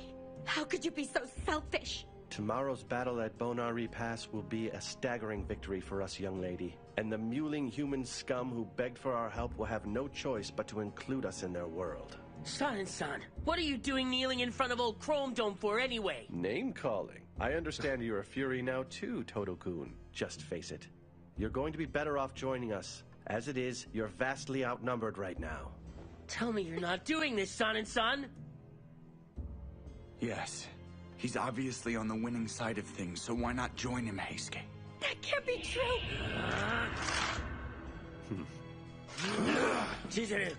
[SPEAKER 7] How could you be so selfish?
[SPEAKER 6] Tomorrow's battle at Bonari Pass will be a staggering victory for us, young lady. And the mewling human scum who begged for our help will have no choice but to include us in their world.
[SPEAKER 9] San, what are you doing kneeling in front of old Chrome Dome for anyway?
[SPEAKER 6] Name-calling. I understand you're a Fury now too, Todo-kun. Just face it. You're going to be better off joining us. As it is, you're vastly outnumbered right now.
[SPEAKER 9] Tell me you're not doing this, San.
[SPEAKER 10] Yes. He's obviously on the winning side of things, so why not join him, Heisuke?
[SPEAKER 7] That can't be true!
[SPEAKER 9] Chizuru!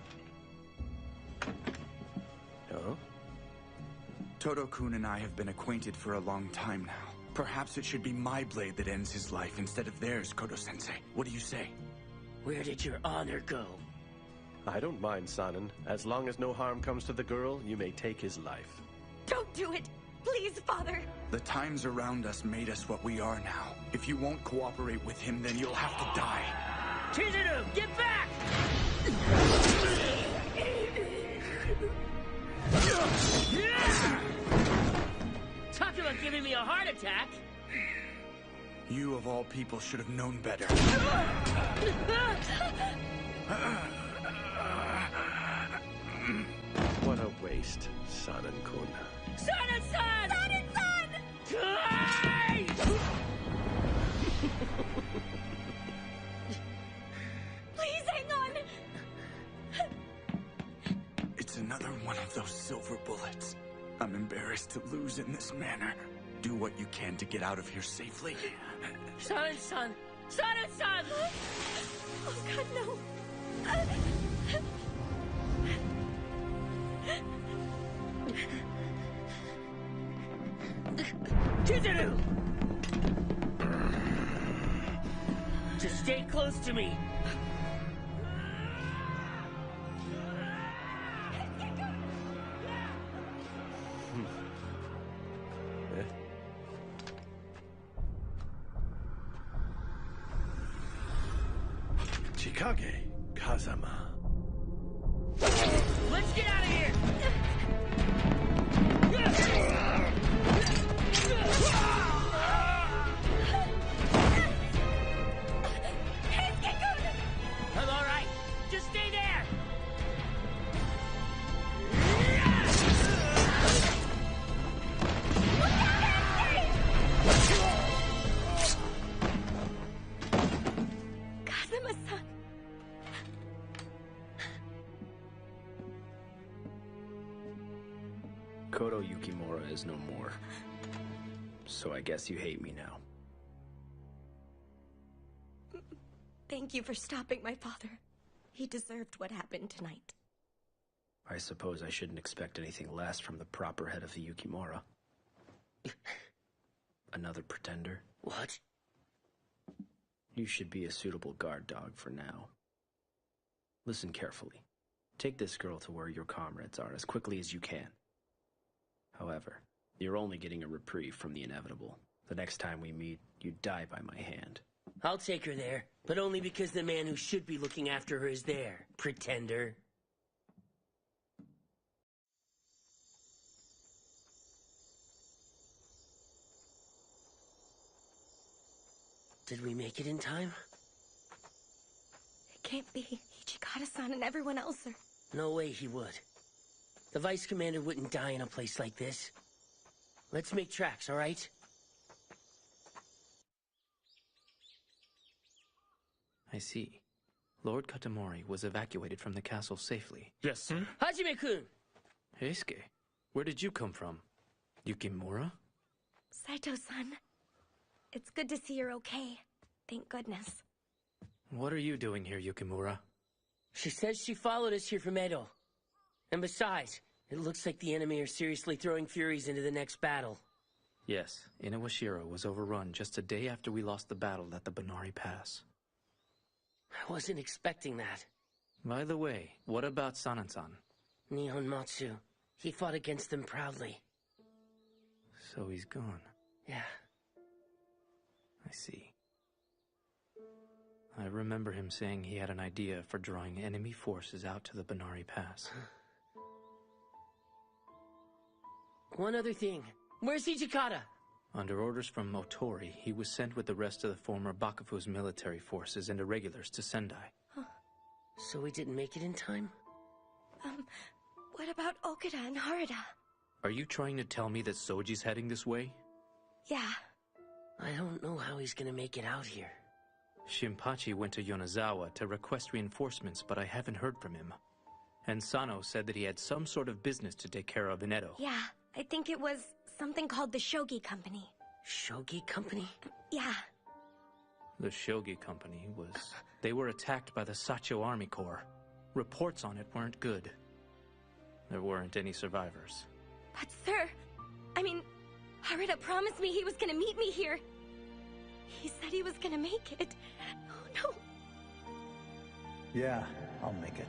[SPEAKER 6] Huh?
[SPEAKER 10] Todo-kun and I have been acquainted for a long time now. Perhaps it should be my blade that ends his life instead of theirs, Kodo-sensei. What do you say?
[SPEAKER 9] Where did your honor go?
[SPEAKER 6] I don't mind, Sanan. As long as no harm comes to the girl, you may take his life.
[SPEAKER 7] Don't do it! Please, Father!
[SPEAKER 10] The times around us made us what we are now. If you won't cooperate with him, then you'll have to die.
[SPEAKER 9] Chizuru, get back! Talk about giving me a heart attack!
[SPEAKER 10] You, of all people, should have known better.
[SPEAKER 6] What a waste, Sanan-kun.
[SPEAKER 9] Sanan-san!
[SPEAKER 7] Sanan-san!
[SPEAKER 9] Die!
[SPEAKER 7] Please hang on!
[SPEAKER 10] It's another one of those silver bullets. I'm embarrassed to lose in this manner. Do what you can to get out of here safely.
[SPEAKER 9] Sanan-san! Sanan-san!
[SPEAKER 7] Oh God, no!
[SPEAKER 9] Chizuru! Just stay close to me.
[SPEAKER 6] Chikage, Kazama.
[SPEAKER 9] Let's get out of here! I'm all right. Just stay there.
[SPEAKER 7] Kazama-san.
[SPEAKER 4] Kodo Yukimura is no more. So I guess you hate me now.
[SPEAKER 7] Thank you for stopping my father. He deserved what happened tonight.
[SPEAKER 4] I suppose I shouldn't expect anything less from the proper head of the Yukimura. Another pretender?
[SPEAKER 9] What?
[SPEAKER 4] You should be a suitable guard dog for now. Listen carefully. Take this girl to where your comrades are as quickly as you can. However, you're only getting a reprieve from the inevitable. The next time we meet, you die by my hand.
[SPEAKER 9] I'll take her there, but only because the man who should be looking after her is there, pretender. Did we make it in time?
[SPEAKER 7] It can't be. Hijikata-san and everyone else are...
[SPEAKER 9] No way he would. The Vice Commander wouldn't die in a place like this. Let's make tracks, all right?
[SPEAKER 3] I see. Lord Katamori was evacuated from the castle safely.
[SPEAKER 11] Yes, sir.
[SPEAKER 9] Hajime-kun!
[SPEAKER 3] Heisuke, where did you come from? Yukimura?
[SPEAKER 7] Saito-san. It's good to see you're okay. Thank goodness.
[SPEAKER 3] What are you doing here, Yukimura?
[SPEAKER 9] She says she followed us here from Edo. And besides, it looks like the enemy are seriously throwing furies into the next battle.
[SPEAKER 3] Yes, Inawashiro was overrun just a day after we lost the battle at the Banari Pass.
[SPEAKER 9] I wasn't expecting that.
[SPEAKER 3] By the way, what about Sanan-san?
[SPEAKER 9] Nihon Matsu. He fought against them proudly.
[SPEAKER 3] So he's gone.
[SPEAKER 9] Yeah.
[SPEAKER 3] I see. I remember him saying he had an idea for drawing enemy forces out to the Banari Pass.
[SPEAKER 9] One other thing. Where's Hijikata?
[SPEAKER 3] Under orders from Motori, he was sent with the rest of the former Bakufu's military forces and irregulars to Sendai.
[SPEAKER 7] Huh.
[SPEAKER 9] So we didn't make it in time?
[SPEAKER 7] What about Okita and Harada?
[SPEAKER 3] Are you trying to tell me that Soji's heading this way?
[SPEAKER 7] Yeah.
[SPEAKER 9] I don't know how he's gonna make it out here.
[SPEAKER 3] Shinpachi went to Yonezawa to request reinforcements, but I haven't heard from him. And Sano said that he had some sort of business to take care of in Edo.
[SPEAKER 7] Yeah, I think it was something called the Shogi Company.
[SPEAKER 9] Shogi Company?
[SPEAKER 7] Yeah.
[SPEAKER 3] The Shogi Company was... They were attacked by the Sacho Army Corps. Reports on it weren't good. There weren't any survivors.
[SPEAKER 7] But sir, I mean, Harada promised me he was gonna meet me here. He said he was gonna make it. Oh no.
[SPEAKER 8] Yeah, I'll make it.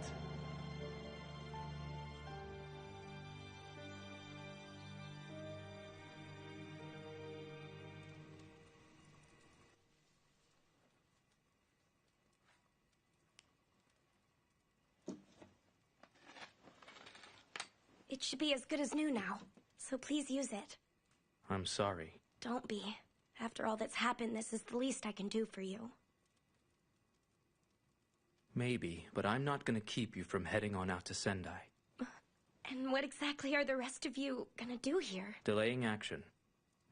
[SPEAKER 7] It should be as good as new now, so please use it.
[SPEAKER 4] I'm sorry.
[SPEAKER 7] Don't be. After all that's happened, this is the least I can do for you.
[SPEAKER 4] Maybe, but I'm not gonna keep you from heading on out to Sendai.
[SPEAKER 7] And what exactly are the rest of you gonna do here?
[SPEAKER 4] Delaying action.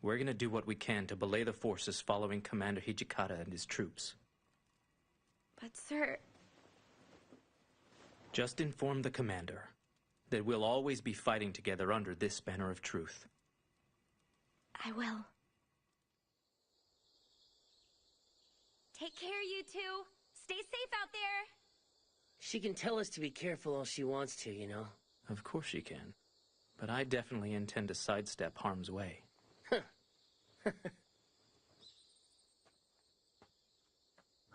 [SPEAKER 4] We're gonna do what we can to belay the forces following Commander Hijikata and his troops.
[SPEAKER 7] But sir...
[SPEAKER 4] Just inform the commander that we'll always be fighting together under this banner of truth.
[SPEAKER 7] I will. Take care, you two. Stay safe out there.
[SPEAKER 9] She can tell us to be careful all she wants to, you know.
[SPEAKER 4] Of course she can. But I definitely intend to sidestep harm's way.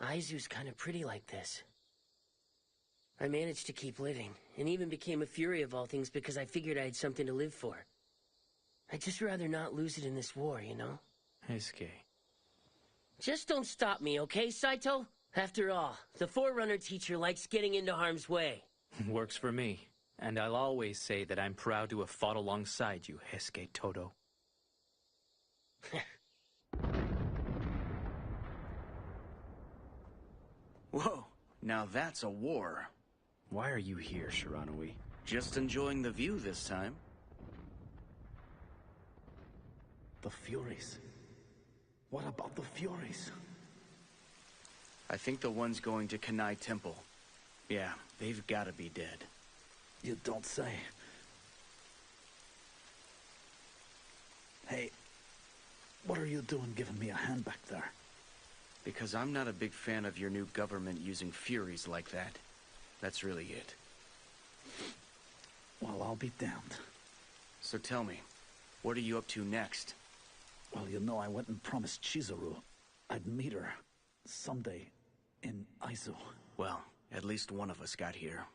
[SPEAKER 9] Aizu's kind of pretty like this. I managed to keep living, and even became a Fury of all things because I figured I had something to live for. I'd just rather not lose it in this war, you know?
[SPEAKER 4] Heisuke.
[SPEAKER 9] Just don't stop me, okay, Saito? After all, the Forerunner teacher likes getting into harm's way.
[SPEAKER 4] Works for me. And I'll always say that I'm proud to have fought alongside you, Heisuke Todo.
[SPEAKER 11] Whoa, now that's a war.
[SPEAKER 4] Why are you here, Shiranui?
[SPEAKER 11] Just enjoying the view this time.
[SPEAKER 8] The Furies. What about the Furies?
[SPEAKER 11] I think the ones going to Kanai Temple. Yeah, they've gotta be dead.
[SPEAKER 8] You don't say. Hey, what are you doing giving me a hand back there?
[SPEAKER 11] Because I'm not a big fan of your new government using Furies like that. That's really it.
[SPEAKER 8] Well, I'll be damned.
[SPEAKER 11] So tell me, what are you up to next?
[SPEAKER 8] Well, you know, I went and promised Chizuru I'd meet her someday in Aizu.
[SPEAKER 11] Well, at least one of us got here.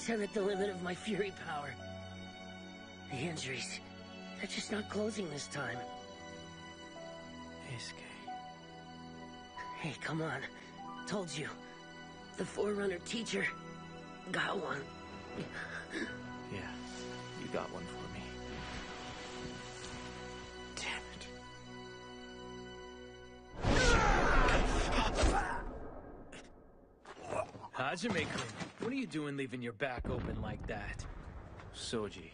[SPEAKER 9] I'm at the limit of my Fury power. The injuries, they're just not closing this time.
[SPEAKER 4] Heisuke.
[SPEAKER 9] Hey, come on. Told you. The Forerunner teacher got one.
[SPEAKER 4] Yeah, you got one for me.
[SPEAKER 3] Hajime-kun, what are you doing leaving your back open like that?
[SPEAKER 4] Soji.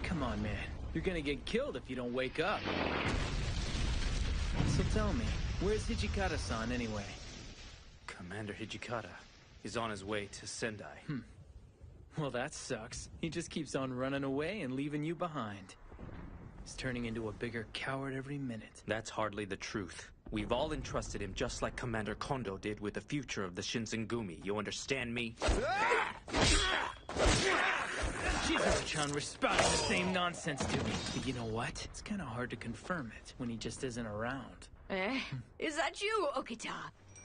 [SPEAKER 3] Come on, man. You're gonna get killed if you don't wake up. So tell me, where's Hijikata-san anyway?
[SPEAKER 4] Commander Hijikata is on his way to Sendai.
[SPEAKER 3] Well, that sucks. He just keeps on running away and leaving you behind. He's turning into a bigger coward every minute.
[SPEAKER 4] That's hardly the truth. We've all entrusted him just like Commander Kondo did with the future of the Shinsengumi. You understand me?
[SPEAKER 3] Chizuru-chan was spouting the same nonsense to me. But you know what? It's kind of hard to confirm it when he just isn't around.
[SPEAKER 14] Eh? Is that you, Okita?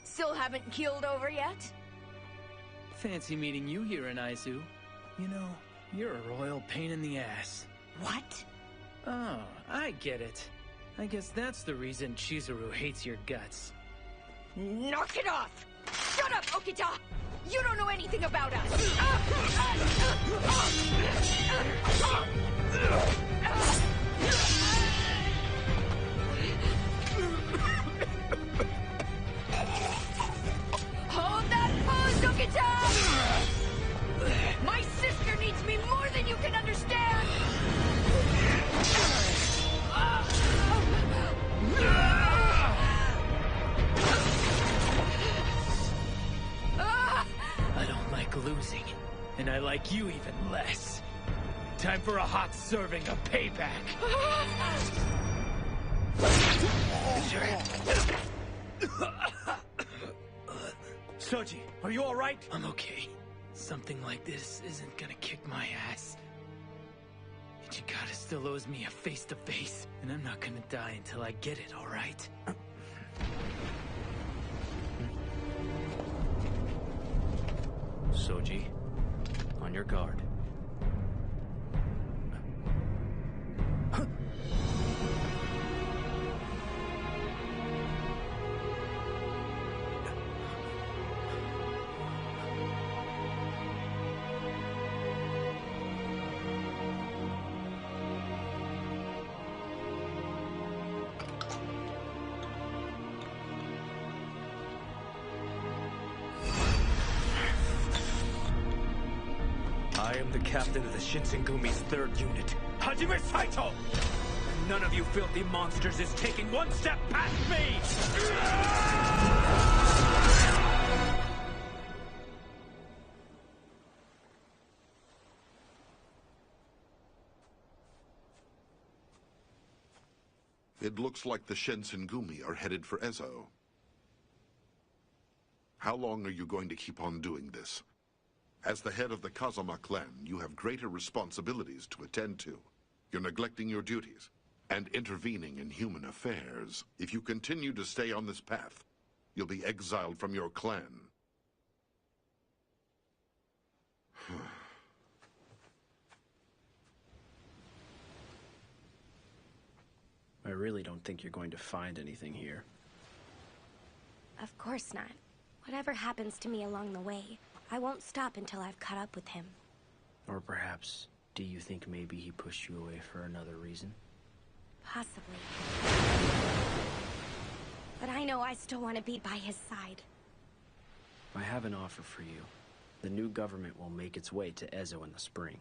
[SPEAKER 14] Still haven't keeled over yet?
[SPEAKER 3] Fancy meeting you here in Aizu. You know, you're a royal pain in the ass.
[SPEAKER 14] What?
[SPEAKER 3] Oh, I get it. I guess that's the reason Chizuru hates your guts.
[SPEAKER 14] Knock it off! Shut up, Okita! You don't know anything about us! Hold that pose, Okita! My sister needs me more than you can understand!
[SPEAKER 3] losing, and I like you even less. Time for a hot serving of payback.
[SPEAKER 11] Soji, are you alright?
[SPEAKER 3] I'm okay. Something like this isn't gonna kick my ass. Hijikata still owes me a face-to-face, and I'm not gonna die until I get it, alright?
[SPEAKER 4] Soji, on your guard.
[SPEAKER 2] I am the captain of the Shinsengumi's 3rd unit, Hajime Saito! And none of you filthy monsters is taking one step past me!
[SPEAKER 15] It looks like the Shinsengumi are headed for Ezo. How long are you going to keep on doing this? As the head of the Kazama clan, you have greater responsibilities to attend to. You're neglecting your duties and intervening in human affairs. If you continue to stay on this path, you'll be exiled from your clan.
[SPEAKER 4] I really don't think you're going to find anything here.
[SPEAKER 7] Of course not. Whatever happens to me along the way, I won't stop until I've caught up with him.
[SPEAKER 4] Or perhaps, do you think maybe he pushed you away for another reason?
[SPEAKER 7] Possibly. But I know I still want to be by his side.
[SPEAKER 4] I have an offer for you. The new government will make its way to Ezo in the spring.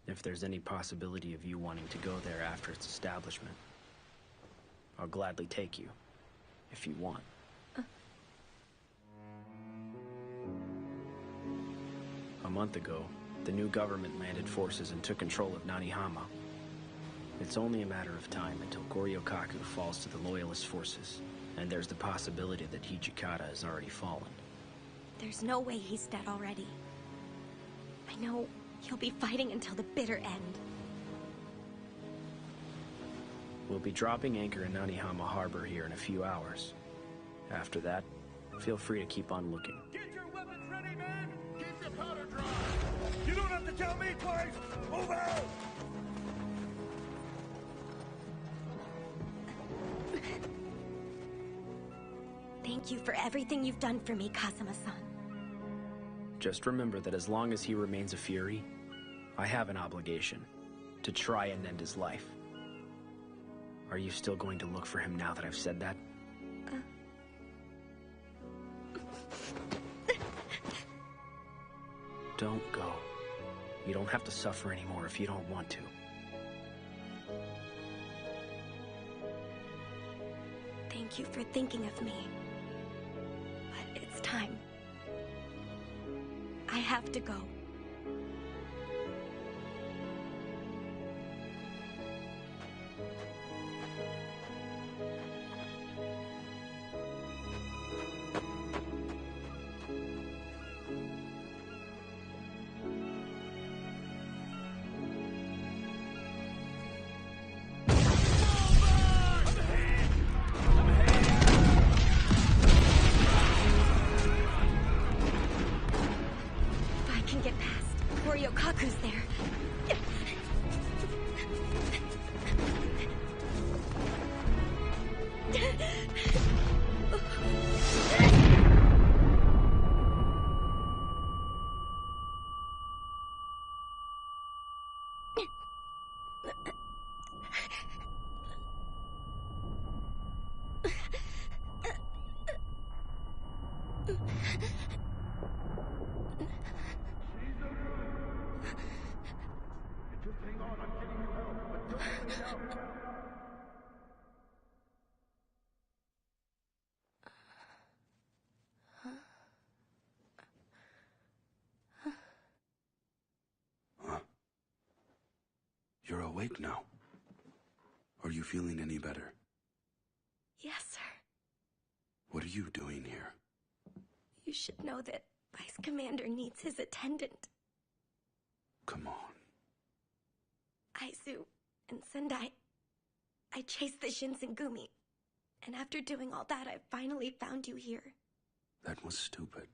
[SPEAKER 4] If there's any possibility of you wanting to go there after its establishment, I'll gladly take you, if you want. A month ago, the new government landed forces and took control of Nanihama. It's only a matter of time until Goryokaku falls to the Loyalist forces, and there's the possibility that Hijikata has already fallen.
[SPEAKER 7] There's no way he's dead already. I know he'll be fighting until the bitter end.
[SPEAKER 4] We'll be dropping anchor in Nanihama Harbor here in a few hours. After that, feel free to keep on looking.
[SPEAKER 2] Get your weapons ready, men! Keep your powder dry! You don't have to tell me twice! Move out!
[SPEAKER 7] Thank you for everything you've done for me, Kazama-san.
[SPEAKER 4] Just remember that as long as he remains a Fury, I have an obligation to try and end his life. Are you still going to look for him now that I've said that? Don't go. You don't have to suffer anymore if you don't want to.
[SPEAKER 7] Thank you for thinking of me. But it's time. I have to go. Goryokaku's there.
[SPEAKER 19] awake now. Are you feeling any better?
[SPEAKER 7] Yes, sir.
[SPEAKER 19] What are you doing here?
[SPEAKER 7] You should know that Vice Commander needs his attendant.
[SPEAKER 19] Come on.
[SPEAKER 7] Aizu and Sendai. I chased the Shinsengumi. And after doing all that, I finally found you here.
[SPEAKER 19] That was stupid.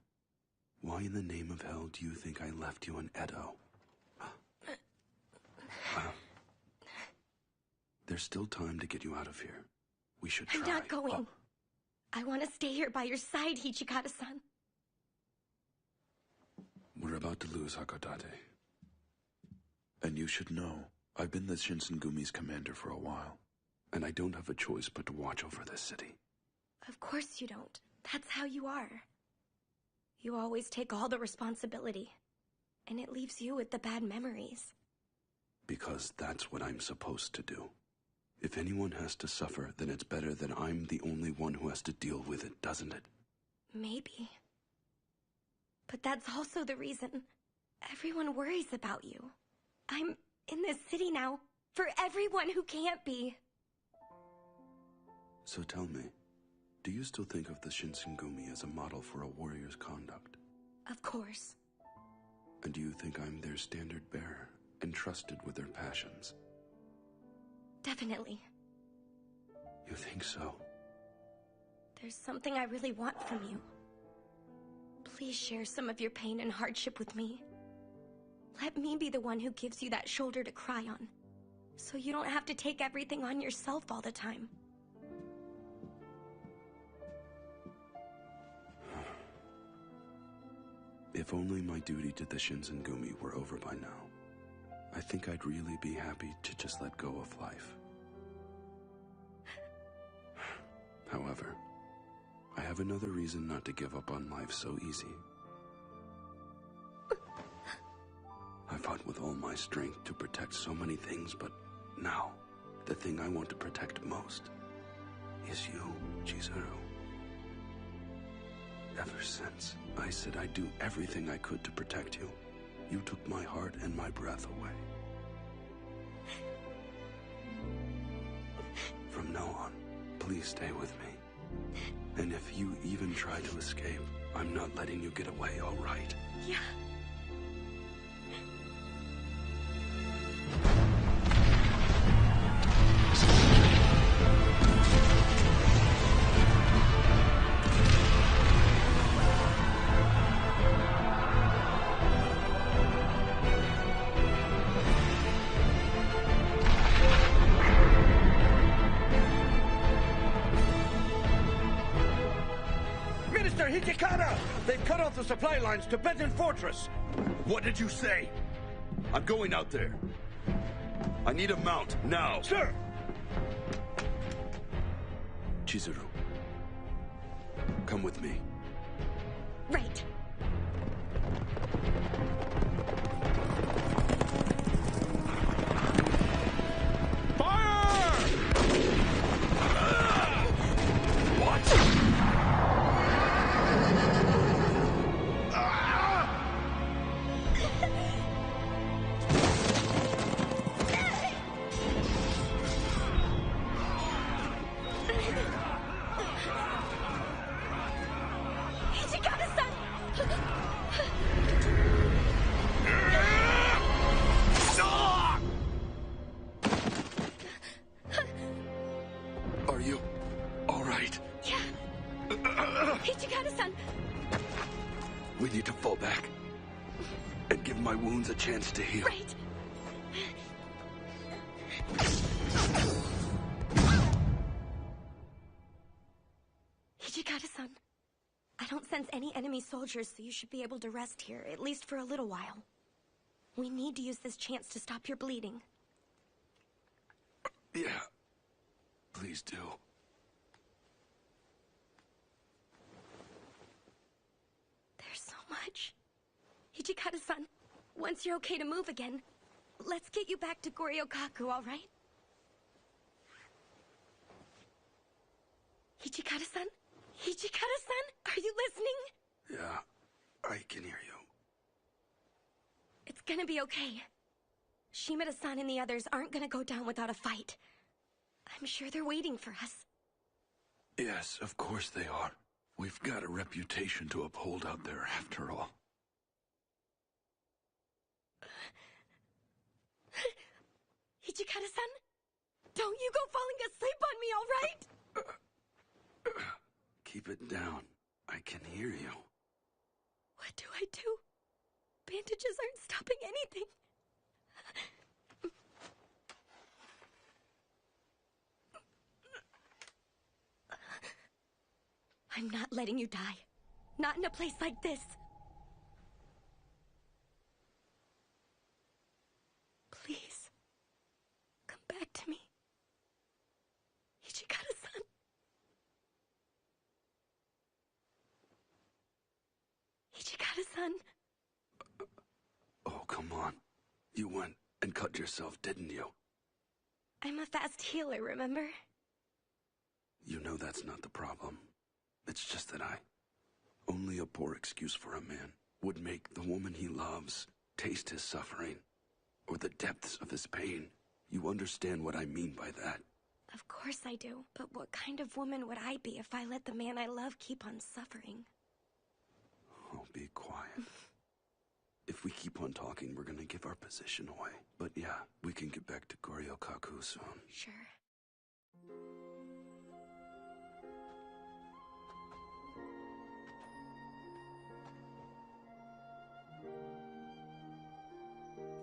[SPEAKER 19] Why in the name of hell do you think I left you in Edo? There's still time to get you out of here. We should try.
[SPEAKER 7] I'm not going. I want to stay here by your side, Hijikata-san.
[SPEAKER 19] We're about to lose Hakodate. And you should know, I've been the Shinsengumi's commander for a while, and I don't have a choice but to watch over this city.
[SPEAKER 7] Of course you don't. That's how you are. You always take all the responsibility, and it leaves you with the bad memories.
[SPEAKER 19] Because that's what I'm supposed to do. If anyone has to suffer, then it's better that I'm the only one who has to deal with it, doesn't it?
[SPEAKER 7] Maybe. But that's also the reason everyone worries about you. I'm in this city now for everyone who can't be.
[SPEAKER 19] So tell me, do you still think of the Shinsengumi as a model for a warrior's conduct?
[SPEAKER 7] Of course.
[SPEAKER 19] And do you think I'm their standard bearer, entrusted with their passions?
[SPEAKER 7] Definitely.
[SPEAKER 19] You think so?
[SPEAKER 7] There's something I really want from you. Please share some of your pain and hardship with me. Let me be the one who gives you that shoulder to cry on, so you don't have to take everything on yourself all the time.
[SPEAKER 19] If only my duty to the Shinsengumi were over by now. I think I'd really be happy to just let go of life. However, I have another reason not to give up on life so easy. I fought with all my strength to protect so many things, but now, the thing I want to protect most is you, Chizuru. Ever since I said I'd do everything I could to protect you, you took my heart and my breath away. From now on, please stay with me. And if you even try to escape, I'm not letting you get away, all right?
[SPEAKER 7] Yeah.
[SPEAKER 17] Ikada! They've cut off the supply lines to Benton Fortress!
[SPEAKER 5] What did you say? I'm going out there. I need a mount, now!
[SPEAKER 17] Sir!
[SPEAKER 19] Chizuru, come with me.
[SPEAKER 7] Right.
[SPEAKER 19] Are you all right?
[SPEAKER 7] Yeah. Hijikata-san.
[SPEAKER 19] We need to fall back and give my wounds a chance to heal.
[SPEAKER 7] Right. Hijikata-san, I don't sense any enemy soldiers, so you should be able to rest here, at least for a little while. We need to use this chance to stop your bleeding.
[SPEAKER 19] Yeah. Please do.
[SPEAKER 7] There's so much. Hijikata-san, once you're okay to move again, let's get you back to Goryokaku, all right? Hijikata-san? Hijikata-san? Are you listening?
[SPEAKER 19] Yeah, I can hear you.
[SPEAKER 7] It's gonna be okay. Shimada-san and the others aren't gonna go down without a fight. I'm sure they're waiting for us.
[SPEAKER 5] Yes, of course they are. We've got a reputation to uphold out there, after all.
[SPEAKER 7] Hijikata-san? Don't you go falling asleep on me, all right?
[SPEAKER 19] Keep it down. I can hear you.
[SPEAKER 7] What do I do? Bandages aren't stopping anything. I'm not letting you die. Not in a place like this. Please. Come back to me. Hijikata-san. Hijikata-san.
[SPEAKER 19] Oh, come on. You went and cut yourself, didn't you?
[SPEAKER 7] I'm a fast healer, remember?
[SPEAKER 19] You know that's not the problem. It's just that only a poor excuse for a man would make the woman he loves taste his suffering, or the depths of his pain. You understand what I mean by that?
[SPEAKER 7] Of course I do. But what kind of woman would I be if I let the man I love keep on suffering?
[SPEAKER 19] Oh, be quiet. If we keep on talking, we're gonna give our position away. But yeah, we can get back to Goryokaku soon.
[SPEAKER 7] Sure.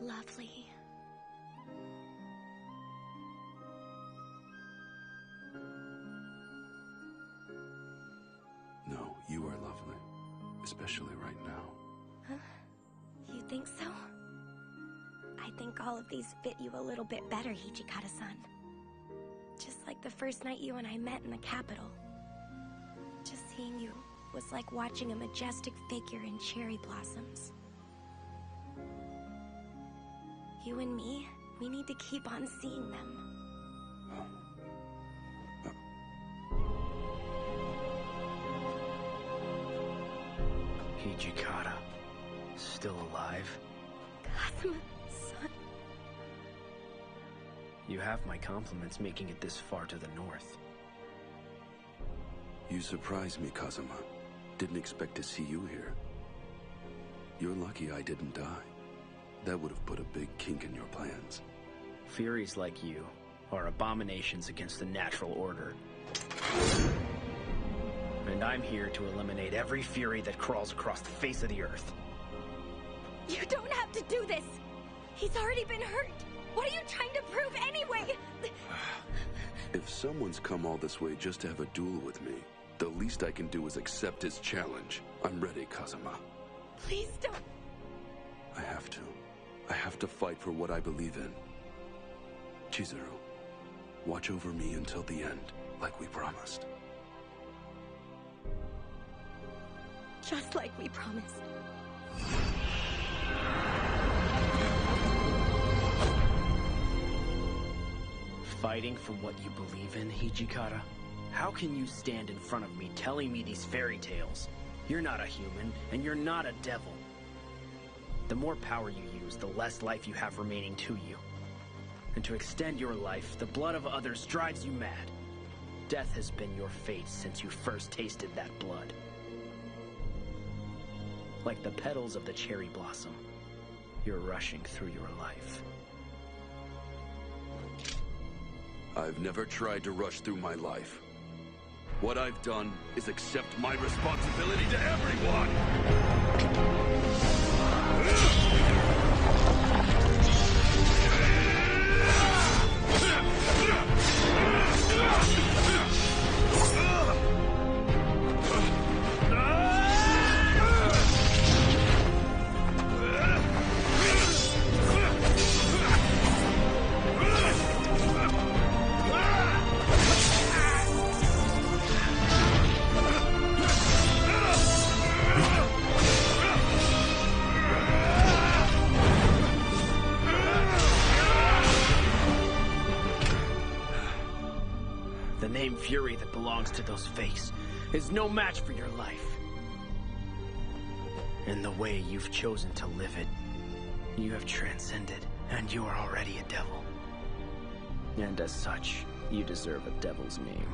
[SPEAKER 7] Lovely.
[SPEAKER 19] No, you are lovely. Especially right now.
[SPEAKER 7] Huh? You think so? I think all of these fit you a little bit better, Hijikata-san. Just like the first night you and I met in the capital. Just seeing you was like watching a majestic figure in cherry blossoms. You and me, we need to keep on seeing them.
[SPEAKER 4] Hijikata, still alive?
[SPEAKER 7] Kazama, son.
[SPEAKER 4] You have my compliments making it this far to the north.
[SPEAKER 19] You surprised me, Kazama. Didn't expect to see you here. You're lucky I didn't die. That would have put a big kink in your plans.
[SPEAKER 4] Furies like you are abominations against the natural order. And I'm here to eliminate every fury that crawls across the face of the earth.
[SPEAKER 7] You don't have to do this! He's already been hurt! What are you trying to prove anyway?
[SPEAKER 19] If someone's come all this way just to have a duel with me, the least I can do is accept his challenge. I'm ready, Kazama.
[SPEAKER 7] Please don't.
[SPEAKER 19] I have to. I have to fight for what I believe in. Chizuru, watch over me until the end, like we promised.
[SPEAKER 7] Just like we promised.
[SPEAKER 4] Fighting for what you believe in, Hijikata? How can you stand in front of me telling me these fairy tales? You're not a human, and you're not a devil. The more power you use, the less life you have remaining to you. And to extend your life, the blood of others drives you mad. Death has been your fate since you first tasted that blood. Like the petals of the cherry blossom, you're rushing through your life.
[SPEAKER 5] I've never tried to rush through my life. What I've done is accept my responsibility to everyone!
[SPEAKER 4] The name Fury that belongs to those fakes is no match for your life. And the way you've chosen to live it, you have transcended And you're already a devil. And as such, you deserve a devil's name.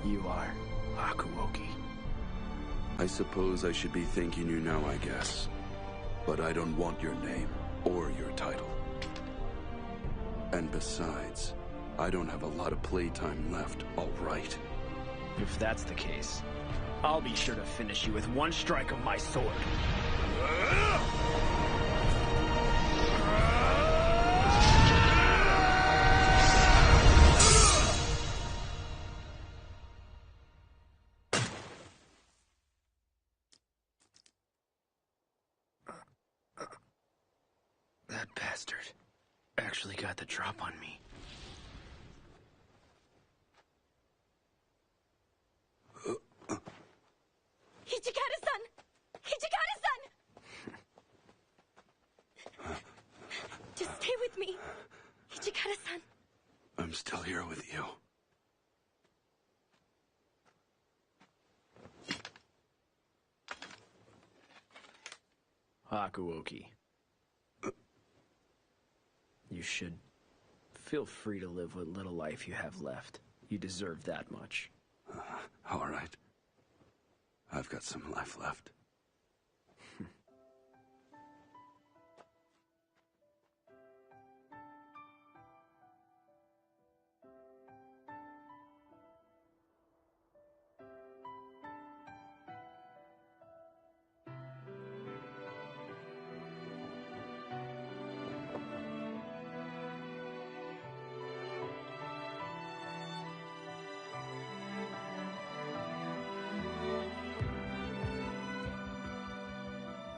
[SPEAKER 4] You are Hakuoki.
[SPEAKER 19] I suppose I should be thanking you now, I guess. But I don't want your name or your title. And besides, I don't have a lot of playtime left, all right?
[SPEAKER 4] If that's the case, I'll be sure to finish you with one strike of my sword. That bastard actually got the drop on me.
[SPEAKER 7] Hijikata-san! Hijikata-san! Just stay with me. Hijikata-san.
[SPEAKER 19] I'm still here with you.
[SPEAKER 4] Hakuoki. You should feel free to live what little life you have left. You deserve that much.
[SPEAKER 19] All right. I've got some life left.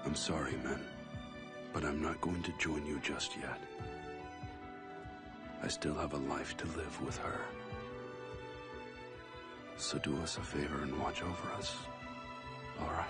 [SPEAKER 19] I'm sorry, men, but I'm not going to join you just yet. I still have a life to live with her. So do us a favor and watch over us. All right?